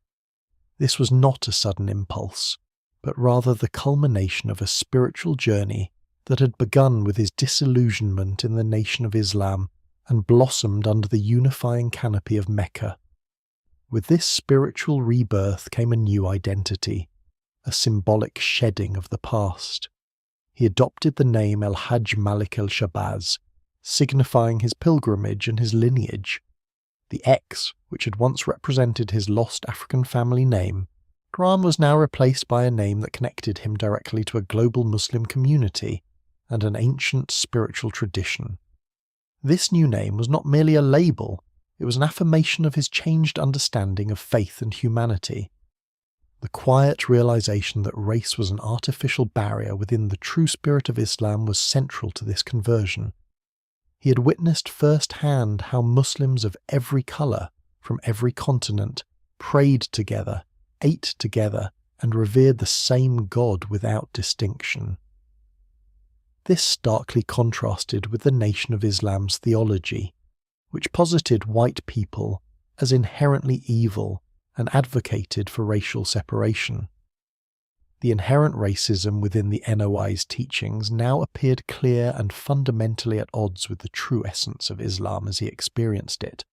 Speaker 1: This was not a sudden impulse, but rather the culmination of a spiritual journey that had begun with his disillusionment in the Nation of Islam and blossomed under the unifying canopy of Mecca. With this spiritual rebirth came a new identity, a symbolic shedding of the past. He adopted the name El-Hajj Malik al-Shabazz, signifying his pilgrimage and his lineage. The X, which had once represented his lost African family name, Quran was now replaced by a name that connected him directly to a global Muslim community and an ancient spiritual tradition. This new name was not merely a label, it was an affirmation of his changed understanding of faith and humanity. The quiet realization that race was an artificial barrier within the true spirit of Islam was central to this conversion. He had witnessed firsthand how Muslims of every colour, from every continent, prayed together, ate together, and revered the same God without distinction. This starkly contrasted with the Nation of Islam's theology, which posited white people as inherently evil and advocated for racial separation. The inherent racism within the NOI's teachings now appeared clear and fundamentally at odds with the true essence of Islam as he experienced it.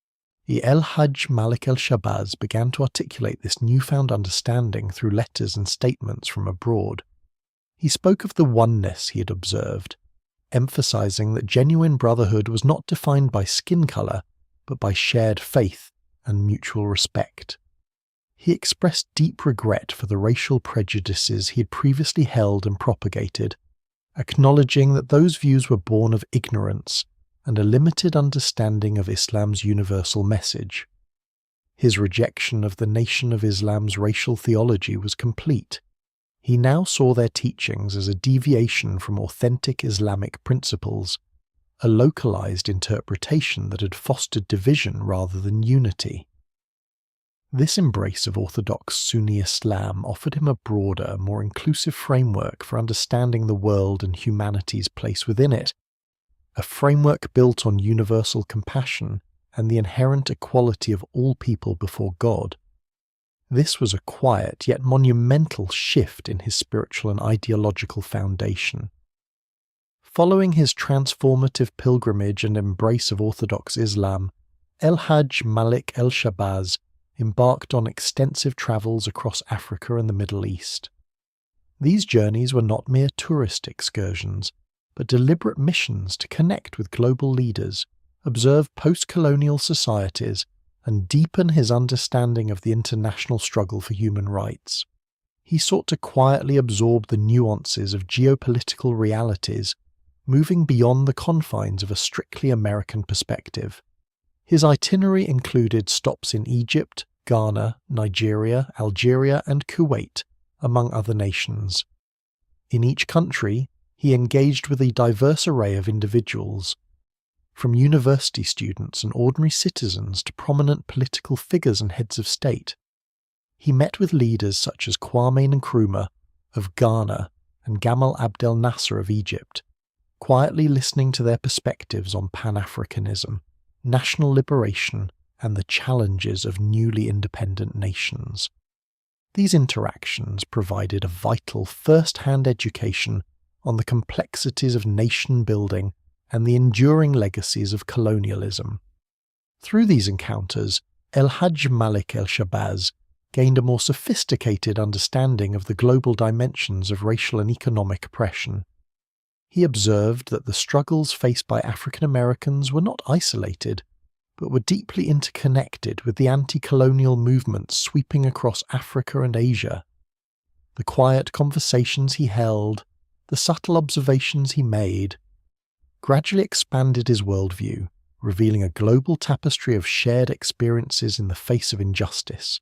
Speaker 1: El-Hajj Malik al-Shabazz began to articulate this newfound understanding through letters and statements from abroad. He spoke of the oneness he had observed, emphasizing that genuine brotherhood was not defined by skin color, but by shared faith and mutual respect. He expressed deep regret for the racial prejudices he had previously held and propagated, acknowledging that those views were born of ignorance and a limited understanding of Islam's universal message. His rejection of the Nation of Islam's racial theology was complete. He now saw their teachings as a deviation from authentic Islamic principles, a localized interpretation that had fostered division rather than unity. This embrace of Orthodox Sunni Islam offered him a broader, more inclusive framework for understanding the world and humanity's place within it, a framework built on universal compassion and the inherent equality of all people before God. This was a quiet yet monumental shift in his spiritual and ideological foundation. Following his transformative pilgrimage and embrace of Orthodox Islam, El-Hajj Malik al-Shabazz embarked on extensive travels across Africa and the Middle East. These journeys were not mere tourist excursions, but deliberate missions to connect with global leaders, observe post-colonial societies, and deepen his understanding of the international struggle for human rights. He sought to quietly absorb the nuances of geopolitical realities, moving beyond the confines of a strictly American perspective. His itinerary included stops in Egypt, Ghana, Nigeria, Algeria, and Kuwait, among other nations. In each country, he engaged with a diverse array of individuals, from university students and ordinary citizens to prominent political figures and heads of state. He met with leaders such as Kwame Nkrumah of Ghana and Gamal Abdel Nasser of Egypt, quietly listening to their perspectives on Pan-Africanism, national liberation, and the challenges of newly independent nations. These interactions provided a vital first-hand education on the complexities of nation-building and the enduring legacies of colonialism. Through these encounters, El-Hajj Malik al-Shabazz gained a more sophisticated understanding of the global dimensions of racial and economic oppression. He observed that the struggles faced by African Americans were not isolated, but were deeply interconnected with the anti-colonial movements sweeping across Africa and Asia. The quiet conversations he held, the subtle observations he made, gradually expanded his worldview, revealing a global tapestry of shared experiences in the face of injustice.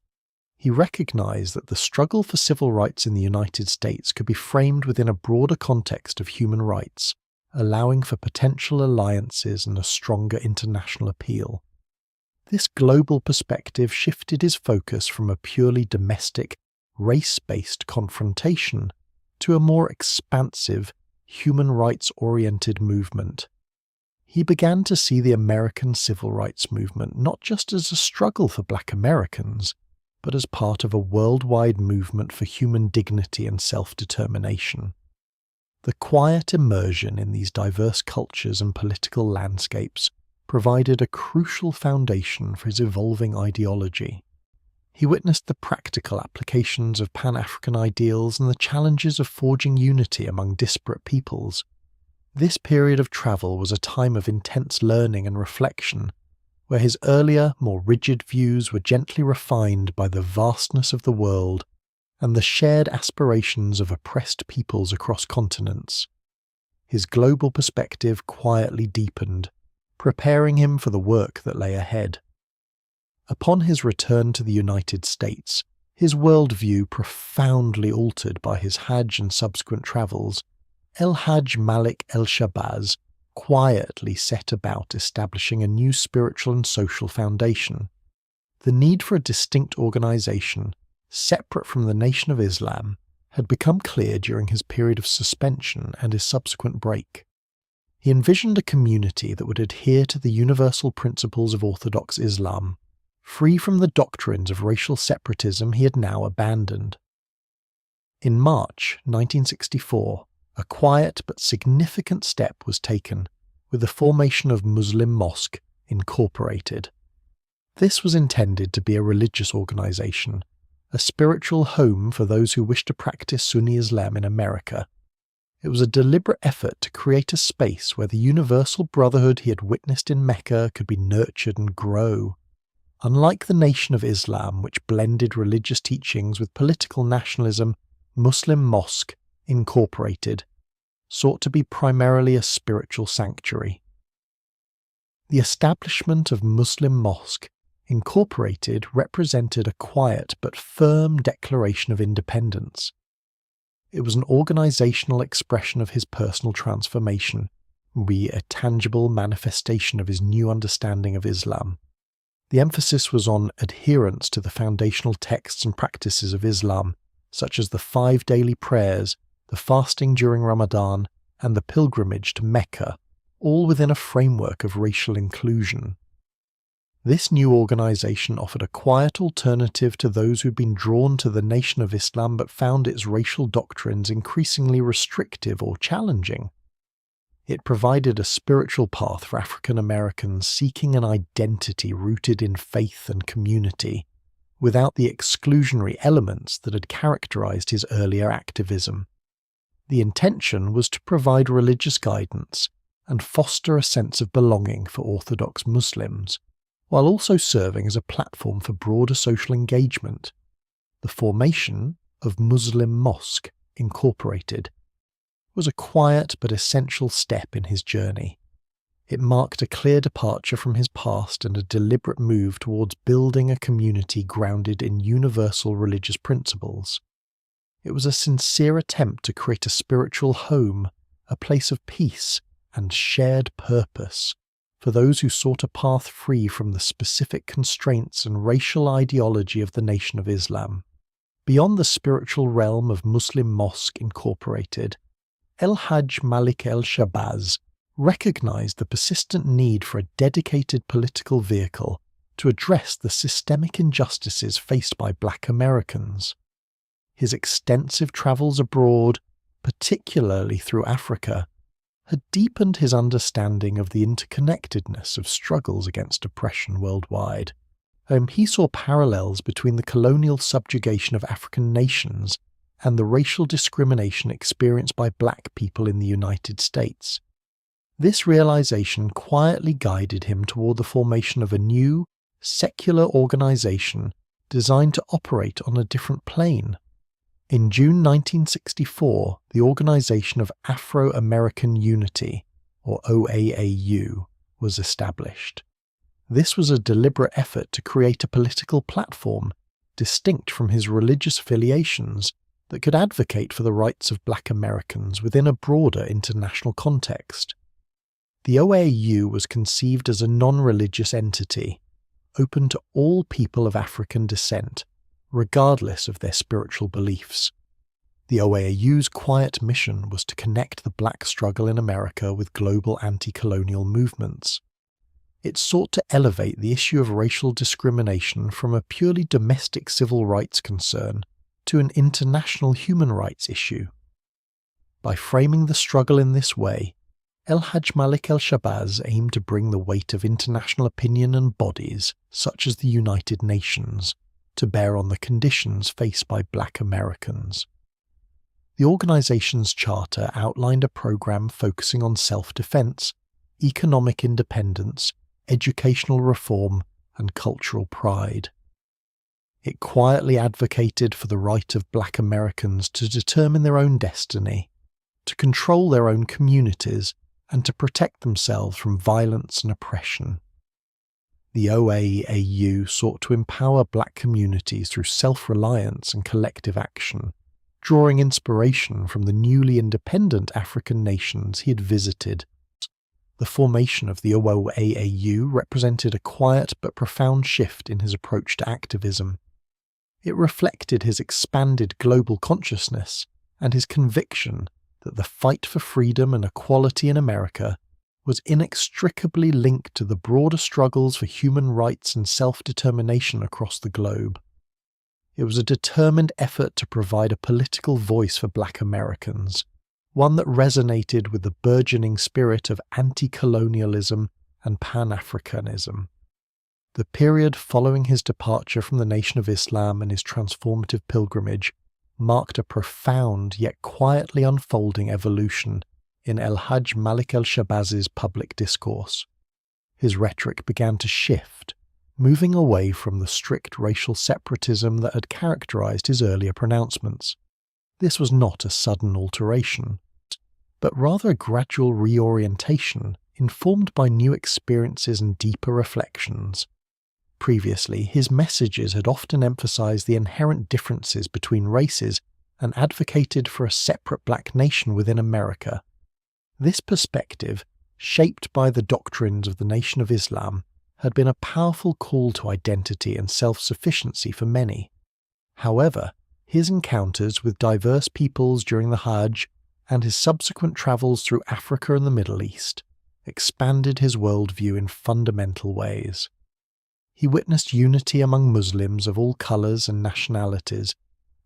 Speaker 1: He recognized that the struggle for civil rights in the United States could be framed within a broader context of human rights, allowing for potential alliances and a stronger international appeal. This global perspective shifted his focus from a purely domestic, race-based confrontation to a more expansive, human rights-oriented movement. He began to see the American civil rights movement not just as a struggle for Black Americans, but as part of a worldwide movement for human dignity and self-determination. The quiet immersion in these diverse cultures and political landscapes provided a crucial foundation for his evolving ideology. He witnessed the practical applications of Pan-African ideals and the challenges of forging unity among disparate peoples. This period of travel was a time of intense learning and reflection, where his earlier, more rigid views were gently refined by the vastness of the world and the shared aspirations of oppressed peoples across continents. His global perspective quietly deepened, preparing him for the work that lay ahead. Upon his return to the United States, his worldview profoundly altered by his Hajj and subsequent travels, El-Hajj Malik el-Shabazz quietly set about establishing a new spiritual and social foundation. The need for a distinct organization, separate from the Nation of Islam, had become clear during his period of suspension and his subsequent break. He envisioned a community that would adhere to the universal principles of Orthodox Islam, free from the doctrines of racial separatism he had now abandoned. In March 1964, a quiet but significant step was taken with the formation of Muslim Mosque Incorporated. This was intended to be a religious organization, a spiritual home for those who wished to practice Sunni Islam in America. It was a deliberate effort to create a space where the universal brotherhood he had witnessed in Mecca could be nurtured and grow. Unlike the Nation of Islam, which blended religious teachings with political nationalism, Muslim Mosque Incorporated sought to be primarily a spiritual sanctuary. The establishment of Muslim Mosque Incorporated represented a quiet but firm declaration of independence. It was an organizational expression of his personal transformation, a tangible manifestation of his new understanding of Islam. The emphasis was on adherence to the foundational texts and practices of Islam, such as the 5 daily prayers, the fasting during Ramadan, and the pilgrimage to Mecca, all within a framework of racial inclusion. This new organization offered a quiet alternative to those who'd been drawn to the Nation of Islam but found its racial doctrines increasingly restrictive or challenging. It provided a spiritual path for African Americans seeking an identity rooted in faith and community, without the exclusionary elements that had characterized his earlier activism. The intention was to provide religious guidance and foster a sense of belonging for Orthodox Muslims, while also serving as a platform for broader social engagement. The formation of Muslim Mosque Incorporated was a quiet but essential step in his journey. It marked a clear departure from his past and a deliberate move towards building a community grounded in universal religious principles. It was a sincere attempt to create a spiritual home, a place of peace and shared purpose for those who sought a path free from the specific constraints and racial ideology of the Nation of Islam. Beyond the spiritual realm of Muslim Mosque Incorporated, El-Hajj Malik el-Shabazz recognized the persistent need for a dedicated political vehicle to address the systemic injustices faced by Black Americans. His extensive travels abroad, particularly through Africa, had deepened his understanding of the interconnectedness of struggles against oppression worldwide. He saw parallels between the colonial subjugation of African nations and the racial discrimination experienced by black people in the United States. This realization quietly guided him toward the formation of a new, secular organization designed to operate on a different plane. In June 1964, the Organization of Afro-American Unity, or OAAU, was established. This was a deliberate effort to create a political platform distinct from his religious affiliations that could advocate for the rights of black Americans within a broader international context. The OAAU was conceived as a non-religious entity, open to all people of African descent, regardless of their spiritual beliefs. The OAAU's quiet mission was to connect the black struggle in America with global anti-colonial movements. It sought to elevate the issue of racial discrimination from a purely domestic civil rights concern to an international human rights issue. By framing the struggle in this way, El-Hajj Malik el-Shabazz aimed to bring the weight of international opinion and bodies, such as the United Nations, to bear on the conditions faced by black Americans. The organization's charter outlined a program focusing on self-defense, economic independence, educational reform, and cultural pride. It quietly advocated for the right of black Americans to determine their own destiny, to control their own communities, and to protect themselves from violence and oppression. The OAAU sought to empower black communities through self-reliance and collective action, drawing inspiration from the newly independent African nations he had visited. The formation of the OAAU represented a quiet but profound shift in his approach to activism. It reflected his expanded global consciousness and his conviction that the fight for freedom and equality in America was inextricably linked to the broader struggles for human rights and self-determination across the globe. It was a determined effort to provide a political voice for black Americans, one that resonated with the burgeoning spirit of anti-colonialism and Pan-Africanism. The period following his departure from the Nation of Islam and his transformative pilgrimage marked a profound yet quietly unfolding evolution in El-Hajj Malik el-Shabazz's public discourse. His rhetoric began to shift, moving away from the strict racial separatism that had characterized his earlier pronouncements. This was not a sudden alteration, but rather a gradual reorientation informed by new experiences and deeper reflections. Previously, his messages had often emphasized the inherent differences between races and advocated for a separate black nation within America. This perspective, shaped by the doctrines of the Nation of Islam, had been a powerful call to identity and self-sufficiency for many. However, his encounters with diverse peoples during the Hajj and his subsequent travels through Africa and the Middle East expanded his worldview in fundamental ways. He witnessed unity among Muslims of all colours and nationalities,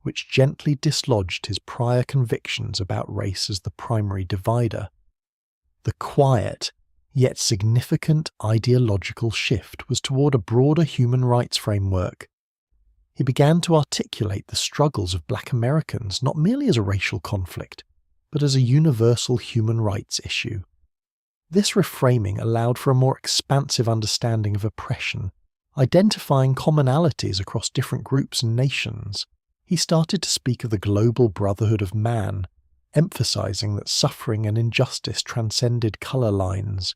Speaker 1: which gently dislodged his prior convictions about race as the primary divider. The quiet, yet significant ideological shift was toward a broader human rights framework. He began to articulate the struggles of black Americans not merely as a racial conflict, but as a universal human rights issue. This reframing allowed for a more expansive understanding of oppression, identifying commonalities across different groups and nations. He started to speak of the global brotherhood of man, emphasizing that suffering and injustice transcended color lines.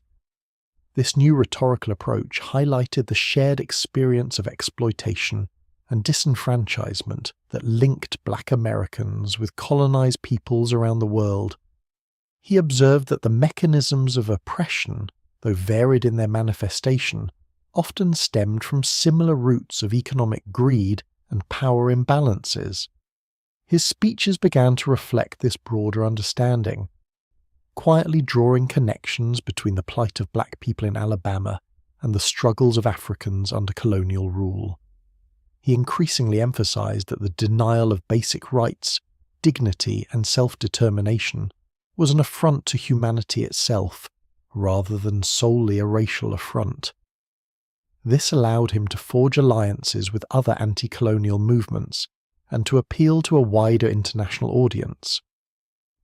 Speaker 1: This new rhetorical approach highlighted the shared experience of exploitation and disenfranchisement that linked black Americans with colonized peoples around the world. He observed that the mechanisms of oppression, though varied in their manifestation, often stemmed from similar roots of economic greed and power imbalances. His speeches began to reflect this broader understanding, quietly drawing connections between the plight of black people in Alabama and the struggles of Africans under colonial rule. He increasingly emphasized that the denial of basic rights, dignity, and self-determination was an affront to humanity itself, rather than solely a racial affront. This allowed him to forge alliances with other anti-colonial movements and to appeal to a wider international audience.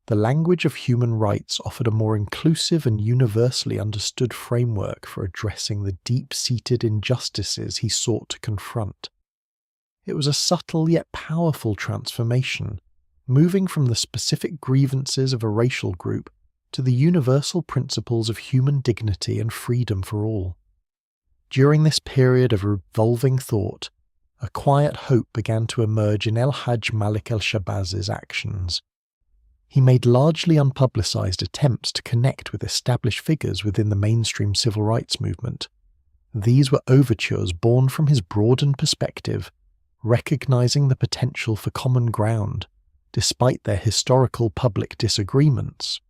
Speaker 1: The language of human rights offered a more inclusive and universally understood framework for addressing the deep-seated injustices he sought to confront. It was a subtle yet powerful transformation, moving from the specific grievances of a racial group to the universal principles of human dignity and freedom for all. During this period of revolving thought, a quiet hope began to emerge in El-Hajj Malik el-Shabaz's actions. He made largely unpublicized attempts to connect with established figures within the mainstream civil rights movement. These were overtures born from his broadened perspective, recognizing the potential for common ground, despite their historical public disagreements.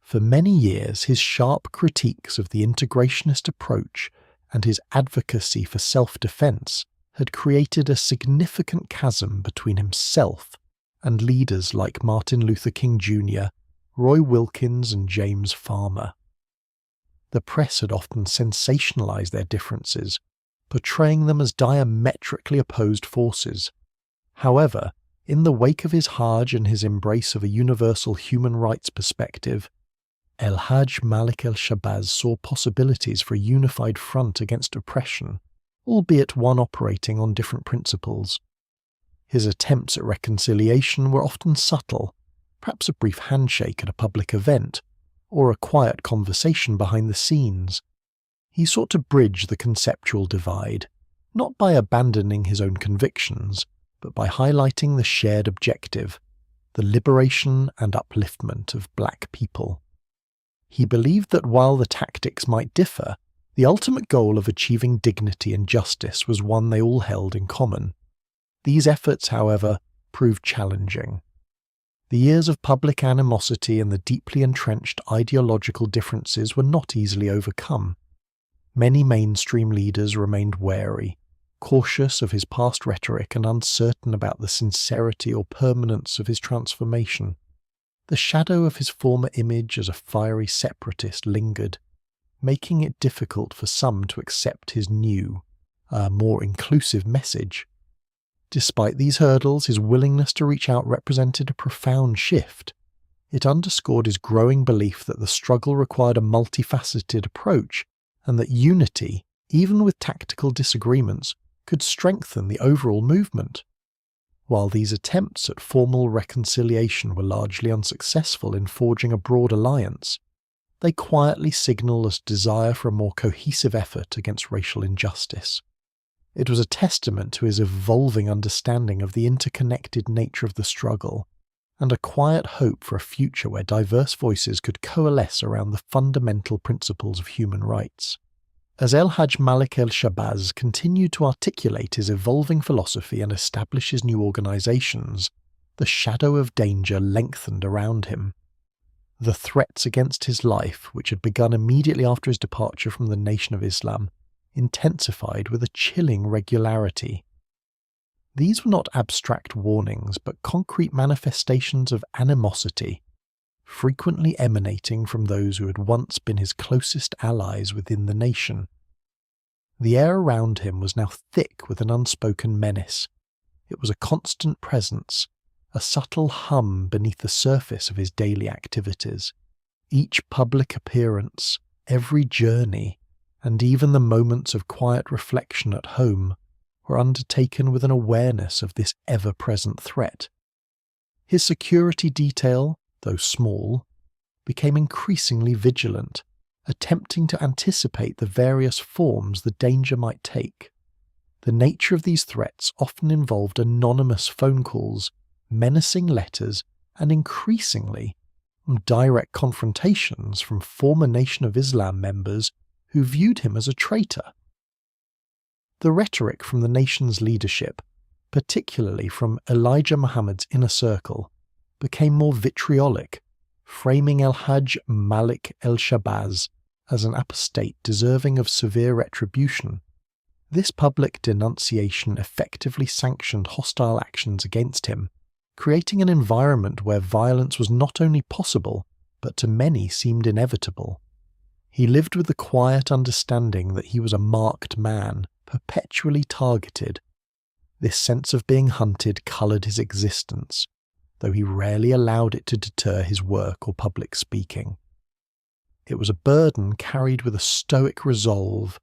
Speaker 1: For many years, his sharp critiques of the integrationist approach and his advocacy for self-defense had created a significant chasm between himself and leaders like Martin Luther King Jr., Roy Wilkins, and James Farmer. The press had often sensationalized their differences, portraying them as diametrically opposed forces. However, in the wake of his Hajj and his embrace of a universal human rights perspective, El-Hajj Malik el-Shabaz saw possibilities for a unified front against oppression, albeit one operating on different principles. His attempts at reconciliation were often subtle, perhaps a brief handshake at a public event, or a quiet conversation behind the scenes. He sought to bridge the conceptual divide, not by abandoning his own convictions, but by highlighting the shared objective, the liberation and upliftment of black people. He believed that while the tactics might differ, the ultimate goal of achieving dignity and justice was one they all held in common. These efforts, however, proved challenging. The years of public animosity and the deeply entrenched ideological differences were not easily overcome. Many mainstream leaders remained wary, cautious of his past rhetoric and uncertain about the sincerity or permanence of his transformation. The shadow of his former image as a fiery separatist lingered, making it difficult for some to accept his new, more inclusive message. Despite these hurdles, his willingness to reach out represented a profound shift. It underscored his growing belief that the struggle required a multifaceted approach, and that unity, even with tactical disagreements, could strengthen the overall movement. While these attempts at formal reconciliation were largely unsuccessful in forging a broad alliance, they quietly signal a desire for a more cohesive effort against racial injustice. It was a testament to his evolving understanding of the interconnected nature of the struggle, and a quiet hope for a future where diverse voices could coalesce around the fundamental principles of human rights. As El-Hajj Malik el-Shabaz continued to articulate his evolving philosophy and establish his new organizations, the shadow of danger lengthened around him. The threats against his life, which had begun immediately after his departure from the Nation of Islam, intensified with a chilling regularity. These were not abstract warnings, but concrete manifestations of animosity, frequently emanating from those who had once been his closest allies within the nation. The air around him was now thick with an unspoken menace. It was a constant presence, a subtle hum beneath the surface of his daily activities. Each public appearance, every journey, and even the moments of quiet reflection at home were undertaken with an awareness of this ever-present threat. His security detail, though small, became increasingly vigilant, attempting to anticipate the various forms the danger might take. The nature of these threats often involved anonymous phone calls, menacing letters, and increasingly, direct confrontations from former Nation of Islam members who viewed him as a traitor. The rhetoric from the nation's leadership, particularly from Elijah Muhammad's inner circle, became more vitriolic, framing El-Hajj Malik el-Shabaz as an apostate deserving of severe retribution. This public denunciation effectively sanctioned hostile actions against him, creating an environment where violence was not only possible, but to many seemed inevitable. He lived with the quiet understanding that he was a marked man, perpetually targeted. This sense of being hunted coloured his existence, though he rarely allowed it to deter his work or public speaking. It was a burden carried with a stoic resolve,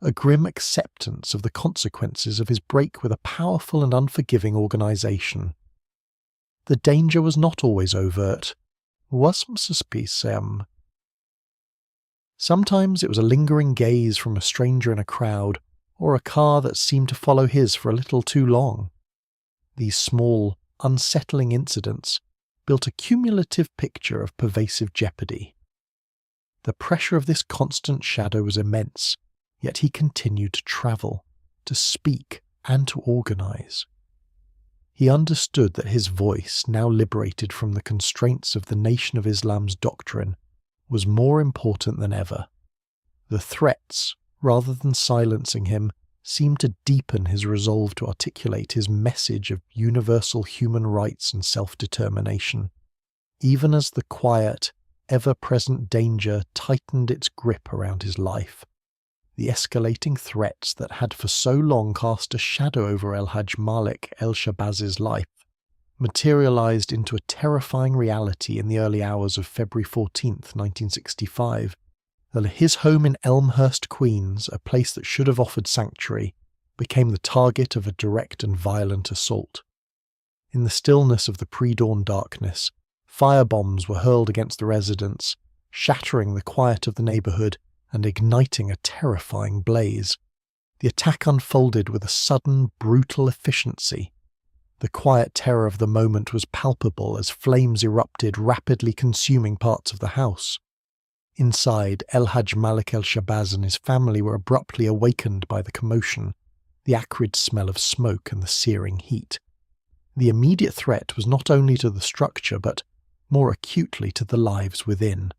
Speaker 1: a grim acceptance of the consequences of his break with a powerful and unforgiving organisation. The danger was not always overt. Was suspicious. Sometimes it was a lingering gaze from a stranger in a crowd, or a car that seemed to follow his for a little too long. These small, unsettling incidents built a cumulative picture of pervasive jeopardy. The pressure of this constant shadow was immense, yet he continued to travel, to speak, and to organise. He understood that his voice, now liberated from the constraints of the Nation of Islam's doctrine, was more important than ever. The threats, rather than silencing him, seemed to deepen his resolve to articulate his message of universal human rights and self-determination, even as the quiet, ever-present danger tightened its grip around his life. The escalating threats that had for so long cast a shadow over El-Hajj Malik El-Shabaz's life materialized into a terrifying reality in the early hours of February 14th, 1965. His home in Elmhurst, Queens, a place that should have offered sanctuary, became the target of a direct and violent assault. In the stillness of the pre-dawn darkness, firebombs were hurled against the residents, shattering the quiet of the neighbourhood and igniting a terrifying blaze. The attack unfolded with a sudden, brutal efficiency. The quiet terror of the moment was palpable as flames erupted, rapidly consuming parts of the house. Inside, El-Hajj Malik El-Shabaz and his family were abruptly awakened by the commotion, the acrid smell of smoke and the searing heat. The immediate threat was not only to the structure, but more acutely to the lives within.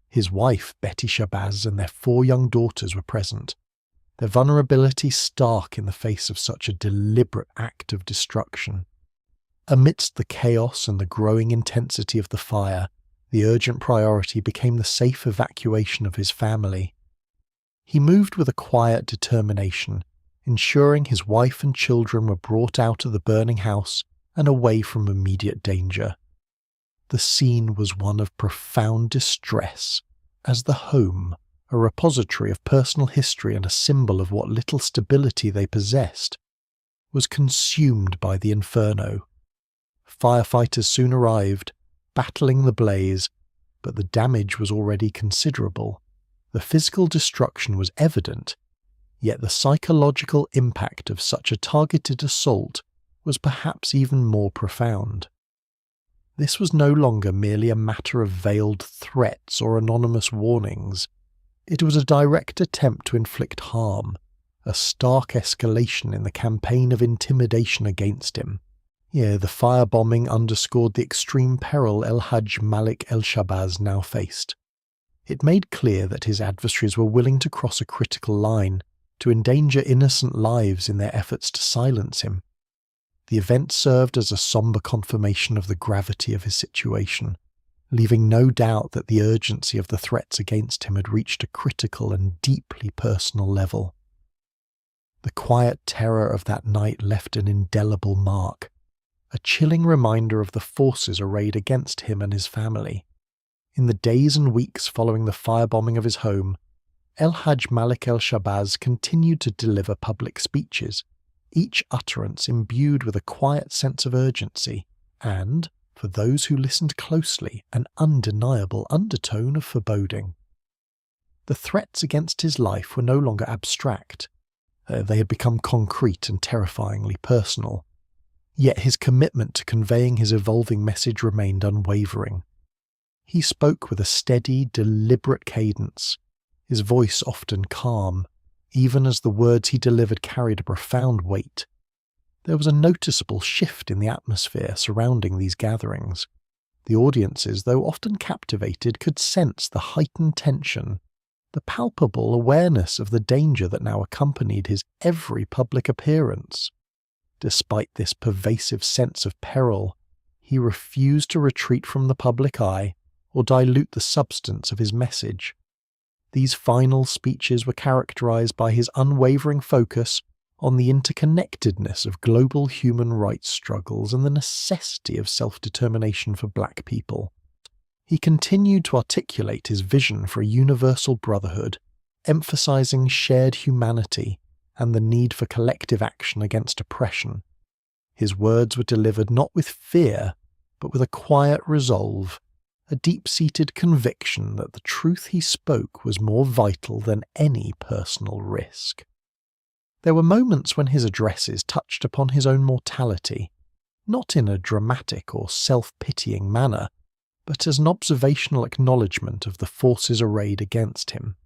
Speaker 1: His wife, Betty Shabaz, and their 4 young daughters were present, their vulnerability stark in the face of such a deliberate act of destruction. Amidst the chaos and the growing intensity of the fire, the urgent priority became the safe evacuation of his family. He moved with a quiet determination, ensuring his wife and children were brought out of the burning house and away from immediate danger. The scene was one of profound distress, as the home, a repository of personal history and a symbol of what little stability they possessed, was consumed by the inferno. Firefighters soon arrived, battling the blaze, but the damage was already considerable. The physical destruction was evident, yet the psychological impact of such a targeted assault was perhaps even more profound. This was no longer merely a matter of veiled threats or anonymous warnings. It was a direct attempt to inflict harm, a stark escalation in the campaign of intimidation against him. Here, the firebombing underscored the extreme peril El-Hajj Malik El-Shabaz now faced. It made clear that his adversaries were willing to cross a critical line, to endanger innocent lives in their efforts to silence him. The event served as a sombre confirmation of the gravity of his situation, leaving no doubt that the urgency of the threats against him had reached a critical and deeply personal level. The quiet terror of that night left an indelible mark, a chilling reminder of the forces arrayed against him and his family. In the days and weeks following the firebombing of his home, El-Hajj Malik El-Shabaz continued to deliver public speeches, each utterance imbued with a quiet sense of urgency, and, for those who listened closely, an undeniable undertone of foreboding. The threats against his life were no longer abstract. They had become concrete and terrifyingly personal. Yet his commitment to conveying his evolving message remained unwavering. He spoke with a steady, deliberate cadence, his voice often calm, even as the words he delivered carried a profound weight. There was a noticeable shift in the atmosphere surrounding these gatherings. The audiences, though often captivated, could sense the heightened tension, the palpable awareness of the danger that now accompanied his every public appearance. Despite this pervasive sense of peril, he refused to retreat from the public eye or dilute the substance of his message. These final speeches were characterized by his unwavering focus on the interconnectedness of global human rights struggles and the necessity of self-determination for black people. He continued to articulate his vision for a universal brotherhood, emphasizing shared humanity and the need for collective action against oppression. His words were delivered not with fear, but with a quiet resolve, a deep-seated conviction that the truth he spoke was more vital than any personal risk. There were moments when his addresses touched upon his own mortality, not in a dramatic or self-pitying manner, but as an observational acknowledgement of the forces arrayed against him.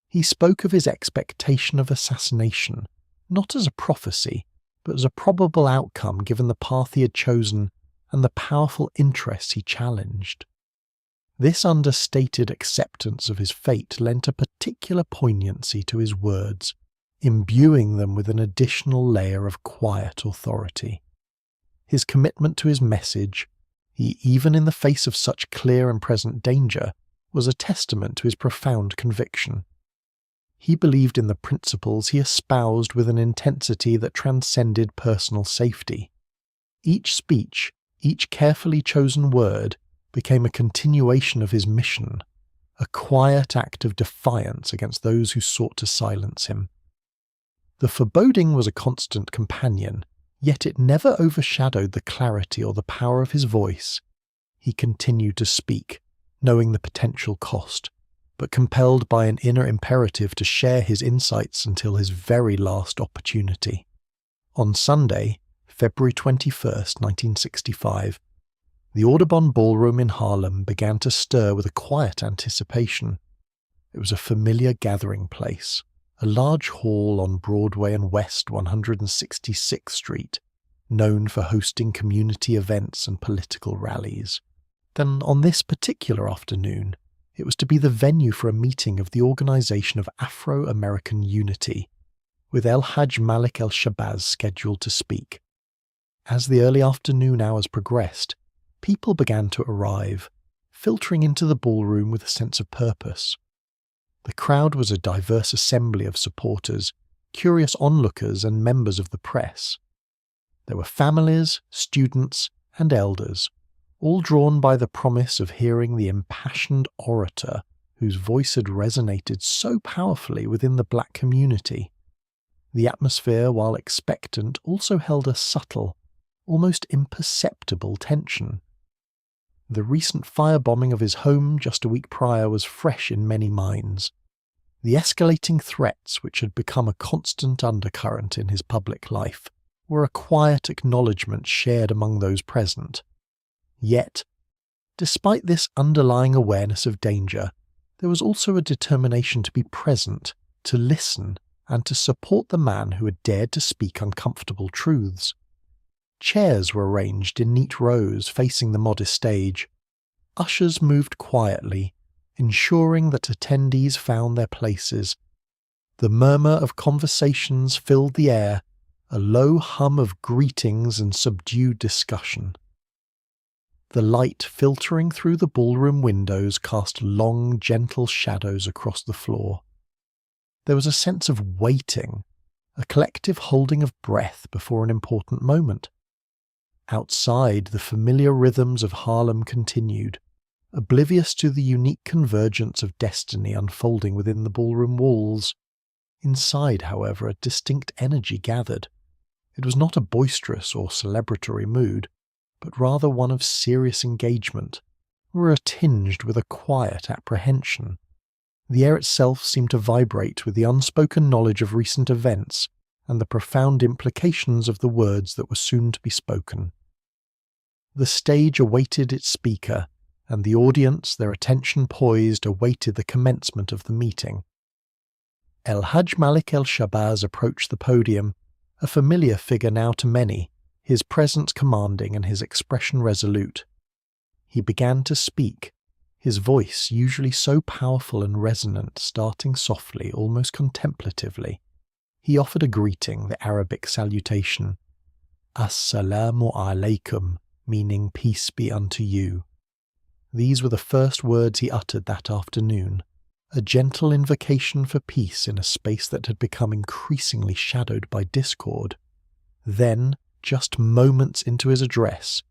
Speaker 1: He spoke of his expectation of assassination, not as a prophecy, but as a probable outcome given the path he had chosen and the powerful interests he challenged. This understated acceptance of his fate lent a particular poignancy to his words, imbuing them with an additional layer of quiet authority. His commitment to his message, even in the face of such clear and present danger, was a testament to his profound conviction. He believed in the principles he espoused with an intensity that transcended personal safety. Each speech, each carefully chosen word, became a continuation of his mission, a quiet act of defiance against those who sought to silence him. The foreboding was a constant companion, yet it never overshadowed the clarity or the power of his voice. He continued to speak, knowing the potential cost, but compelled by an inner imperative to share his insights until his very last opportunity. On Sunday, February 21st, 1965, the Audubon Ballroom in Harlem began to stir with a quiet anticipation. It was a familiar gathering place, a large hall on Broadway and West 166th Street, known for hosting community events and political rallies. Then, on this particular afternoon, it was to be the venue for a meeting of the Organization of Afro-American Unity, with El Hajj Malik El-Shabazz scheduled to speak. As the early afternoon hours progressed, people began to arrive, filtering into the ballroom with a sense of purpose. The crowd was a diverse assembly of supporters, curious onlookers and members of the press. There were families, students, and elders, all drawn by the promise of hearing the impassioned orator whose voice had resonated so powerfully within the black community. The atmosphere, while expectant, also held a subtle, almost imperceptible tension. The recent firebombing of his home just a week prior was fresh in many minds. The escalating threats, which had become a constant undercurrent in his public life, were a quiet acknowledgement shared among those present. Yet, despite this underlying awareness of danger, there was also a determination to be present, to listen, and to support the man who had dared to speak uncomfortable truths. Chairs were arranged in neat rows facing the modest stage. Ushers moved quietly, ensuring that attendees found their places. The murmur of conversations filled the air, a low hum of greetings and subdued discussion. The light filtering through the ballroom windows cast long, gentle shadows across the floor. There was a sense of waiting, a collective holding of breath before an important moment. Outside, the familiar rhythms of Harlem continued, oblivious to the unique convergence of destiny unfolding within the ballroom walls. Inside, however, a distinct energy gathered. It was not a boisterous or celebratory mood, but rather one of serious engagement, or tinged with a quiet apprehension. The air itself seemed to vibrate with the unspoken knowledge of recent events and the profound implications of the words that were soon to be spoken. The stage awaited its speaker, and the audience, their attention poised, awaited the commencement of the meeting. El Hajj Malik El-Shabazz approached the podium, a familiar figure now to many, his presence commanding and his expression resolute. He began to speak, his voice, usually so powerful and resonant, starting softly, almost contemplatively. He offered a greeting, the Arabic salutation, Assalamu alaikum, meaning peace be unto you. These were the first words he uttered that afternoon, a gentle invocation for peace in a space that had become increasingly shadowed by discord. Then, just moments into his address,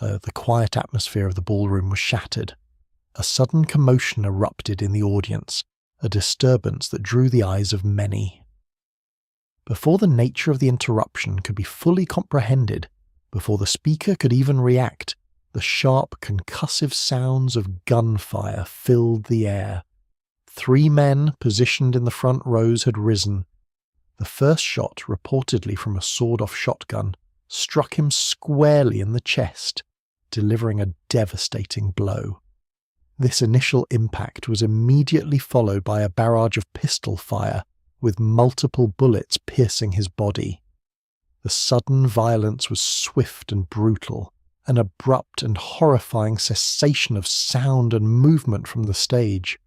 Speaker 1: the quiet atmosphere of the ballroom was shattered. A sudden commotion erupted in the audience, a disturbance that drew the eyes of many. Before the nature of the interruption could be fully comprehended, before the speaker could even react, the sharp, concussive sounds of gunfire filled the air. 3 men positioned in the front rows had risen. The first shot, reportedly from a sawed-off shotgun, struck him squarely in the chest, delivering a devastating blow. This initial impact was immediately followed by a barrage of pistol fire, with multiple bullets piercing his body. The sudden violence was swift and brutal, an abrupt and horrifying cessation of sound and movement from the stage.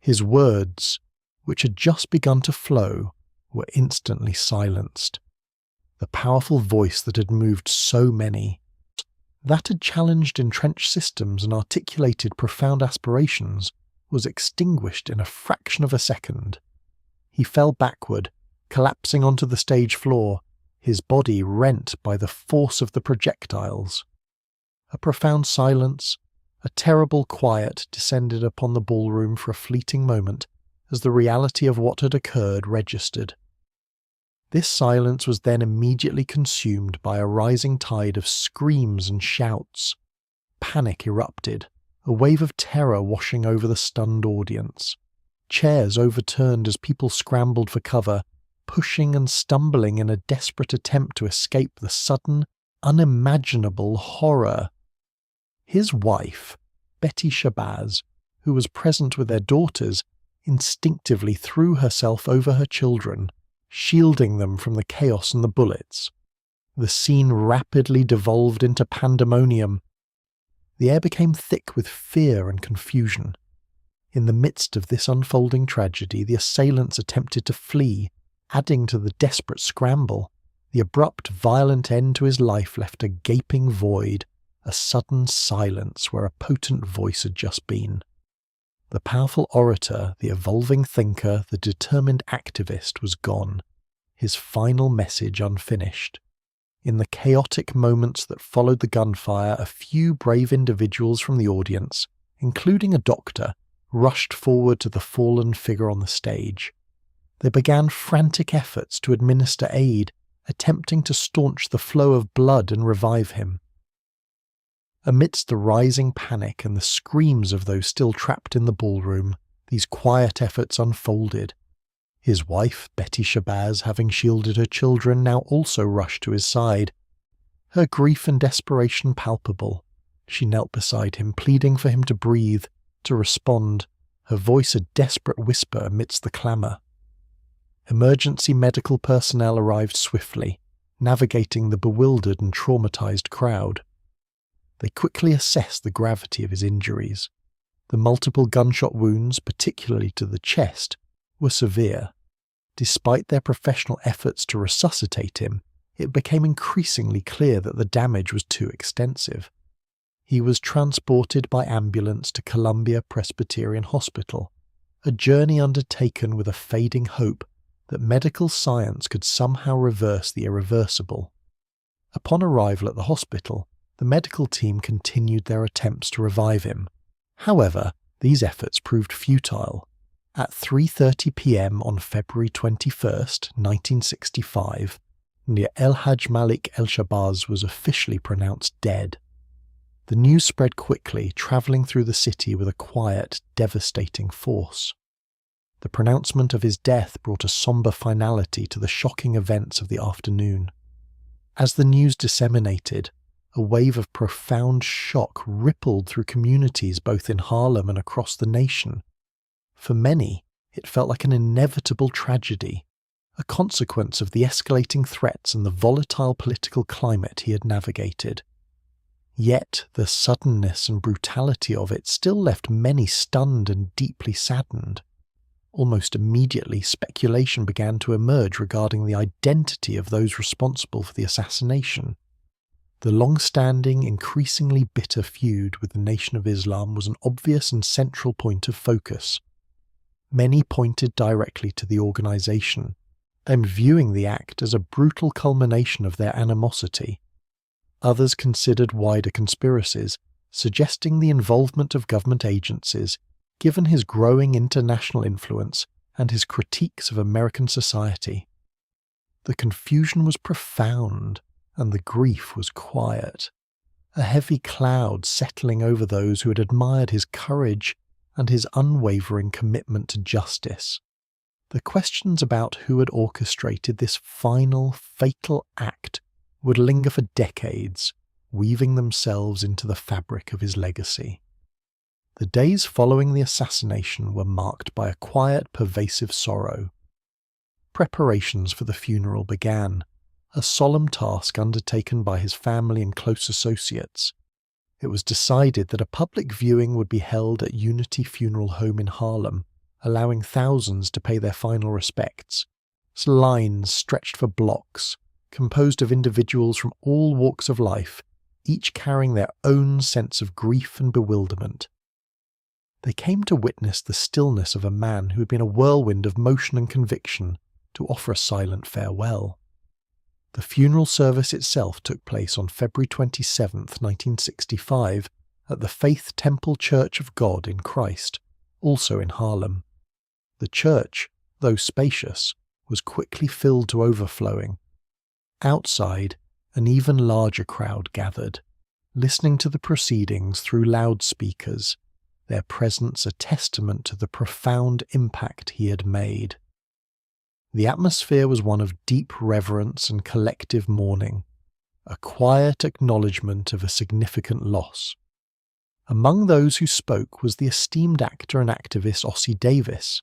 Speaker 1: His words, which had just begun to flow, were instantly silenced. The powerful voice that had moved so many, that had challenged entrenched systems and articulated profound aspirations, was extinguished in a fraction of a second. He fell backward, collapsing onto the stage floor, his body rent by the force of the projectiles. A profound silence, a terrible quiet descended upon the ballroom for a fleeting moment as the reality of what had occurred registered. This silence was then immediately consumed by a rising tide of screams and shouts. Panic erupted, a wave of terror washing over the stunned audience. Chairs overturned as people scrambled for cover, pushing and stumbling in a desperate attempt to escape the sudden, unimaginable horror. His wife, Betty Shabazz, who was present with their daughters, instinctively threw herself over her children, shielding them from the chaos and the bullets. The scene rapidly devolved into pandemonium. The air became thick with fear and confusion. In the midst of this unfolding tragedy, the assailants attempted to flee, adding to the desperate scramble. The abrupt, violent end to his life left a gaping void, a sudden silence where a potent voice had just been. The powerful orator, the evolving thinker, the determined activist was gone, his final message unfinished. In the chaotic moments that followed the gunfire, a few brave individuals from the audience, including a doctor, rushed forward to the fallen figure on the stage. They began frantic efforts to administer aid, attempting to staunch the flow of blood and revive him. Amidst the rising panic and the screams of those still trapped in the ballroom, these quiet efforts unfolded. His wife, Betty Shabazz, having shielded her children, now also rushed to his side. Her grief and desperation palpable, she knelt beside him, pleading for him to breathe, to respond, her voice a desperate whisper amidst the clamour. Emergency medical personnel arrived swiftly, navigating the bewildered and traumatized crowd. They quickly assessed the gravity of his injuries. The multiple gunshot wounds, particularly to the chest, were severe. Despite their professional efforts to resuscitate him, it became increasingly clear that the damage was too extensive. He was transported by ambulance to Columbia Presbyterian Hospital, a journey undertaken with a fading hope that medical science could somehow reverse the irreversible. Upon arrival at the hospital, the medical team continued their attempts to revive him. However, these efforts proved futile. At 3:30 p.m. on February 21st, 1965, El-Hajj Malik El-Shabazz was officially pronounced dead. The news spread quickly, travelling through the city with a quiet, devastating force. The pronouncement of his death brought a sombre finality to the shocking events of the afternoon. As the news disseminated, a wave of profound shock rippled through communities both in Harlem and across the nation. For many, it felt like an inevitable tragedy, a consequence of the escalating threats and the volatile political climate he had navigated. Yet the suddenness and brutality of it still left many stunned and deeply saddened. Almost immediately, speculation began to emerge regarding the identity of those responsible for the assassination. The long-standing, increasingly bitter feud with the Nation of Islam was an obvious and central point of focus. Many pointed directly to the organisation, and viewing the act as a brutal culmination of their animosity. Others considered wider conspiracies, suggesting the involvement of government agencies, given his growing international influence and his critiques of American society. The confusion was profound, and the grief was quiet, a heavy cloud settling over those who had admired his courage and his unwavering commitment to justice. The questions about who had orchestrated this final, fatal act would linger for decades, weaving themselves into the fabric of his legacy. The days following the assassination were marked by a quiet, pervasive sorrow. Preparations for the funeral began, a solemn task undertaken by his family and close associates. It was decided that a public viewing would be held at Unity Funeral Home in Harlem, allowing thousands to pay their final respects. Lines stretched for blocks, composed of individuals from all walks of life, each carrying their own sense of grief and bewilderment. They came to witness the stillness of a man who had been a whirlwind of motion and conviction, to offer a silent farewell. The funeral service itself took place on February 27, 1965, at the Faith Temple Church of God in Christ, also in Harlem. The church, though spacious, was quickly filled to overflowing. Outside, an even larger crowd gathered, listening to the proceedings through loudspeakers, their presence a testament to the profound impact he had made. The atmosphere was one of deep reverence and collective mourning, a quiet acknowledgement of a significant loss. Among those who spoke was the esteemed actor and activist Ossie Davis.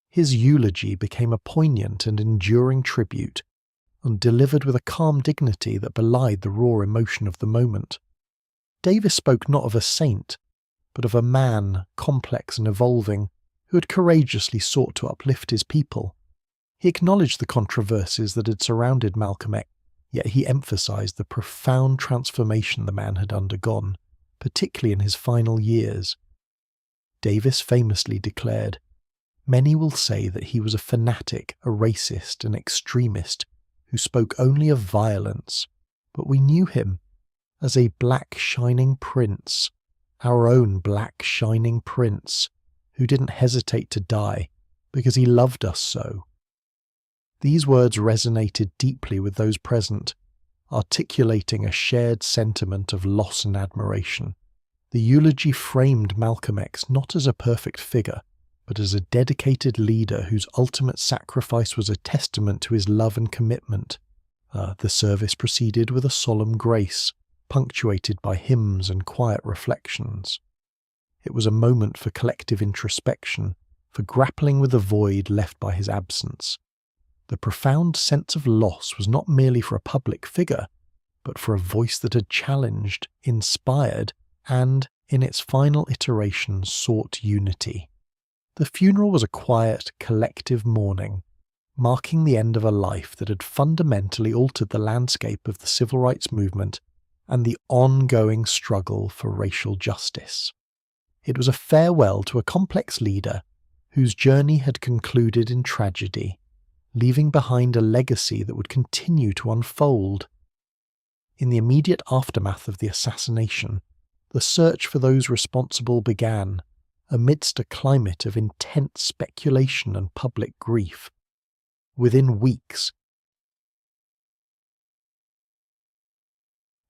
Speaker 1: His eulogy became a poignant and enduring tribute, and delivered with a calm dignity that belied the raw emotion of the moment. Davis spoke not of a saint, but of a man, complex and evolving, who had courageously sought to uplift his people. He acknowledged the controversies that had surrounded Malcolm X, yet he emphasized the profound transformation the man had undergone, particularly in his final years. Davis famously declared, "Many will say that he was a fanatic, a racist, an extremist, who spoke only of violence, but we knew him as a black shining prince, our own black shining prince, who didn't hesitate to die because he loved us so." These words resonated deeply with those present, articulating a shared sentiment of loss and admiration. The eulogy framed Malcolm X not as a perfect figure, but as a dedicated leader whose ultimate sacrifice was a testament to his love and commitment. The service proceeded with a solemn grace, punctuated by hymns and quiet reflections. It was a moment for collective introspection, for grappling with the void left by his absence. The profound sense of loss was not merely for a public figure, but for a voice that had challenged, inspired, and, in its final iteration, sought unity. The funeral was a quiet, collective mourning, marking the end of a life that had fundamentally altered the landscape of the civil rights movement and the ongoing struggle for racial justice. It was a farewell to a complex leader whose journey had concluded in tragedy, leaving behind a legacy that would continue to unfold. In the immediate aftermath of the assassination, the search for those responsible began, amidst a climate of intense speculation and public grief. Within weeks,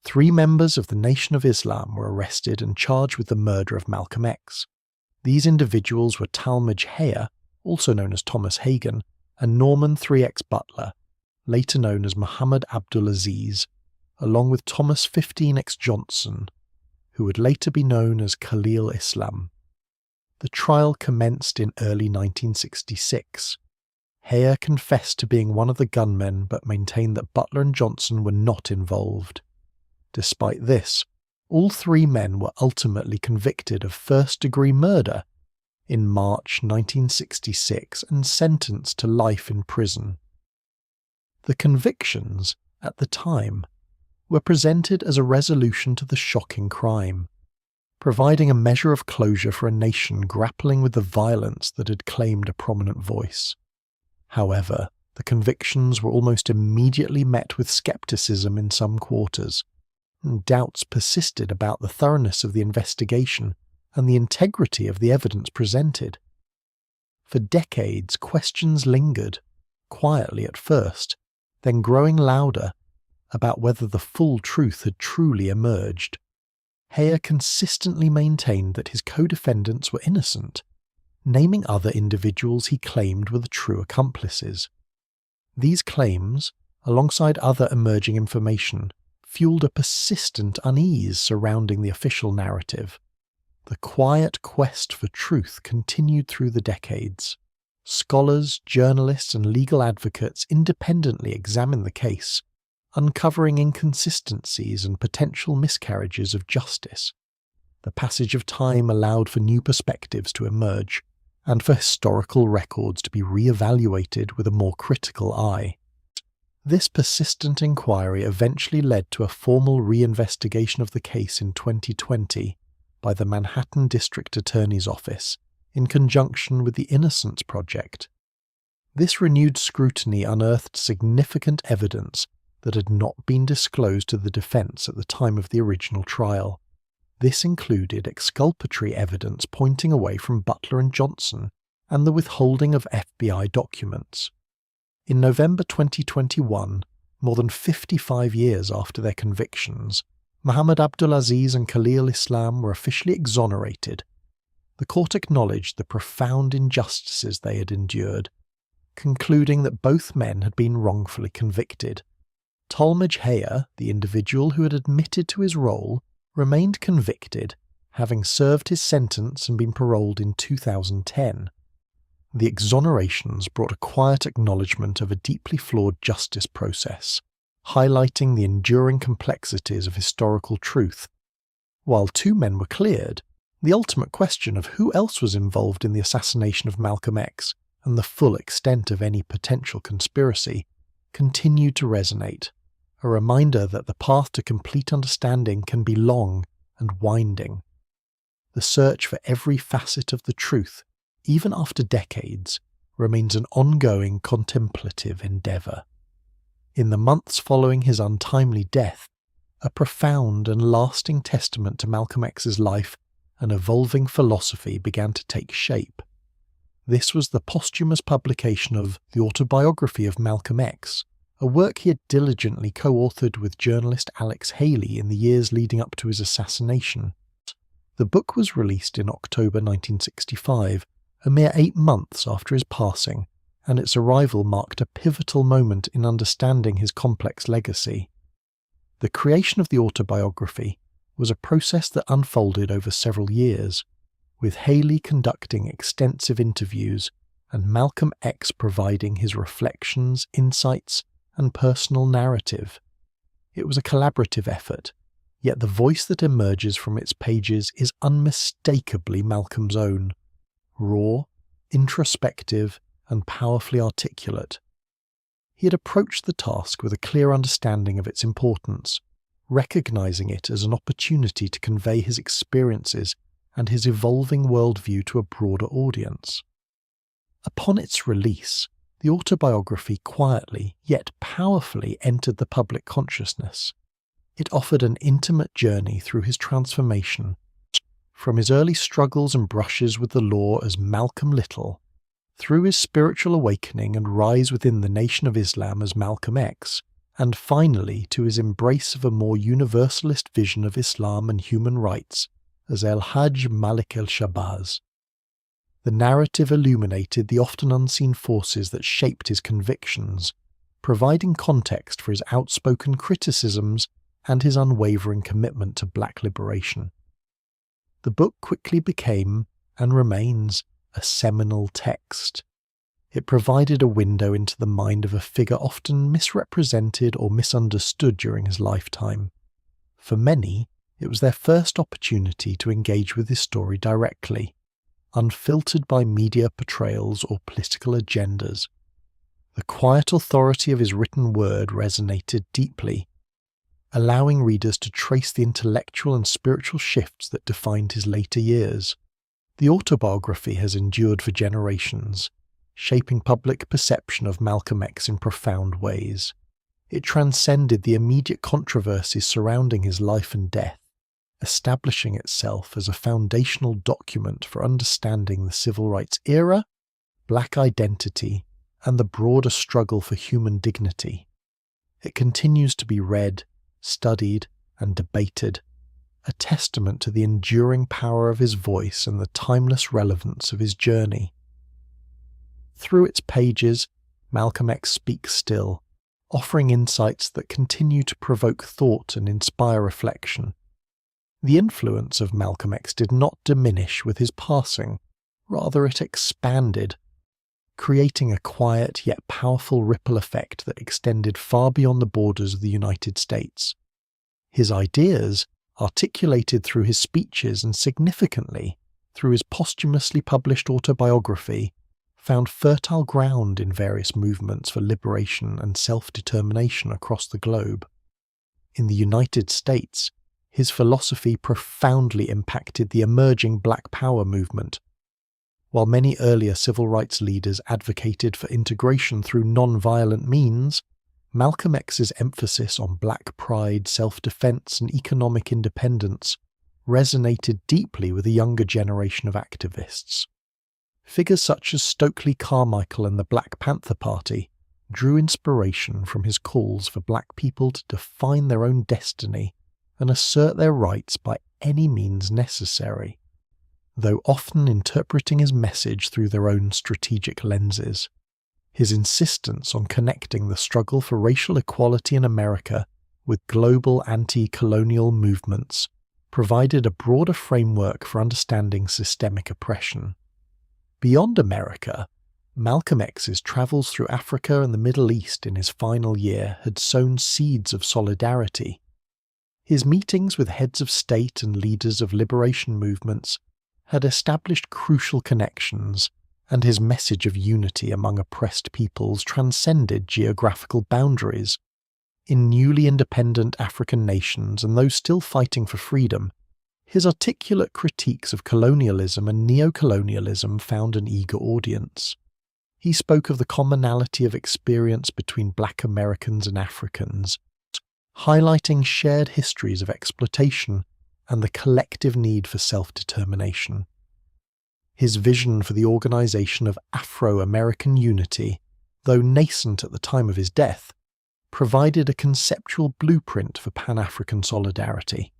Speaker 1: 3 members of the Nation of Islam were arrested and charged with the murder of Malcolm X. These individuals were Talmadge Hayer, also known as Thomas Hagen, and Norman 3X Butler, later known as Muhammad Abdulaziz, along with Thomas 15X Johnson, who would later be known as Khalil Islam. The trial commenced in early 1966. Hayer confessed to being one of the gunmen but maintained that Butler and Johnson were not involved. Despite this, all 3 men were ultimately convicted of first-degree murder in March 1966 and sentenced to life in prison. The convictions, at the time, were presented as a resolution to the shocking crime. providing a measure of closure for a nation grappling with the violence that had claimed a prominent voice. However, the convictions were almost immediately met with skepticism in some quarters, and doubts persisted about the thoroughness of the investigation and the integrity of the evidence presented. For decades, questions lingered, quietly at first, then growing louder, about whether the full truth had truly emerged. Heyer consistently maintained that his co-defendants were innocent, naming other individuals he claimed were the true accomplices. These claims, alongside other emerging information, fueled a persistent unease surrounding the official narrative. The quiet quest for truth continued through the decades. Scholars, journalists, and legal advocates independently examined the case, uncovering inconsistencies and potential miscarriages of justice. The passage of time allowed for new perspectives to emerge, and for historical records to be re-evaluated with a more critical eye. This persistent inquiry eventually led to a formal reinvestigation of the case in 2020 by the Manhattan District Attorney's Office, in conjunction with the Innocence Project. This renewed scrutiny unearthed significant evidence that had not been disclosed to the defense at the time of the original trial. This included exculpatory evidence pointing away from Butler and Johnson and the withholding of FBI documents. In November 2021, more than 55 years after their convictions, Muhammad Abdulaziz and Khalil Islam were officially exonerated. The court acknowledged the profound injustices they had endured, concluding that both men had been wrongfully convicted. Talmadge Heyer, the individual who had admitted to his role, remained convicted, having served his sentence and been paroled in 2010. The exonerations brought a quiet acknowledgement of a deeply flawed justice process, highlighting the enduring complexities of historical truth. While two men were cleared, the ultimate question of who else was involved in the assassination of Malcolm X and the full extent of any potential conspiracy continued to resonate, a reminder that the path to complete understanding can be long and winding. The search for every facet of the truth, even after decades, remains an ongoing contemplative endeavour. In the months following his untimely death, a profound and lasting testament to Malcolm X's life and evolving philosophy began to take shape. This was the posthumous publication of The Autobiography of Malcolm X, a work he had diligently co-authored with journalist Alex Haley in the years leading up to his assassination. The book was released in October 1965, a mere 8 months after his passing, and its arrival marked a pivotal moment in understanding his complex legacy. The creation of the autobiography was a process that unfolded over several years, with Haley conducting extensive interviews and Malcolm X providing his reflections, insights, and personal narrative. It was a collaborative effort, yet the voice that emerges from its pages is unmistakably Malcolm's own, raw, introspective, and powerfully articulate. He had approached the task with a clear understanding of its importance, recognizing it as an opportunity to convey his experiences and his evolving worldview to a broader audience. Upon its release, the autobiography quietly yet powerfully entered the public consciousness. It offered an intimate journey through his transformation, from his early struggles and brushes with the law as Malcolm Little, through his spiritual awakening and rise within the Nation of Islam as Malcolm X, and finally to his embrace of a more universalist vision of Islam and human rights as El-Hajj Malik el-Shabazz. The narrative illuminated the often unseen forces that shaped his convictions, providing context for his outspoken criticisms and his unwavering commitment to black liberation. The book quickly became, and remains, a seminal text. It provided a window into the mind of a figure often misrepresented or misunderstood during his lifetime. For many, it was their first opportunity to engage with his story directly, unfiltered by media portrayals or political agendas. The quiet authority of his written word resonated deeply, allowing readers to trace the intellectual and spiritual shifts that defined his later years. The autobiography has endured for generations, shaping public perception of Malcolm X in profound ways. It transcended the immediate controversies surrounding his life and death, establishing itself as a foundational document for understanding the civil rights era, black identity, and the broader struggle for human dignity. It continues to be read, studied, and debated, a testament to the enduring power of his voice and the timeless relevance of his journey. Through its pages, Malcolm X speaks still, offering insights that continue to provoke thought and inspire reflection. The influence of Malcolm X did not diminish with his passing, rather it expanded, creating a quiet yet powerful ripple effect that extended far beyond the borders of the United States. His ideas, articulated through his speeches and significantly through his posthumously published autobiography, found fertile ground in various movements for liberation and self-determination across the globe. In the United States, his philosophy profoundly impacted the emerging Black Power movement. While many earlier civil rights leaders advocated for integration through non-violent means, Malcolm X's emphasis on black pride, self-defense, and economic independence resonated deeply with a younger generation of activists. Figures such as Stokely Carmichael and the Black Panther Party drew inspiration from his calls for black people to define their own destiny and assert their rights by any means necessary, though often interpreting his message through their own strategic lenses. His insistence on connecting the struggle for racial equality in America with global anti-colonial movements provided a broader framework for understanding systemic oppression. Beyond America, Malcolm X's travels through Africa and the Middle East in his final year had sown seeds of solidarity. His meetings with heads of state and leaders of liberation movements had established crucial connections, and his message of unity among oppressed peoples transcended geographical boundaries. In newly independent African nations and those still fighting for freedom, his articulate critiques of colonialism and neo-colonialism found an eager audience. He spoke of the commonality of experience between Black Americans and Africans, highlighting shared histories of exploitation and the collective need for self-determination. His vision for the organization of Afro-American unity, though nascent at the time of his death, provided a conceptual blueprint for Pan-African solidarity.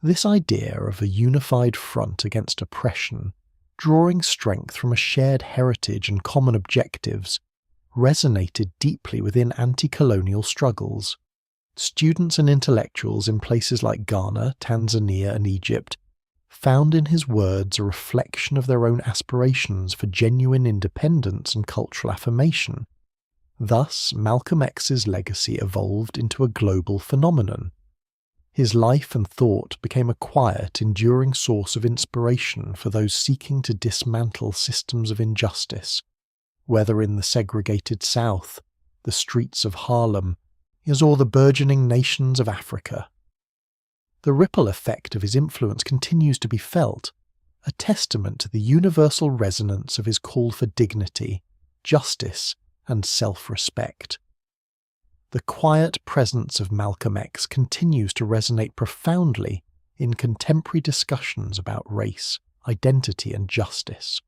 Speaker 1: This idea of a unified front against oppression, drawing strength from a shared heritage and common objectives, resonated deeply within anti-colonial struggles. Students and intellectuals in places like Ghana, Tanzania, and Egypt found in his words a reflection of their own aspirations for genuine independence and cultural affirmation. Thus, Malcolm X's legacy evolved into a global phenomenon. His life and thought became a quiet, enduring source of inspiration for those seeking to dismantle systems of injustice, whether in the segregated South, the streets of Harlem, or the burgeoning nations of Africa. The ripple effect of his influence continues to be felt, a testament to the universal resonance of his call for dignity, justice, and self-respect. The quiet presence of Malcolm X continues to resonate profoundly in contemporary discussions about race, identity, and justice,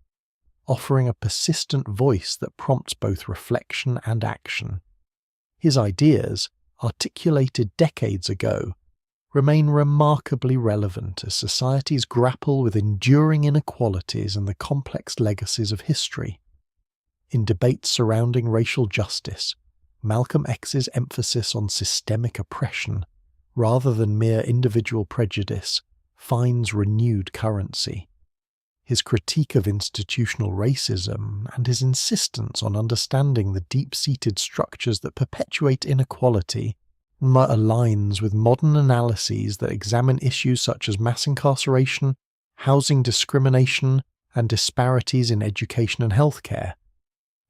Speaker 1: offering a persistent voice that prompts both reflection and action. His ideas, articulated decades ago, remain remarkably relevant as societies grapple with enduring inequalities and the complex legacies of history. In debates surrounding racial justice, Malcolm X's emphasis on systemic oppression, rather than mere individual prejudice, finds renewed currency. His critique of institutional racism and his insistence on understanding the deep-seated structures that perpetuate inequality aligns with modern analyses that examine issues such as mass incarceration, housing discrimination, and disparities in education and healthcare.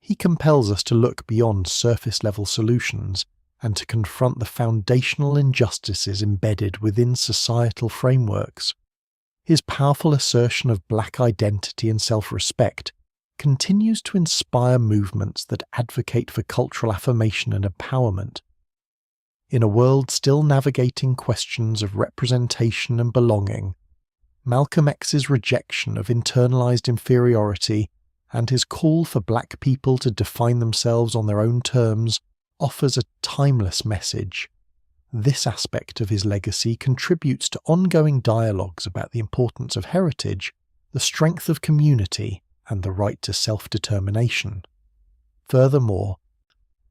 Speaker 1: He compels us to look beyond surface-level solutions and to confront the foundational injustices embedded within societal frameworks. His powerful assertion of black identity and self-respect continues to inspire movements that advocate for cultural affirmation and empowerment. In a world still navigating questions of representation and belonging, Malcolm X's rejection of internalized inferiority and his call for black people to define themselves on their own terms offers a timeless message. This aspect of his legacy contributes to ongoing dialogues about the importance of heritage, the strength of community, and the right to self-determination. Furthermore,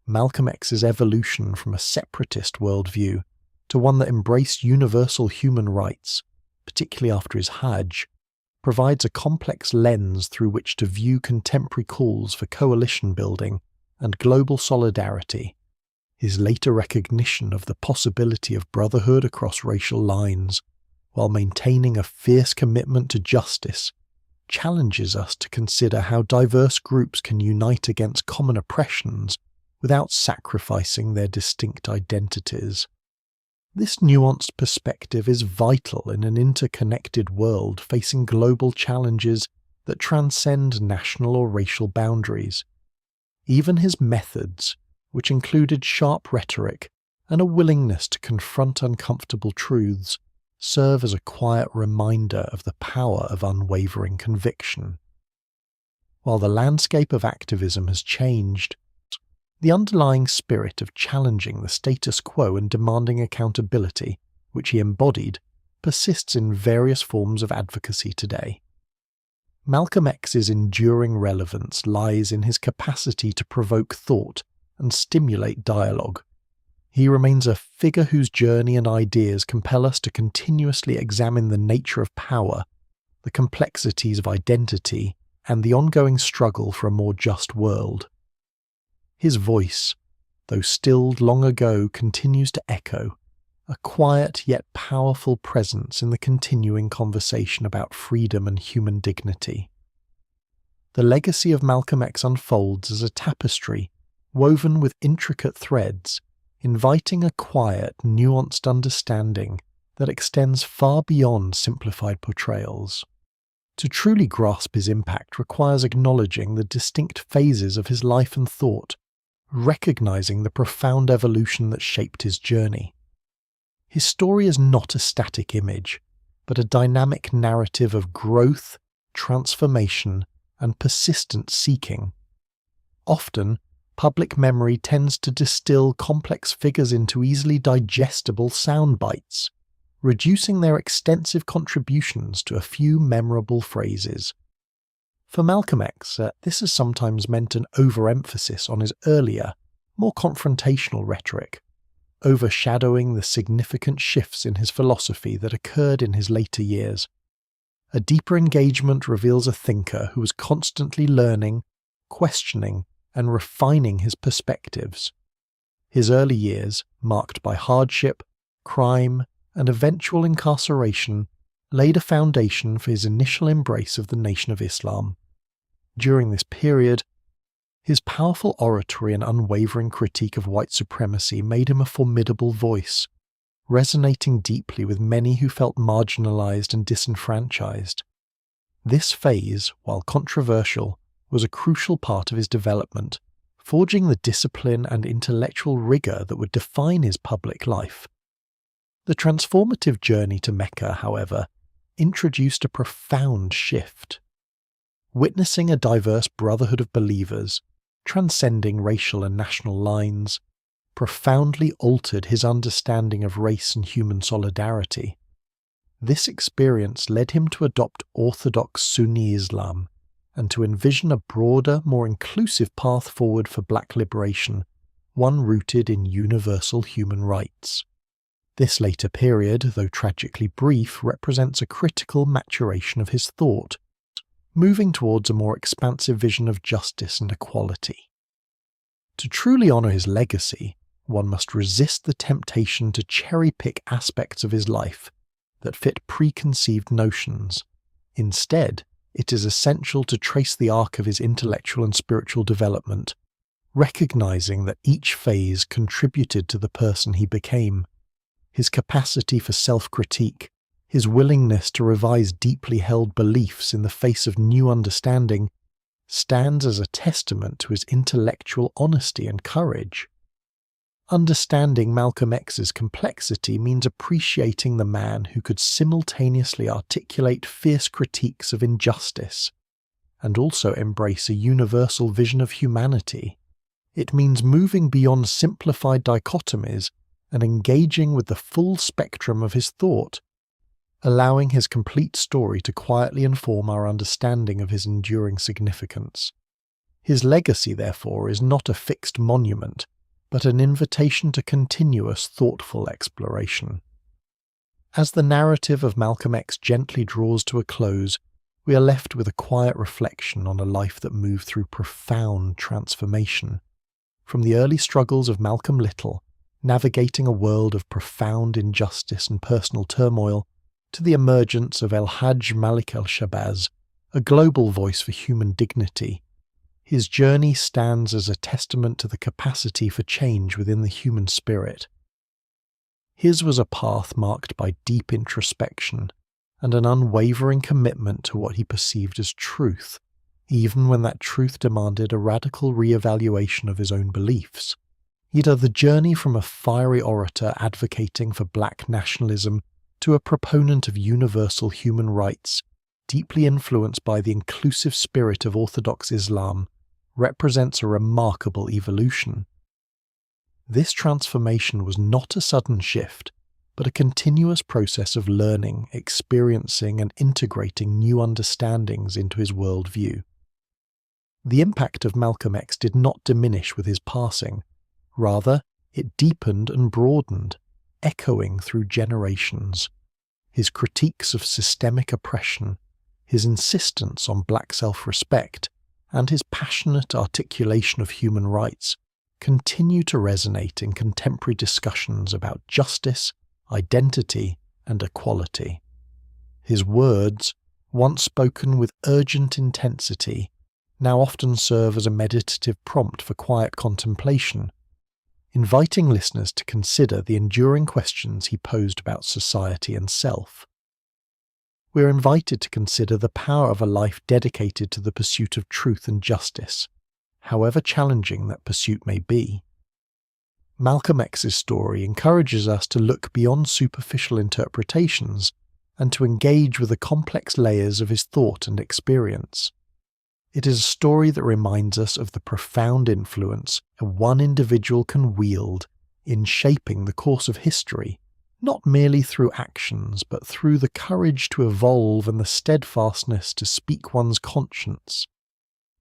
Speaker 1: Malcolm X's evolution from a separatist worldview to one that embraced universal human rights, particularly after his Hajj, provides a complex lens through which to view contemporary calls for coalition building and global solidarity. His later recognition of the possibility of brotherhood across racial lines, while maintaining a fierce commitment to justice, challenges us to consider how diverse groups can unite against common oppressions without sacrificing their distinct identities. This nuanced perspective is vital in an interconnected world facing global challenges that transcend national or racial boundaries. Even his methods, which included sharp rhetoric and a willingness to confront uncomfortable truths, serve as a quiet reminder of the power of unwavering conviction. While the landscape of activism has changed, the underlying spirit of challenging the status quo and demanding accountability, which he embodied, persists in various forms of advocacy today. Malcolm X's enduring relevance lies in his capacity to provoke thought and stimulate dialogue. He remains a figure whose journey and ideas compel us to continuously examine the nature of power, the complexities of identity, and the ongoing struggle for a more just world. His voice, though stilled long ago, continues to echo, a quiet yet powerful presence in the continuing conversation about freedom and human dignity. The legacy of Malcolm X unfolds as a tapestry woven with intricate threads, inviting a quiet, nuanced understanding that extends far beyond simplified portrayals. To truly grasp his impact requires acknowledging the distinct phases of his life and thought, recognizing the profound evolution that shaped his journey. His story is not a static image, but a dynamic narrative of growth, transformation, and persistent seeking. Often, public memory tends to distill complex figures into easily digestible sound bites, reducing their extensive contributions to a few memorable phrases. For Malcolm X, this has sometimes meant an overemphasis on his earlier, more confrontational rhetoric, overshadowing the significant shifts in his philosophy that occurred in his later years. A deeper engagement reveals a thinker who was constantly learning, questioning, and refining his perspectives. His early years, marked by hardship, crime, and eventual incarceration, laid a foundation for his initial embrace of the Nation of Islam. During this period, his powerful oratory and unwavering critique of white supremacy made him a formidable voice, resonating deeply with many who felt marginalized and disenfranchised. This phase, while controversial, was a crucial part of his development, forging the discipline and intellectual rigor that would define his public life. The transformative journey to Mecca, however, introduced a profound shift. Witnessing a diverse brotherhood of believers, transcending racial and national lines, profoundly altered his understanding of race and human solidarity. This experience led him to adopt orthodox Sunni Islam and to envision a broader, more inclusive path forward for black liberation, one rooted in universal human rights. This later period, though tragically brief, represents a critical maturation of his thought, moving towards a more expansive vision of justice and equality. To truly honour his legacy, one must resist the temptation to cherry-pick aspects of his life that fit preconceived notions. Instead, it is essential to trace the arc of his intellectual and spiritual development, recognizing that each phase contributed to the person he became. His capacity for self-critique, his willingness to revise deeply held beliefs in the face of new understanding, stands as a testament to his intellectual honesty and courage. Understanding Malcolm X's complexity means appreciating the man who could simultaneously articulate fierce critiques of injustice and also embrace a universal vision of humanity. It means moving beyond simplified dichotomies and engaging with the full spectrum of his thought, allowing his complete story to quietly inform our understanding of his enduring significance. His legacy, therefore, is not a fixed monument, but an invitation to continuous, thoughtful exploration. As the narrative of Malcolm X gently draws to a close, we are left with a quiet reflection on a life that moved through profound transformation. From the early struggles of Malcolm Little, navigating a world of profound injustice and personal turmoil, to the emergence of El-Hajj Malik el-Shabazz, a global voice for human dignity, his journey stands as a testament to the capacity for change within the human spirit. His was a path marked by deep introspection and an unwavering commitment to what he perceived as truth, even when that truth demanded a radical re-evaluation of his own beliefs. Either the journey from a fiery orator advocating for black nationalism to a proponent of universal human rights, deeply influenced by the inclusive spirit of Orthodox Islam, represents a remarkable evolution. This transformation was not a sudden shift, but a continuous process of learning, experiencing, and integrating new understandings into his worldview. The impact of Malcolm X did not diminish with his passing. Rather, it deepened and broadened, echoing through generations. His critiques of systemic oppression, his insistence on black self-respect, and his passionate articulation of human rights continue to resonate in contemporary discussions about justice, identity, and equality. His words, once spoken with urgent intensity, now often serve as a meditative prompt for quiet contemplation, inviting listeners to consider the enduring questions he posed about society and self. We are invited to consider the power of a life dedicated to the pursuit of truth and justice, however challenging that pursuit may be. Malcolm X's story encourages us to look beyond superficial interpretations and to engage with the complex layers of his thought and experience. It is a story that reminds us of the profound influence one individual can wield in shaping the course of history, not merely through actions, but through the courage to evolve and the steadfastness to speak one's conscience.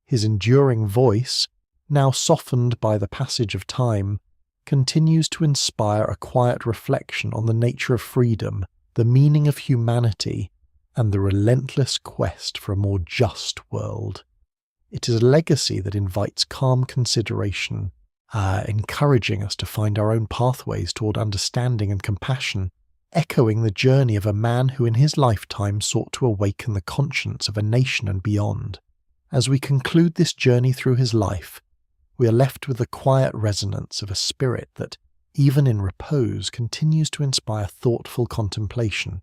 Speaker 1: His enduring voice, now softened by the passage of time, continues to inspire a quiet reflection on the nature of freedom, the meaning of humanity, and the relentless quest for a more just world. It is a legacy that invites calm consideration, encouraging us to find our own pathways toward understanding and compassion, echoing the journey of a man who in his lifetime sought to awaken the conscience of a nation and beyond. As we conclude this journey through his life, we are left with the quiet resonance of a spirit that, even in repose, continues to inspire thoughtful contemplation.